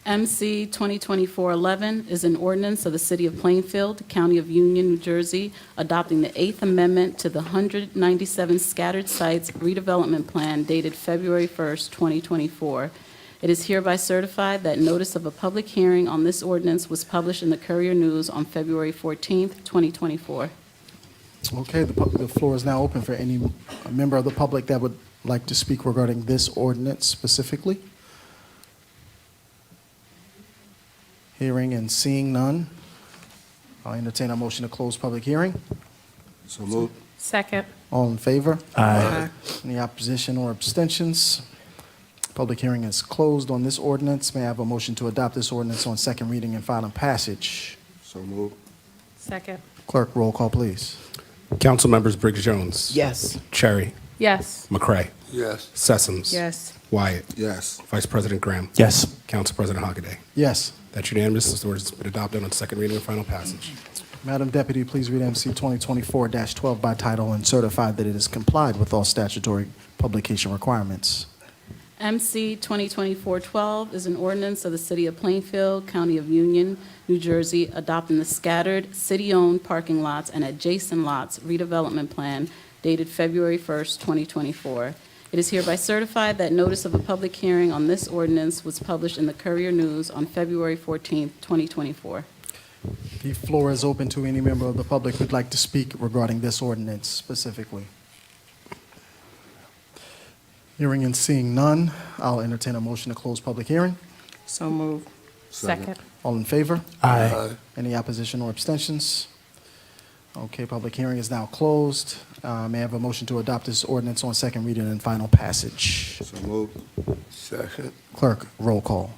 MC 2024-11 is an ordinance of the City of Plainfield, County of Union, New Jersey, adopting the Eighth Amendment to the 197 Scattered Sites Redevelopment Plan dated February 1st, 2024. It is hereby certified that notice of a public hearing on this ordinance was published in the Courier News on February 14th, 2024. Okay, the floor is now open for any member of the public that would like to speak regarding this ordinance specifically. Hearing and seeing none, I'll entertain a motion to close public hearing. So moved. Second. All in favor? Aye. Any opposition or abstentions? Public hearing is closed on this ordinance. May I have a motion to adopt this ordinance on second reading and final passage? So moved. Second. Clerk, roll call, please. Council members Briggs Jones. Yes. Cherry. Yes. McCray. Yes. Sessoms. Yes. Wyatt. Yes. Vice President Graham. Yes. Council President Hockaday. Yes. That's unanimous. This ordinance has been adopted on second reading and final passage. Madam Deputy, please read MC 2024-12 by title and certify that it is complied with all statutory publication requirements. MC 2024-12 is an ordinance of the City of Plainfield, County of Union, New Jersey, adopting the scattered city-owned parking lots and adjacent lots redevelopment plan dated February 1st, 2024. It is hereby certified that notice of a public hearing on this ordinance was published in the Courier News on February 14th, 2024. The floor is open to any member of the public who'd like to speak regarding this ordinance specifically. Hearing and seeing none, I'll entertain a motion to close public hearing. So moved. Second. All in favor? Aye. Any opposition or abstentions? Okay, public hearing is now closed. May I have a motion to adopt this ordinance on second reading and final passage? So moved. Second. Clerk, roll call.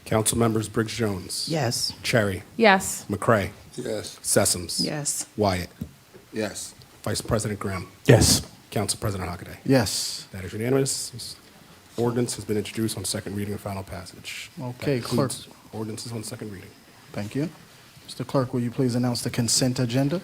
Council members Briggs Jones. Yes. Cherry. Yes. McCray. Yes. Sessoms. Yes. Wyatt. Yes. Vice President Graham. Yes. Council President Hockaday. Yes. That is unanimous. This ordinance has been introduced on second reading and final passage. Okay, That concludes ordinances on second reading. Thank you. Mr. Clerk, will you please announce the consent agenda?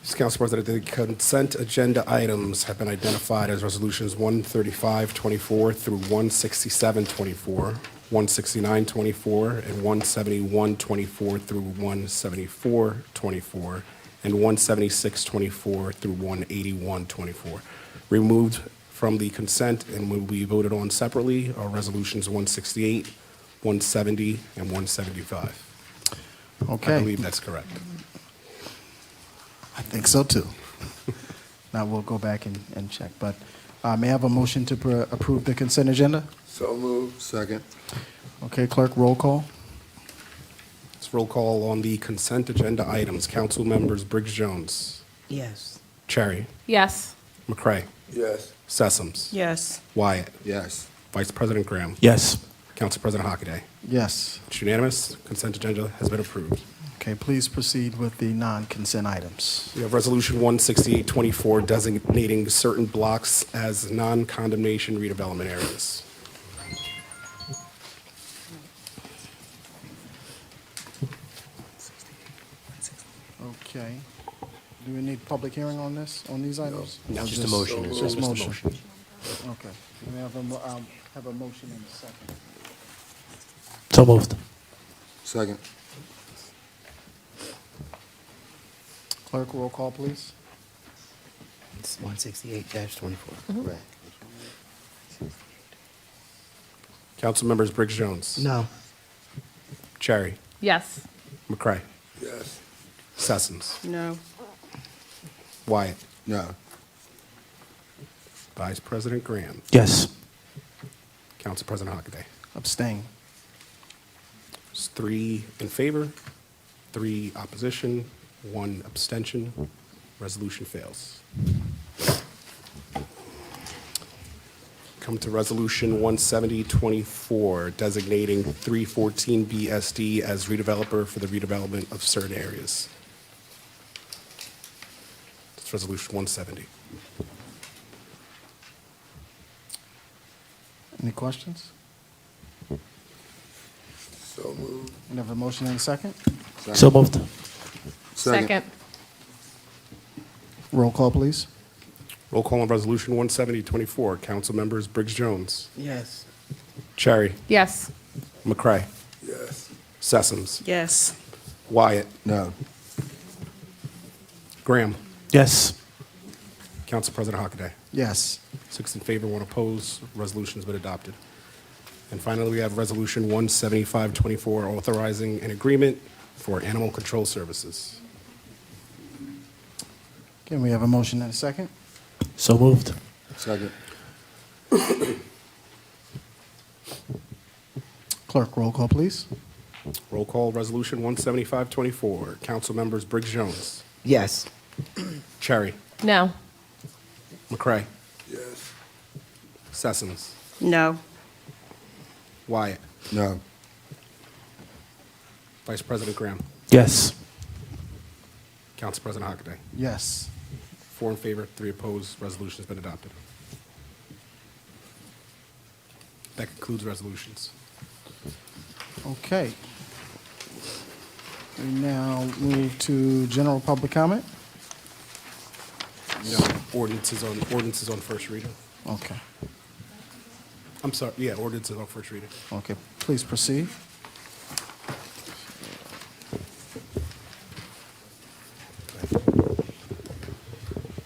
Mr. Council President, the consent agenda items have been identified as resolutions 135-24 through 167-24, 169-24, and 171-24 through 174-24, and 176-24 through 181-24. Removed from the consent and will be voted on separately are resolutions 168, 170, and 175. Okay. I believe that's correct. I think so too. Now we'll go back and check, but may I have a motion to approve the consent agenda? So moved. Second. Okay, clerk, roll call. Let's roll call on the consent agenda items. Council members Briggs Jones. Yes. Cherry. Yes. McCray. Yes. Sessoms. Yes. Wyatt. Yes. Vice President Graham. Yes. Council President Hockaday. Yes. It's unanimous. Consent agenda has been approved. Okay, please proceed with the non-consent items. We have Resolution 168-24 designating certain blocks as non-condemnation redevelopment areas. Okay. Do we need public hearing on this, on these items? No, Or just a motion. It's Just just a motion. motion. Okay. Do we have a motion in a second? So moved. Second. Clerk, roll call, please. It's 168-24. Right. Council members Briggs Jones. No. Cherry. Yes. McCray. Yes. Sessoms. No. Wyatt. No. Vice President Graham. Yes. Council President Hockaday. Abstain. It's 3 in favor, 3 opposition, 1 abstention. Resolution fails. come to Resolution 17024, designating 314 BSD as redeveloper for the redevelopment of certain areas. That's Resolution 170. Any questions? So moved. We have a motion and a second. So moved. Second. Roll call, please. Roll call on Resolution 17024. Council members Briggs Jones, Yes. Cherry, Yes. McCray, Yes. Yes. Sessoms, Wyatt, No. Graham, Yes. Council President Hockaday. Yes. 6 in favor, 1 opposed. Resolution's been adopted. And finally, we have Resolution 17524, authorizing an agreement for animal control services. Can we have a motion and a second? So moved. Second. Clerk, roll call, please. Roll call, Resolution 17524. Council members Briggs Jones, Yes. Cherry, No. McCray, Yes. Sessoms, No. Wyatt, No. Vice President Graham, Yes. Council President Hockaday. Yes. 4 in favor, 3 opposed. Resolution has been adopted. That concludes resolutions. Okay. We now move to general public comment. No, ordinances on first reading. Okay. I'm sorry, yeah, ordinances on first reading. Okay, please proceed.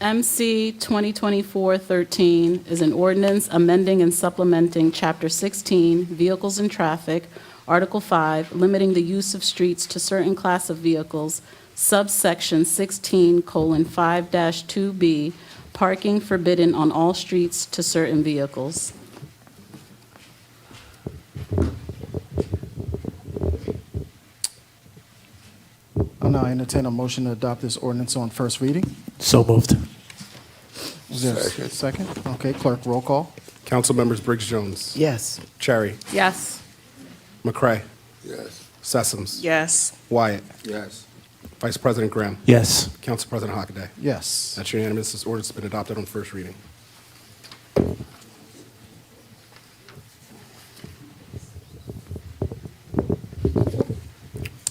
MC 2024-13 is an ordinance amending and supplementing Chapter 16, Vehicles and Traffic, Article 5, limiting the use of streets to certain class of vehicles, subsection 16:5-2B, parking forbidden on all streets to certain vehicles. I'll now entertain a motion to adopt this ordinance on first reading. So moved. Is there a Second. second? Okay, clerk, roll call. Council members Briggs Jones, Yes. Cherry, Yes. McCray, Yes. Sessoms, Yes. Wyatt, Yes. Vice President Graham, Yes. Council President Hockaday. Yes. That's unanimous. This ordinance has been adopted on first reading.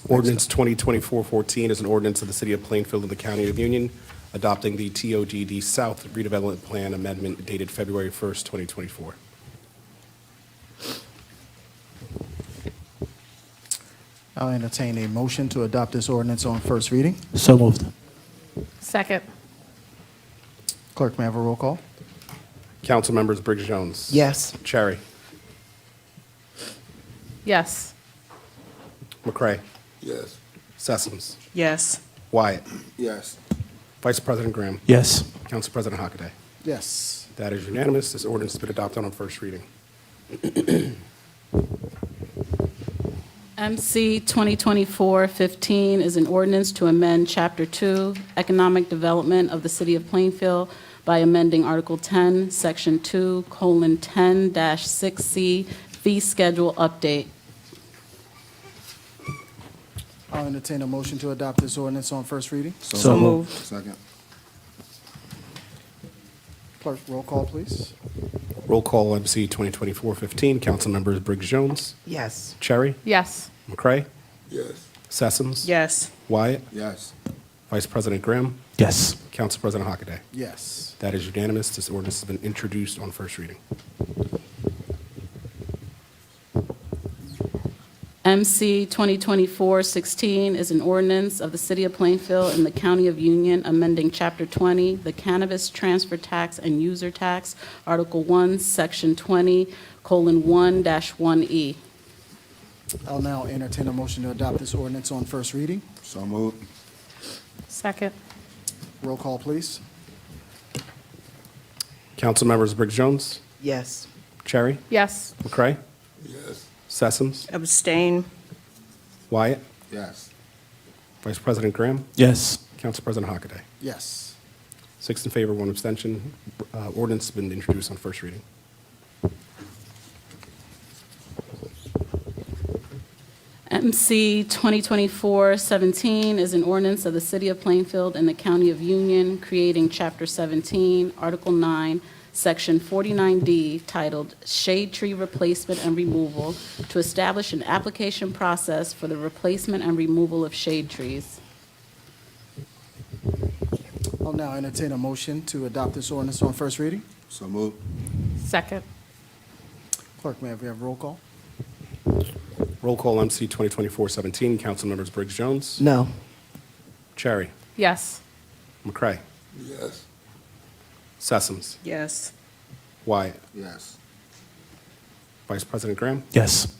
Ordinance 2024-14 is an ordinance of the City of Plainfield and the County of Union adopting the TOGD South Redevelopment Plan Amendment dated February 1st, 2024. I'll entertain a motion to adopt this ordinance on first reading. So moved. Second. Clerk, may I have a roll call? Council members Briggs Jones. Yes. Cherry, Yes. McCray, Yes. Sessoms, Yes. Wyatt, Yes. Vice President Graham, Yes. Council President Hockaday. Yes. That is unanimous. This ordinance has been adopted on first reading. MC 2024-15 is an ordinance to amend Chapter 2, Economic Development of the City of Plainfield by amending Article 10, Section 2:10-6C, Fee Schedule Update. I'll entertain a motion to adopt this ordinance on first reading. So moved. Second. Clerk, roll call, please. Roll call MC 2024-15. Council members Briggs Jones, Yes. Cherry, Yes. McCray, Yes. Sessoms, Yes. Wyatt, Yes. Vice President Graham, Yes. Council President Hockaday. Yes. That is unanimous. This ordinance has been introduced on first reading. MC 2024-16 is an ordinance of the City of Plainfield and the County of Union amending Chapter 20, the Cannabis Transfer Tax and User Tax, Article 1, Section 20:1-1E. I'll now entertain a motion to adopt this ordinance on first reading. So moved. Second. Roll call, please. Council members Briggs Jones, Yes. Cherry, Yes. McCray, Yes. Sessoms, Abstain. Wyatt, Yes. Vice President Graham, Yes. Council President Hockaday. Yes. 6 in favor, 1 abstention. Ordinance has been introduced on first reading. MC 2024-17 is an ordinance of the City of Plainfield and the County of Union creating Chapter 17, Article 9, Section 49D, titled Shade Tree Replacement and Removal, to establish an application process for the replacement and removal of shade trees. I'll now entertain a motion to adopt this ordinance on first reading. So moved. Second. Clerk, may we have roll call? Roll call MC 2024-17. Council members Briggs Jones. No. Cherry. Yes. McCray. Yes. Sessoms. Yes. Wyatt. Yes. Vice President Graham. Yes.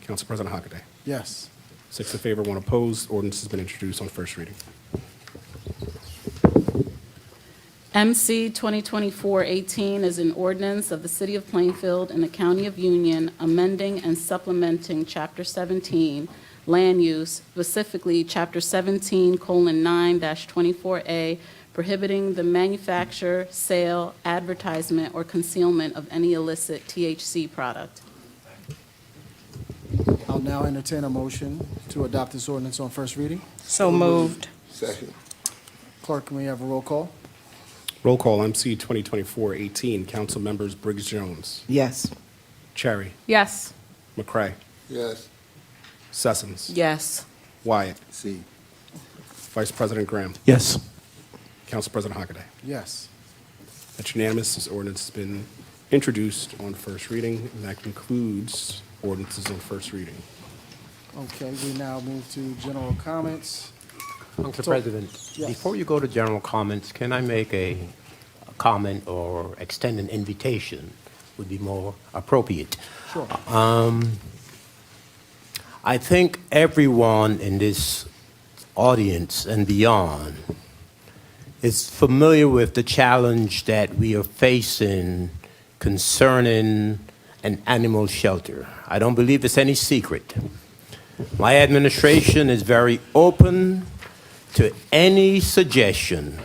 Council President Hockaday. Yes. 6 in favor, 1 opposed. Ordinance has been introduced on first reading. MC 2024-18 is an ordinance of the City of Plainfield and the County of Union amending and supplementing Chapter 17, Land Use, specifically Chapter 17:9-24A, prohibiting the manufacture, sale, advertisement, or concealment of any illicit THC product. I'll now entertain a motion to adopt this ordinance on first reading. So moved. Second. Clerk, may we have a roll call? Roll call MC 2024-18. Council members Briggs Jones. Yes. Cherry. Yes. McCray. Yes. Sessoms. Yes. Wyatt. C. Vice President Graham. Yes. Council President Hockaday. Yes. That's unanimous. This ordinance has been introduced on first reading, and that concludes ordinances on first reading. Okay, we now move to general comments. Council So- President, Yes. before you go to general comments, can I make a comment or extend an invitation? Would be more appropriate. Sure. I think everyone in this audience and beyond is familiar with the challenge that we are facing concerning an animal shelter. I don't believe it's any secret. My administration is very open to any suggestion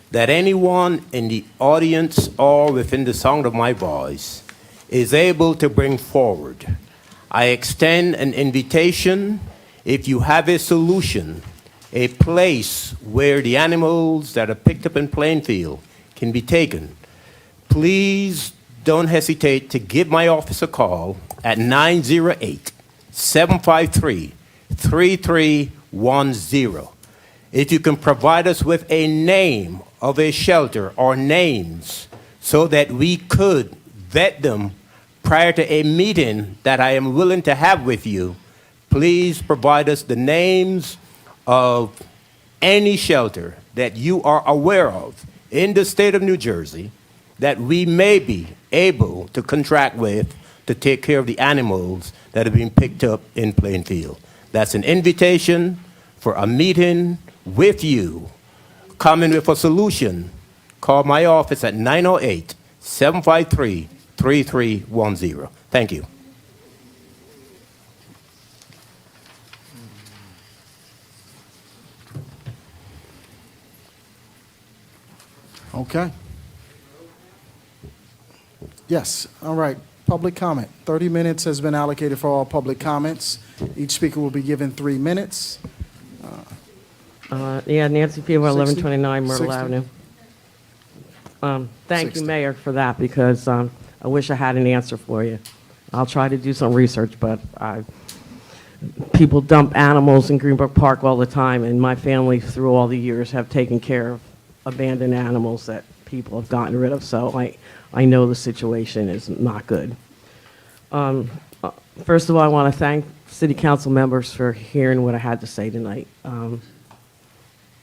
that anyone in the audience or within the sound of my voice is able to bring forward. I extend an invitation. If you have a solution, a place where the animals that are picked up in Plainfield can be taken, please don't hesitate to give my office a call at 908-753-3310. If you can provide us with a name of a shelter or names so that we could vet them prior to a meeting that I am willing to have with you, please provide us the names of any shelter that you are aware of in the state of New Jersey that we may be able to contract with to take care of the animals that are being picked up in Plainfield. That's an invitation for a meeting with you. Coming with a solution, call my office at 908-753-3310. Thank you. Okay. Yes, all right. Public comment. 30 minutes has been allocated for all public comments. Each speaker will be given 3 minutes. Yeah, Nancy Fever, 60? 1129 Myrtle 60? Avenue. Thank 60. you, Mayor, for that, because I wish I had an answer for you. I'll try to do some research, but people dump animals in Greenbrook Park all the time, and my family, through all the years, have taken care of abandoned animals that people have gotten rid of, so I know the situation is not good. First of all, I want to thank city council members for hearing what I had to say tonight.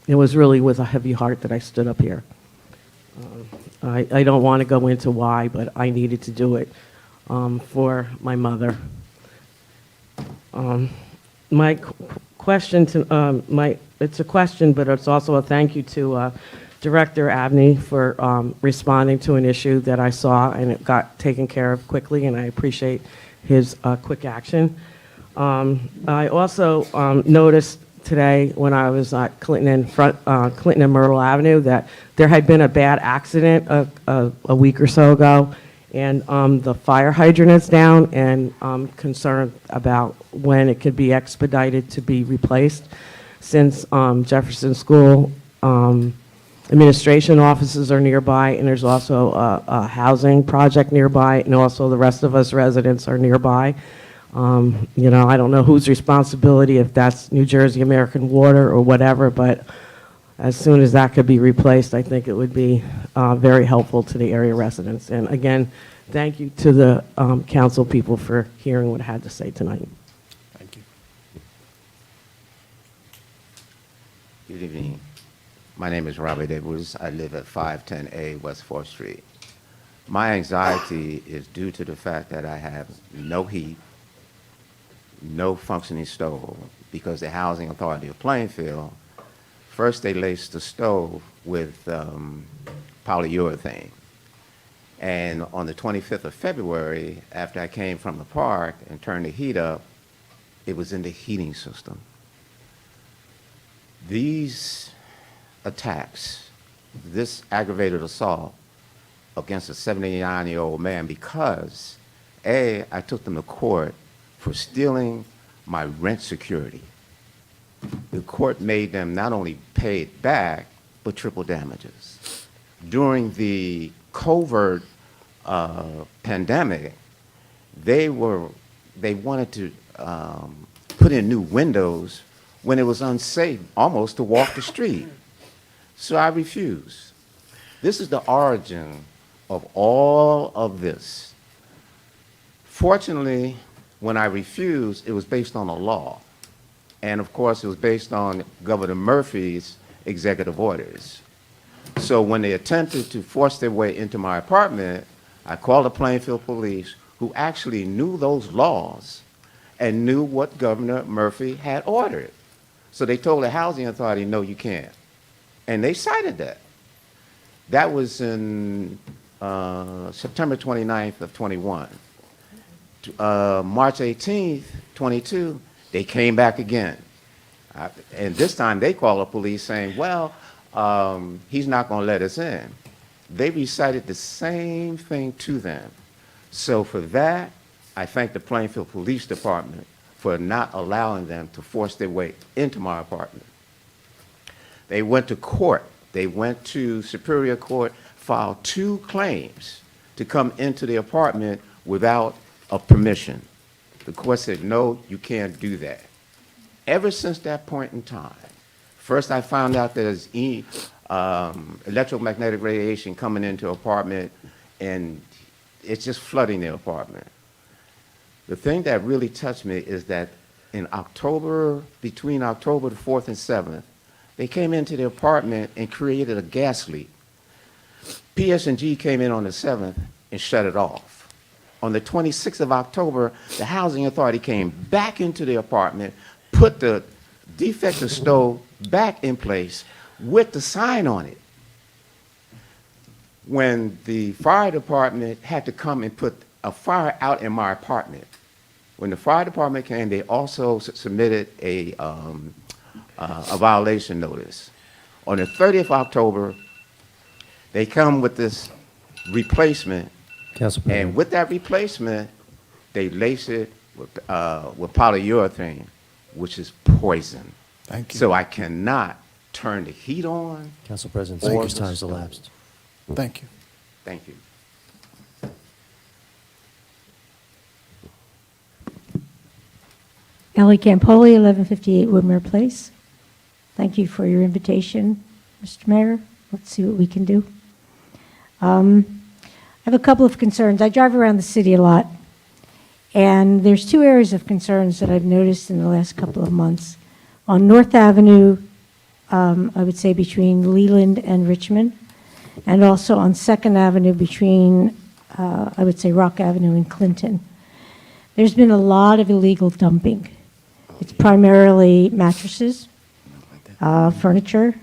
It was really with a heavy heart that I stood up here. I don't want to go into why, but I needed to do it for my mother. My question to it's a question, but it's also a thank you to Director Abney for responding to an issue that I saw, and it got taken care of quickly, and I appreciate his quick action. I also noticed today when I was at Clinton and Myrtle Avenue that there had been a bad accident a week or so ago, and the fire hydrant is down, and I'm concerned about when it could be expedited to be replaced, since Jefferson School administration offices are nearby, and there's also a housing project nearby, and also the rest of us residents are nearby. You know, I don't know whose responsibility, if that's New Jersey American Water or whatever, but as soon as that could be replaced, I think it would be very helpful to the area residents. And again, thank you to the council people for hearing what I had to say tonight. Thank you. Good evening. My name is Robert Edwards. I live at 510A West 4th Street. My anxiety is due to the fact that I have no heat, no functioning stove, because the Housing Authority of Plainfield, first they laced the stove with polyurethane. And on the 25th of February, after I came from the park and turned the heat up, it was in the heating system. These attacks, this aggravated assault against a 79-year-old man, because A, I took them to court for stealing my rent security. The court made them not only pay it back, but triple damages. During the covert pandemic, they wanted to put in new windows when it was unsafe almost to walk the street. So I refused. This is the origin of all of this. Fortunately, when I refused, it was based on a law. And of course, it was based on Governor Murphy's executive orders. So when they attempted to force their way into my apartment, I called the Plainfield police, who actually knew those laws and knew what Governor Murphy had ordered. So they told the Housing Authority, no, you can't. And they cited that. That was in September 29th of 21. March 18th, 22, they came back again. And this time they called the police saying, well, he's not going to let us in. They recited the same thing to them. So for that, I thank the Plainfield Police Department for not allowing them to force their way into my apartment. They went to court. They went to Superior Court, filed 2 claims to come into the apartment without a permission. The court said, no, you can't do that. Ever since that point in time, first I found out there's electromagnetic radiation coming into the apartment, and it's just flooding the apartment. The thing that really touched me is that in October, between October the 4th and 7th, they came into the apartment and created a gas leak. PS&G came in on the 7th and shut it off. On the 26th of October, the Housing Authority came back into the apartment, put the defective stove back in place with the sign on it. When the fire department had to come and put a fire out in my apartment, when the fire department came, they also submitted a violation notice. On the 30th of October, they come with this replacement, and with that replacement, they lace it with polyurethane, which is poison. Thank you. So I cannot turn the heat on. Council President, or speaker's the time's stove. elapsed. Thank you. Thank you. Ellie Campoli, 1158 Woodmere Place. Thank you for your invitation, Mr. Mayor. Let's see what we can do. I have a couple of concerns. I drive around the city a lot, and there's 2 areas of concerns that I've noticed in the last couple of months. On North Avenue, I would say between Leland and Richmond, and also on 2nd Avenue between, I would say, Rock Avenue and Clinton. There's been a lot of illegal dumping. It's primarily mattresses, furniture,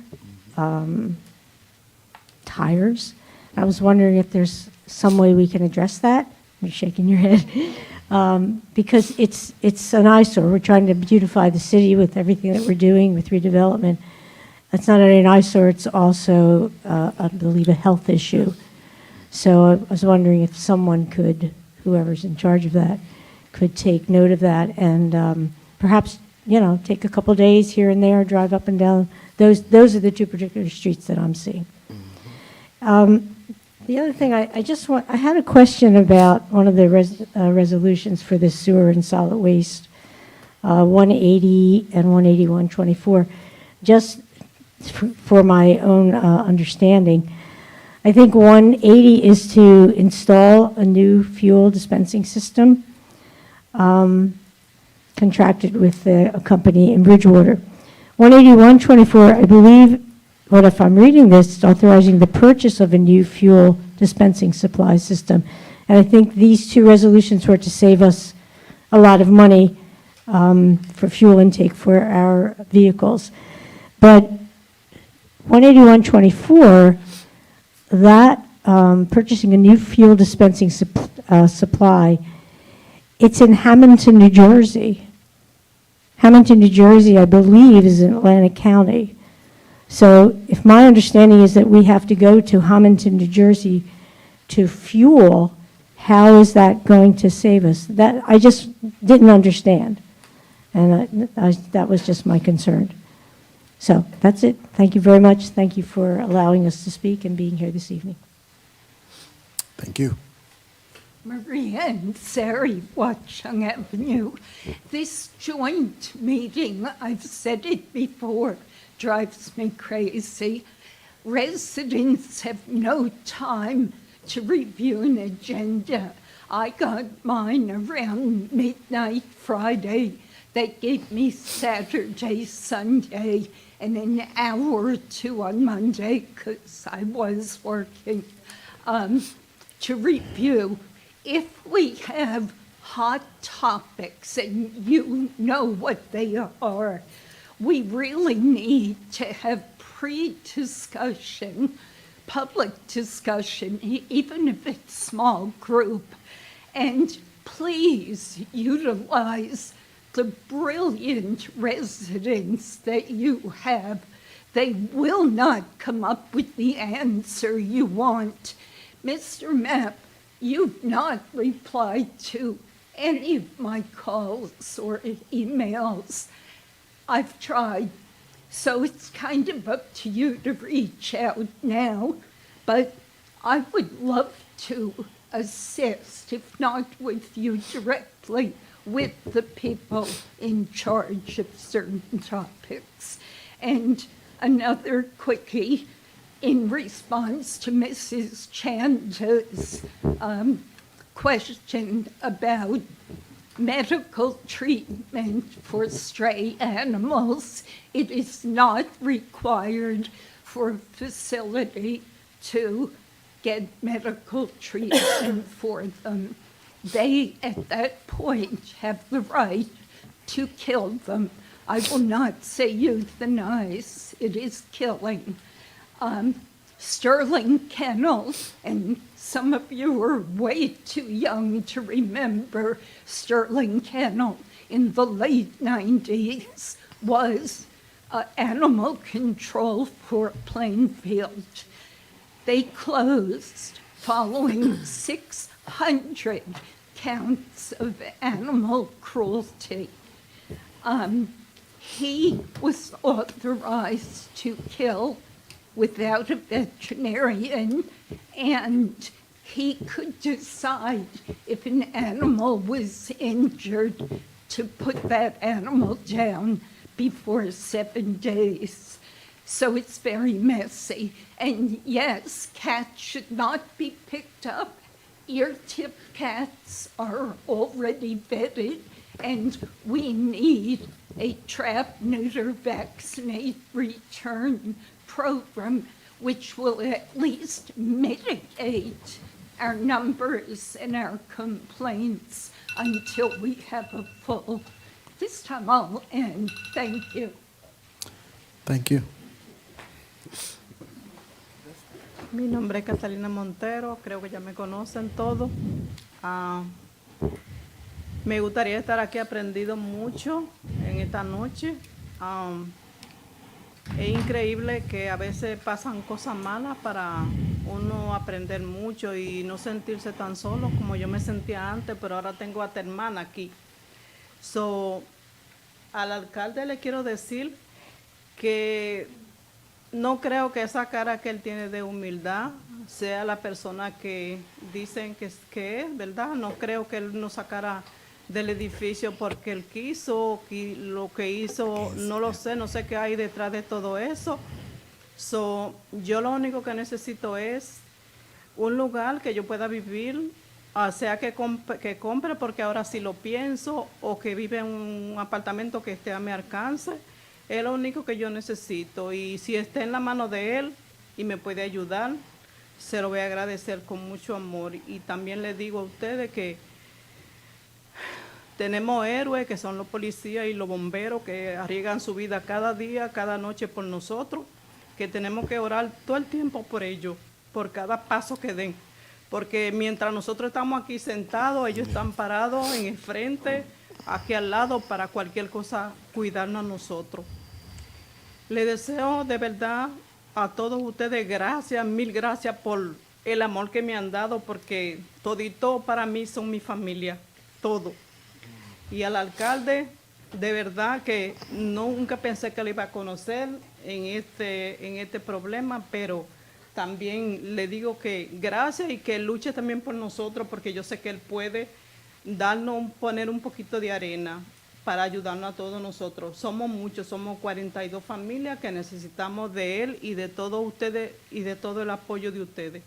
tires. I was wondering if there's some way we can address that. You're shaking your head. Because it's an eyesore. We're trying to beautify the city with everything that we're doing with redevelopment. It's not only an eyesore, it's also, I believe, a health issue. So I was wondering if someone could, whoever's in charge of that, could take note of that and perhaps, take a couple days here and there, drive up and down. Those are the two particular streets that I'm seeing. The other thing, I had a question about one of the resolutions for the sewer and solid waste, 180 and 18124. Just for my own understanding, I think 180 is to install a new fuel dispensing system contracted with a company in Bridgewater. 18124, I believe, well, if I'm reading this, it's authorizing the purchase of a new fuel dispensing supply system. And I think these two resolutions were to save us a lot of money for fuel intake for our vehicles. But 18124, that purchasing a new fuel dispensing supply, it's in Hamilton, New Jersey. Hamilton, New Jersey, I believe, is in Atlantic County. So if my understanding is that we have to go to Hamilton, New Jersey to fuel, how is that going to save us? That I just didn't understand. And that was just my concern. So that's it. Thank you very much. Thank you for allowing us to speak and being here this evening. Thank you. Maria and Sari, Watchung Avenue. This joint meeting, I've said it before, drives me crazy. Residents have no time to review an agenda. I got mine around midnight Friday. They gave me Saturday, Sunday, and an hour or two on Monday because I was working to review. If we have hot topics, and you know what they are, we really need to have pre-discussion, public discussion, even if it's small group. And please utilize the brilliant residents that you have. They will not come up with the answer you want. Mr. Mapp, you've not replied to any of my calls or emails. I've tried, so it's kind of up to you to reach out now, but I would love to assist, if not with you directly, with the people in charge of certain topics. And another quickie, in response to Mrs. Chanda's question about medical treatment for stray animals, it is not required for a facility to get medical treatment for them. They, at that point, have the right to kill them. I will not say euthanize, it is killing. Sterling Kennel, and some of you are way too young to remember Sterling Kennel in the late 90s, was animal control for Plainfield. They closed following 600 counts of animal cruelty. He was authorized to kill without a veterinarian, and he could decide if an animal was injured to put that animal down before 7 days. So it's very messy. And yes, cats should not be picked up. Ear-tip cats are already vetted, and we need a trap, neuter, vaccinate, return program which will at least mitigate our numbers and our complaints until we have a full. This time I'll end. Thank you. Thank you. Mi nombre es Catalina Montero, creo que ya me conocen todos. Me gustaría estar aquí aprendido mucho en esta noche. Es increíble que a veces pasan cosas malas para uno aprender mucho y no sentirse tan solo como yo me sentía antes, pero ahora tengo a tu hermana aquí. So, al alcalde le quiero decir que no creo que esa cara que él tiene de humildad sea la persona que dicen que es, ¿verdad? No creo que él nos sacara del edificio porque él quiso, lo que hizo, no lo sé, no sé qué hay detrás de todo eso. So, yo lo único que necesito es un lugar que yo pueda vivir, sea que compre, porque ahora sí lo pienso, o que vive en un apartamento que esté a mi alcance. Es lo único que yo necesito, y si está en la mano de él y me puede ayudar, se lo voy a agradecer con mucho amor. Y también les digo a ustedes que tenemos héroes que son los policías y los bomberos que arriesgan su vida cada día, cada noche por nosotros, que tenemos que orar todo el tiempo por ellos, por cada paso que den. Porque mientras nosotros estamos aquí sentados, ellos están parados en el frente, aquí al lado, para cualquier cosa cuidarnos a nosotros. Les deseo de verdad a todos ustedes gracias, mil gracias por el amor que me han dado, porque todito para mí son mi familia, todo. Y al alcalde, de verdad que nunca pensé que lo iba a conocer en este problema, pero también le digo que gracias y que luche también por nosotros, porque yo sé que él puede poner un poquito de arena para ayudarnos a todos nosotros. Somos muchos, somos 42 familias que necesitamos de él y de todos ustedes y de todo el apoyo de ustedes.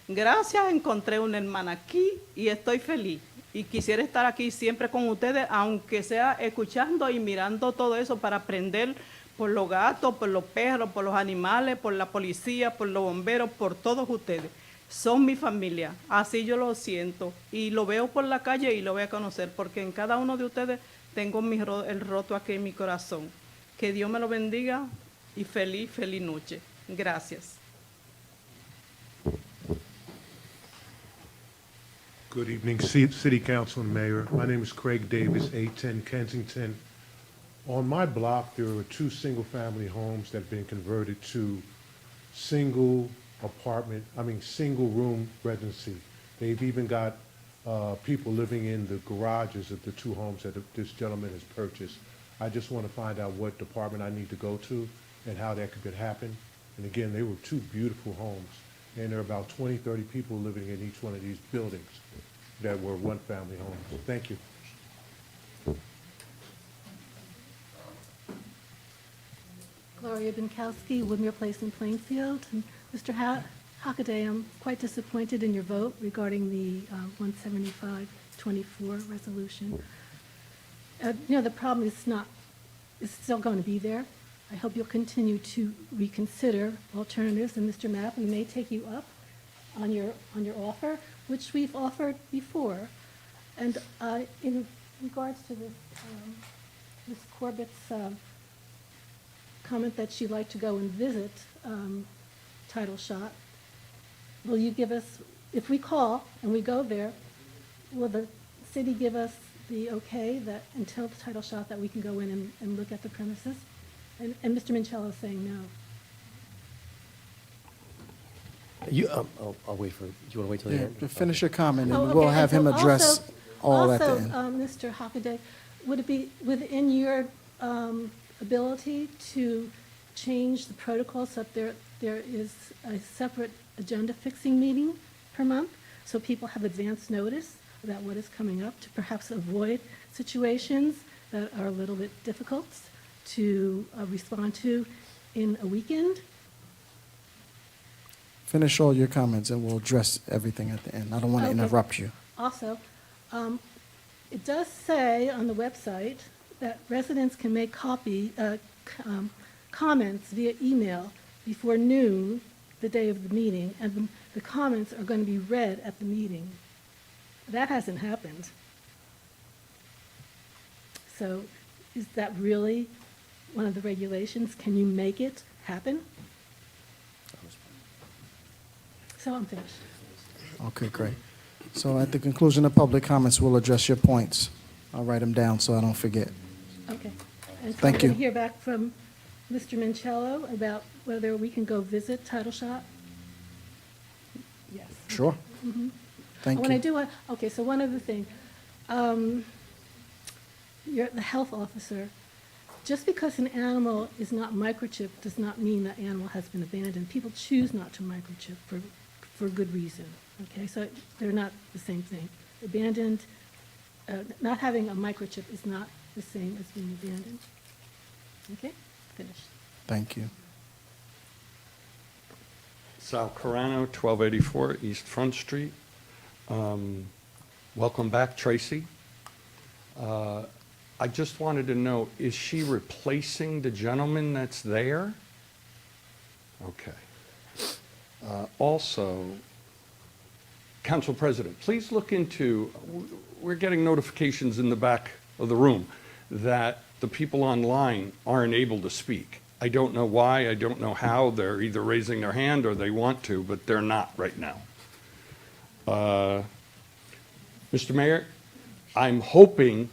Gracias, encontré una hermana aquí y estoy feliz. Y quisiera estar aquí siempre con ustedes, aunque sea escuchando y mirando todo eso para aprender por los gatos, por los perros, por los animales, por la policía, por los bomberos, por todos ustedes. Son mi familia, así yo lo siento. Y lo veo por la calle y lo voy a conocer, porque en cada uno de ustedes tengo el roto aquí en mi corazón. Que Dios me lo bendiga y feliz noche. Gracias. Good evening, City Council and Mayor. My name is Craig Davis, 810 Kensington. On my block, there are 2 single-family homes that have been converted to single-room residency. They've even got people living in the garages of the 2 homes that this gentleman has purchased. I just want to find out what department I need to go to and how that could happen. And again, they were 2 beautiful homes. And there are about 20, 30 people living in each one of these buildings that were one-family homes. Thank you. Gloria Binkowski, Woodmere Place in Plainfield. And Mr. Hockaday, I'm quite disappointed in your vote regarding the 175-24 resolution. The problem is still going to be there. I hope you'll continue to reconsider alternatives, and Mr. Mapp, we may take you up on your offer, which we've offered before. And in regards to this, Ms. Corbett's comment that she'd like to go and visit Title Shot, will you give us, if we call and we go there, will the city give us the okay that until the Title Shot that we can go in and look at the premises? And Mr. Mincello is saying no. I'll wait for, do you want to wait till the Yeah, end? finish your comment, Oh, and we'll okay. have him So address all at the end. Also, Mr. Hockaday, would it be within your ability to change the protocol so that there is a separate agenda-fixing meeting per month, so people have advance notice about what is coming up, to perhaps avoid situations that are a little bit difficult to respond to in a weekend? Finish all your comments, and we'll address everything at the end. I don't want to Okay. interrupt you. Also, it does say on the website that residents can make comments via email before noon the day of the meeting, and the comments are going to be read at the meeting. That hasn't happened. So is that really one of the regulations? Can you make it happen? So I'm finished. Okay, great. So at the conclusion of public comments, we'll address your points. I'll write them down so I don't forget. Okay. And so Thank we're going you. to hear back from Mr. Mancello about whether we can go visit Title Shop? Yes. Sure. Mhm. Thank When I you. do, okay, so one other thing. You're the health officer. Just because an animal is not microchipped does not mean that animal has been abandoned. People choose not to microchip for good reason, okay? So they're not the same thing. Abandoned, not having a microchip is not the same as being abandoned. Okay, finished. Thank you. Sal Carano, 1284 East Front Street. Welcome back, Tracy. I just wanted to know, is she replacing the gentleman that's there? Okay. Also, Council President, please look into, we're getting notifications in the back of the room that the people online aren't able to speak. I don't know why, I don't know how. They're either raising their hand or they want to, but they're not right now. Mr. Mayor, I'm hoping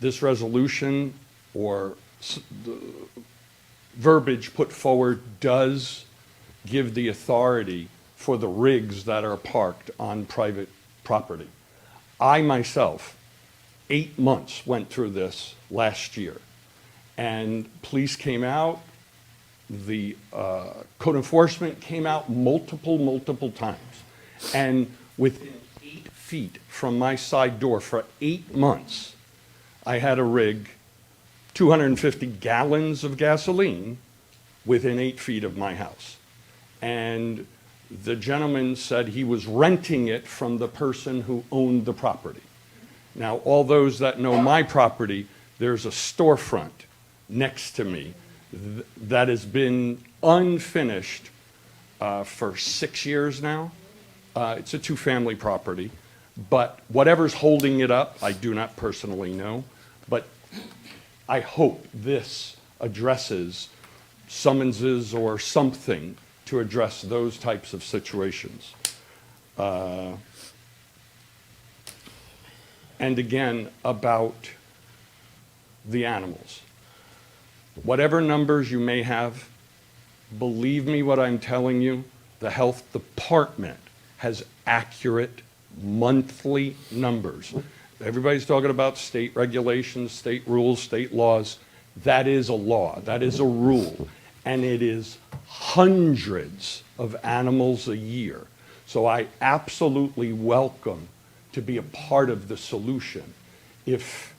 this resolution or the verbiage put forward does give the authority for the rigs that are parked on private property. I myself, 8 months went through this last year, and police came out, the code enforcement came out multiple times, and within 8 feet from my side door for 8 months, I had a rig, 250 gallons of gasoline within 8 feet of my house. And the gentleman said he was renting it from the person who owned the property. Now, all those that know my property, there's a storefront next to me that has been unfinished for 6 years now. It's a two-family property, but whatever's holding it up, I do not personally know. But I hope this addresses summonses or something to address those types of situations. And again, about the animals. Whatever numbers you may have, believe me what I'm telling you, the health department has accurate monthly numbers. Everybody's talking about state regulations, state rules, state laws. That is a law, that is a rule, and it is hundreds of animals a year. So I absolutely welcome to be a part of the solution if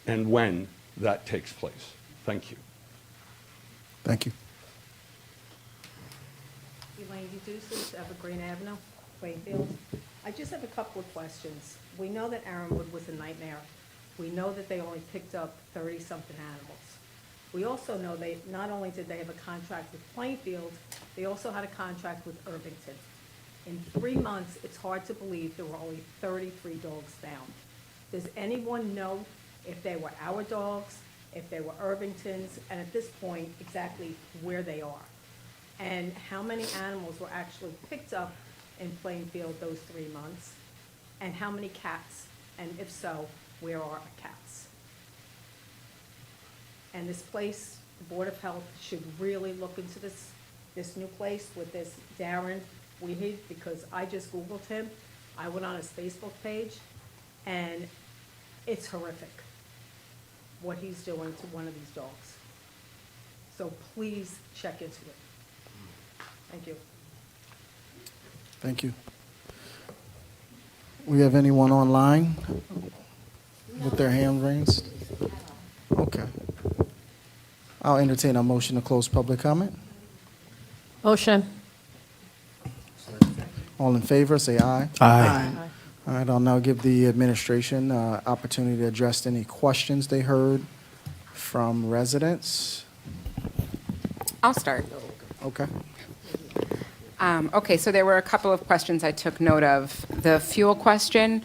and when that takes place. Thank you. Thank you. Elaine Duces, Evergreen Avenue, Plainfield. I just have a couple of questions. We know that Aaronwood was a nightmare. We know that they only picked up 30-something animals. We also know they, not only did they have a contract with Plainfield, they also had a contract with Irvington. In 3 months, it's hard to believe there were only 33 dogs found. Does anyone know if they were our dogs, if they were Irvington's, and at this point, exactly where they are? And how many animals were actually picked up in Plainfield those 3 months? And how many cats? And if so, where are our cats? And this place, the Board of Health should really look into this new place with this Darren Weehid, because I just Googled him. I went on his Facebook page, and it's horrific what he's doing to one of these dogs. So please check into it. Thank you. Thank you. We have anyone online with their hand raised? Okay. I'll entertain a motion to close public comment. Motion. All in favor, say aye. Aye. All right, I'll now give the administration opportunity to address any questions they heard from residents. I'll start. Okay. Okay, so there were a couple of questions I took note of. The fuel question,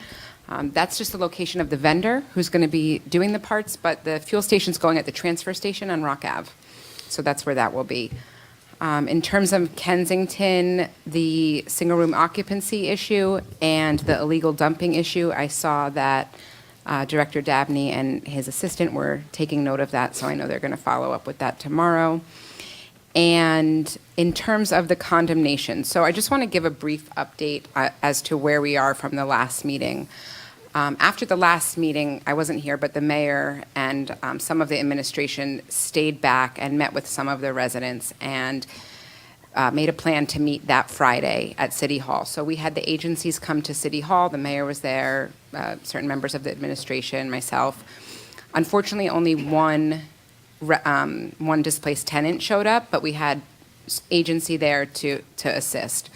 that's just the location of the vendor who's going to be doing the parts, but the fuel station's going at the transfer station on Rock Ave. So that's where that will be. In terms of Kensington, the single-room occupancy issue and the illegal dumping issue, I saw that Director Dabney and his assistant were taking note of that, so I know they're going to follow up with that tomorrow. And in terms of the condemnation, so I just want to give a brief update as to where we are from the last meeting. After the last meeting, I wasn't here, but the mayor and some of the administration stayed back and met with some of the residents and made a plan to meet that Friday at City Hall. So we had the agencies come to City Hall. The mayor was there, certain members of the administration, myself. Unfortunately, only one displaced tenant showed up, but we had agency there to assist.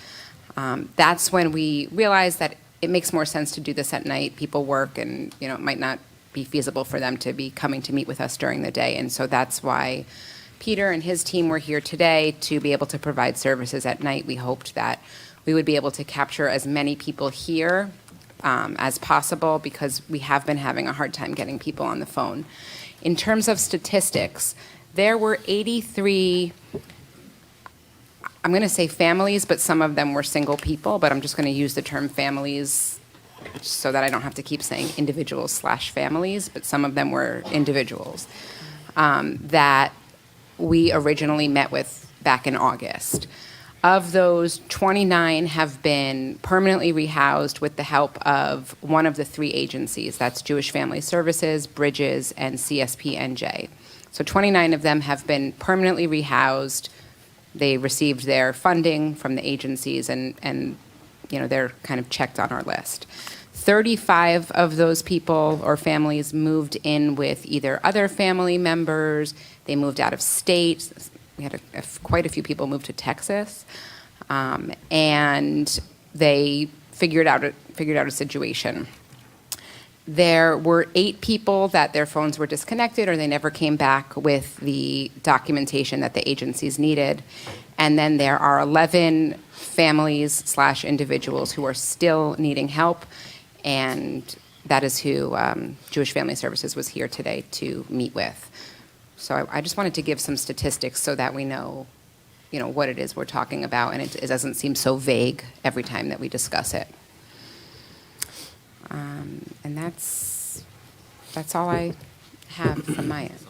That's when we realized that it makes more sense to do this at night. People work, and it might not be feasible for them to be coming to meet with us during the day. And so that's why Peter and his team were here today to be able to provide services at night. We hoped that we would be able to capture as many people here as possible, because we have been having a hard time getting people on the phone. In terms of statistics, there were 83, I'm going to say families, but some of them were single people, but I'm just going to use the term families so that I don't have to keep saying individuals/families, but some of them were individuals that we originally met with back in August. Of those, 29 have been permanently rehoused with the help of one of the three agencies. That's Jewish Family Services, Bridges, and CSP-NJ. So 29 of them have been permanently rehoused. They received their funding from the agencies, and they're kind of checked on our list. 35 of those people or families moved in with either other family members, they moved out of state. We had quite a few people move to Texas, and they figured out a situation. There were 8 people that their phones were disconnected or they never came back with the documentation that the agencies needed. And then there are 11 families/individuals who are still needing help, and that is who Jewish Family Services was here today to meet with. So I just wanted to give some statistics so that we know, what it is we're talking about, and it doesn't seem so vague every time that we discuss it. And that's all I have from my end.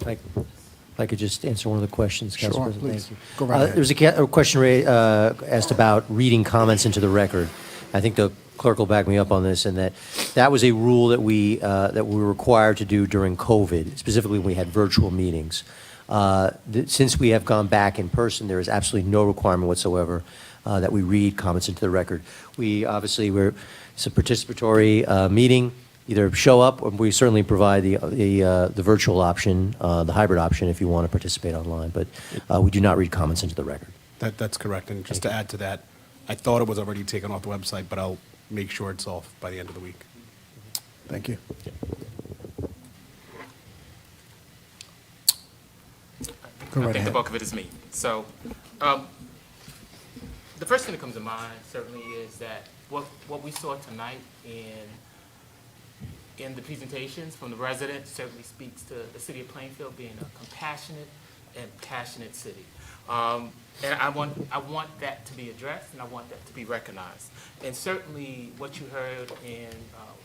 If I could just answer one of the questions, Council Sure, President. please. Thank you. Go right ahead. There was a question asked about reading comments into the record. I think the clerk will back me up on this, and that was a rule that we were required to do during COVID, specifically when we had virtual meetings. Since we have gone back in person, there is absolutely no requirement whatsoever that we read comments into the record. It's a participatory meeting. Either show up, or we certainly provide the virtual option, the hybrid option, if you want to participate online. But we do not read comments into the record. That's correct. And just to add to that, I thought it was already taken off the website, but I'll make sure it's off by the end of the week. Thank you. Go I right think the ahead. bulk of it is me. So, the first thing that comes to mind certainly is that what we saw tonight in the presentations from the residents certainly speaks to the city of Plainfield being a compassionate and passionate city. And I want that to be addressed, and I want that to be recognized. And certainly what you heard in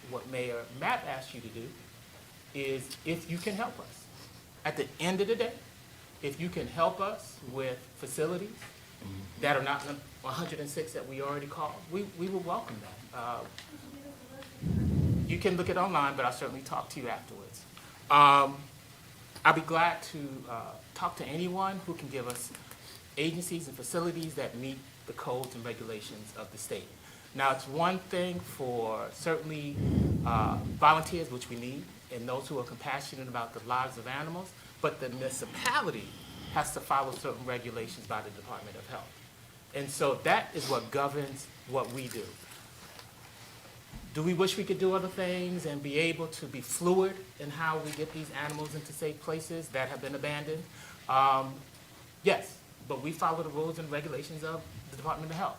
what Mayor Mapp asked you to do is, if you can help us. At the end of the day, if you can help us with facilities that are not the 106 that we already called, we will welcome that. You can look it online, but I'll certainly talk to you afterwards. I'll be glad to talk to anyone who can give us agencies and facilities that meet the codes and regulations of the state. Now, it's one thing for certainly volunteers, which we need, and those who are compassionate about the lives of animals, but the municipality has to follow certain regulations by the Department of Health. And so that is what governs what we do. Do we wish we could do other things and be able to be fluid in how we get these animals into safe places that have been abandoned? Yes, but we follow the rules and regulations of the Department of Health.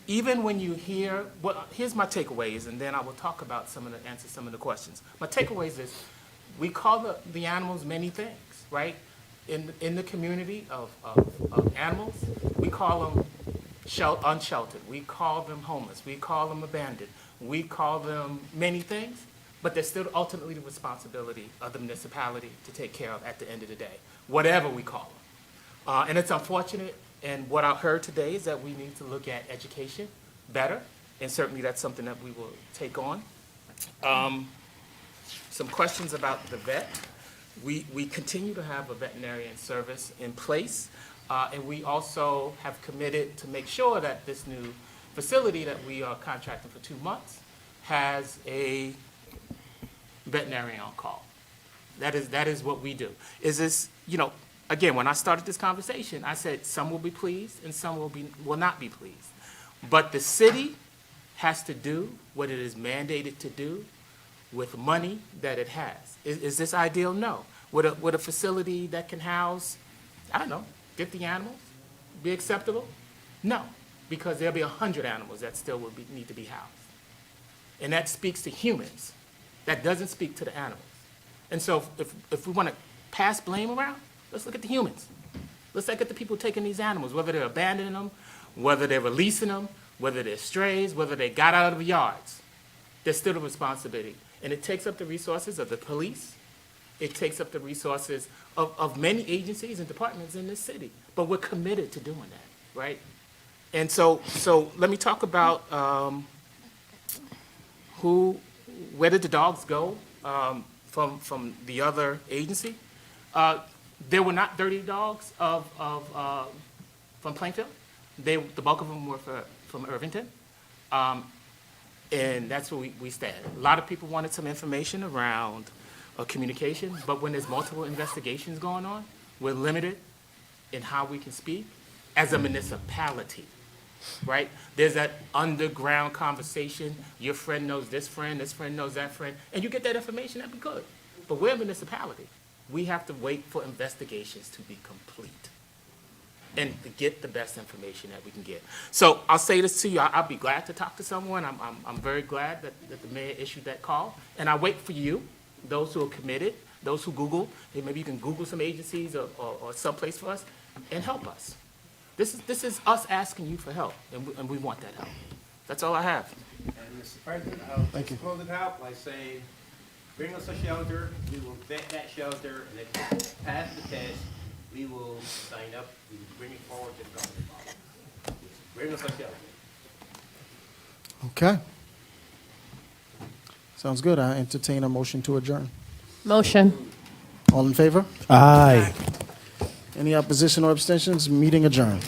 Even when you hear, well, here's my takeaways, and then I will talk about answer some of the questions. My takeaways is, we call the animals many things, right? In the community of animals, we call them unsheltered. We call them homeless. We call them abandoned. We call them many things, but they're still ultimately the responsibility of the municipality to take care of at the end of the day, whatever we call them. And it's unfortunate, and what I heard today is that we need to look at education better, and certainly that's something that we will take on. Some questions about the vet. We continue to have a veterinarian service in place, and we also have committed to make sure that this new facility that we are contracting for 2 months has a veterinarian on call. That is what we do. Is this, again, when I started this conversation, I said some will be pleased and some will not be pleased. But the city has to do what it is mandated to do with money that it has. Is this ideal? No. Would a facility that can house, 50 animals be acceptable? No, because there'll be 100 animals that still need to be housed. And that speaks to humans. That doesn't speak to the animals. And so if we want to pass blame around, let's look at the humans. Let's look at the people taking these animals, whether they're abandoning them, whether they're releasing them, whether they're strays, whether they got out of the yards. There's still a responsibility. And it takes up the resources of the police. It takes up the resources of many agencies and departments in this city. But we're committed to doing that, right? And so let me talk about where did the dogs go from the other agency? There were not 30 dogs from Plainfield. The bulk of them were from Irvington. And that's where we stand. A lot of people wanted some information around communication, but when there's multiple investigations going on, we're limited in how we can speak as a municipality, right? There's that underground conversation. Your friend knows this friend knows that friend, and you get that information, that'd be good. But we're a municipality. We have to wait for investigations to be complete and to get the best information that we can get. So I'll say this to you, I'll be glad to talk to someone. I'm very glad that the mayor issued that call. And I wait for you, those who are committed, those who Google, maybe you can Google some agencies or someplace for us and help us. This is us asking you for help, and we want that help. That's all I have. And Mr. President, I'll close it out by saying, bring us a shelter, we will vet that shelter, and if you pass the test, we will sign up, we will bring it forward to the governor's office. Bring us a shelter. Okay. Sounds good. I entertain a motion to adjourn. Motion. All in favor? Aye. Any opposition or abstentions? Meeting adjourned.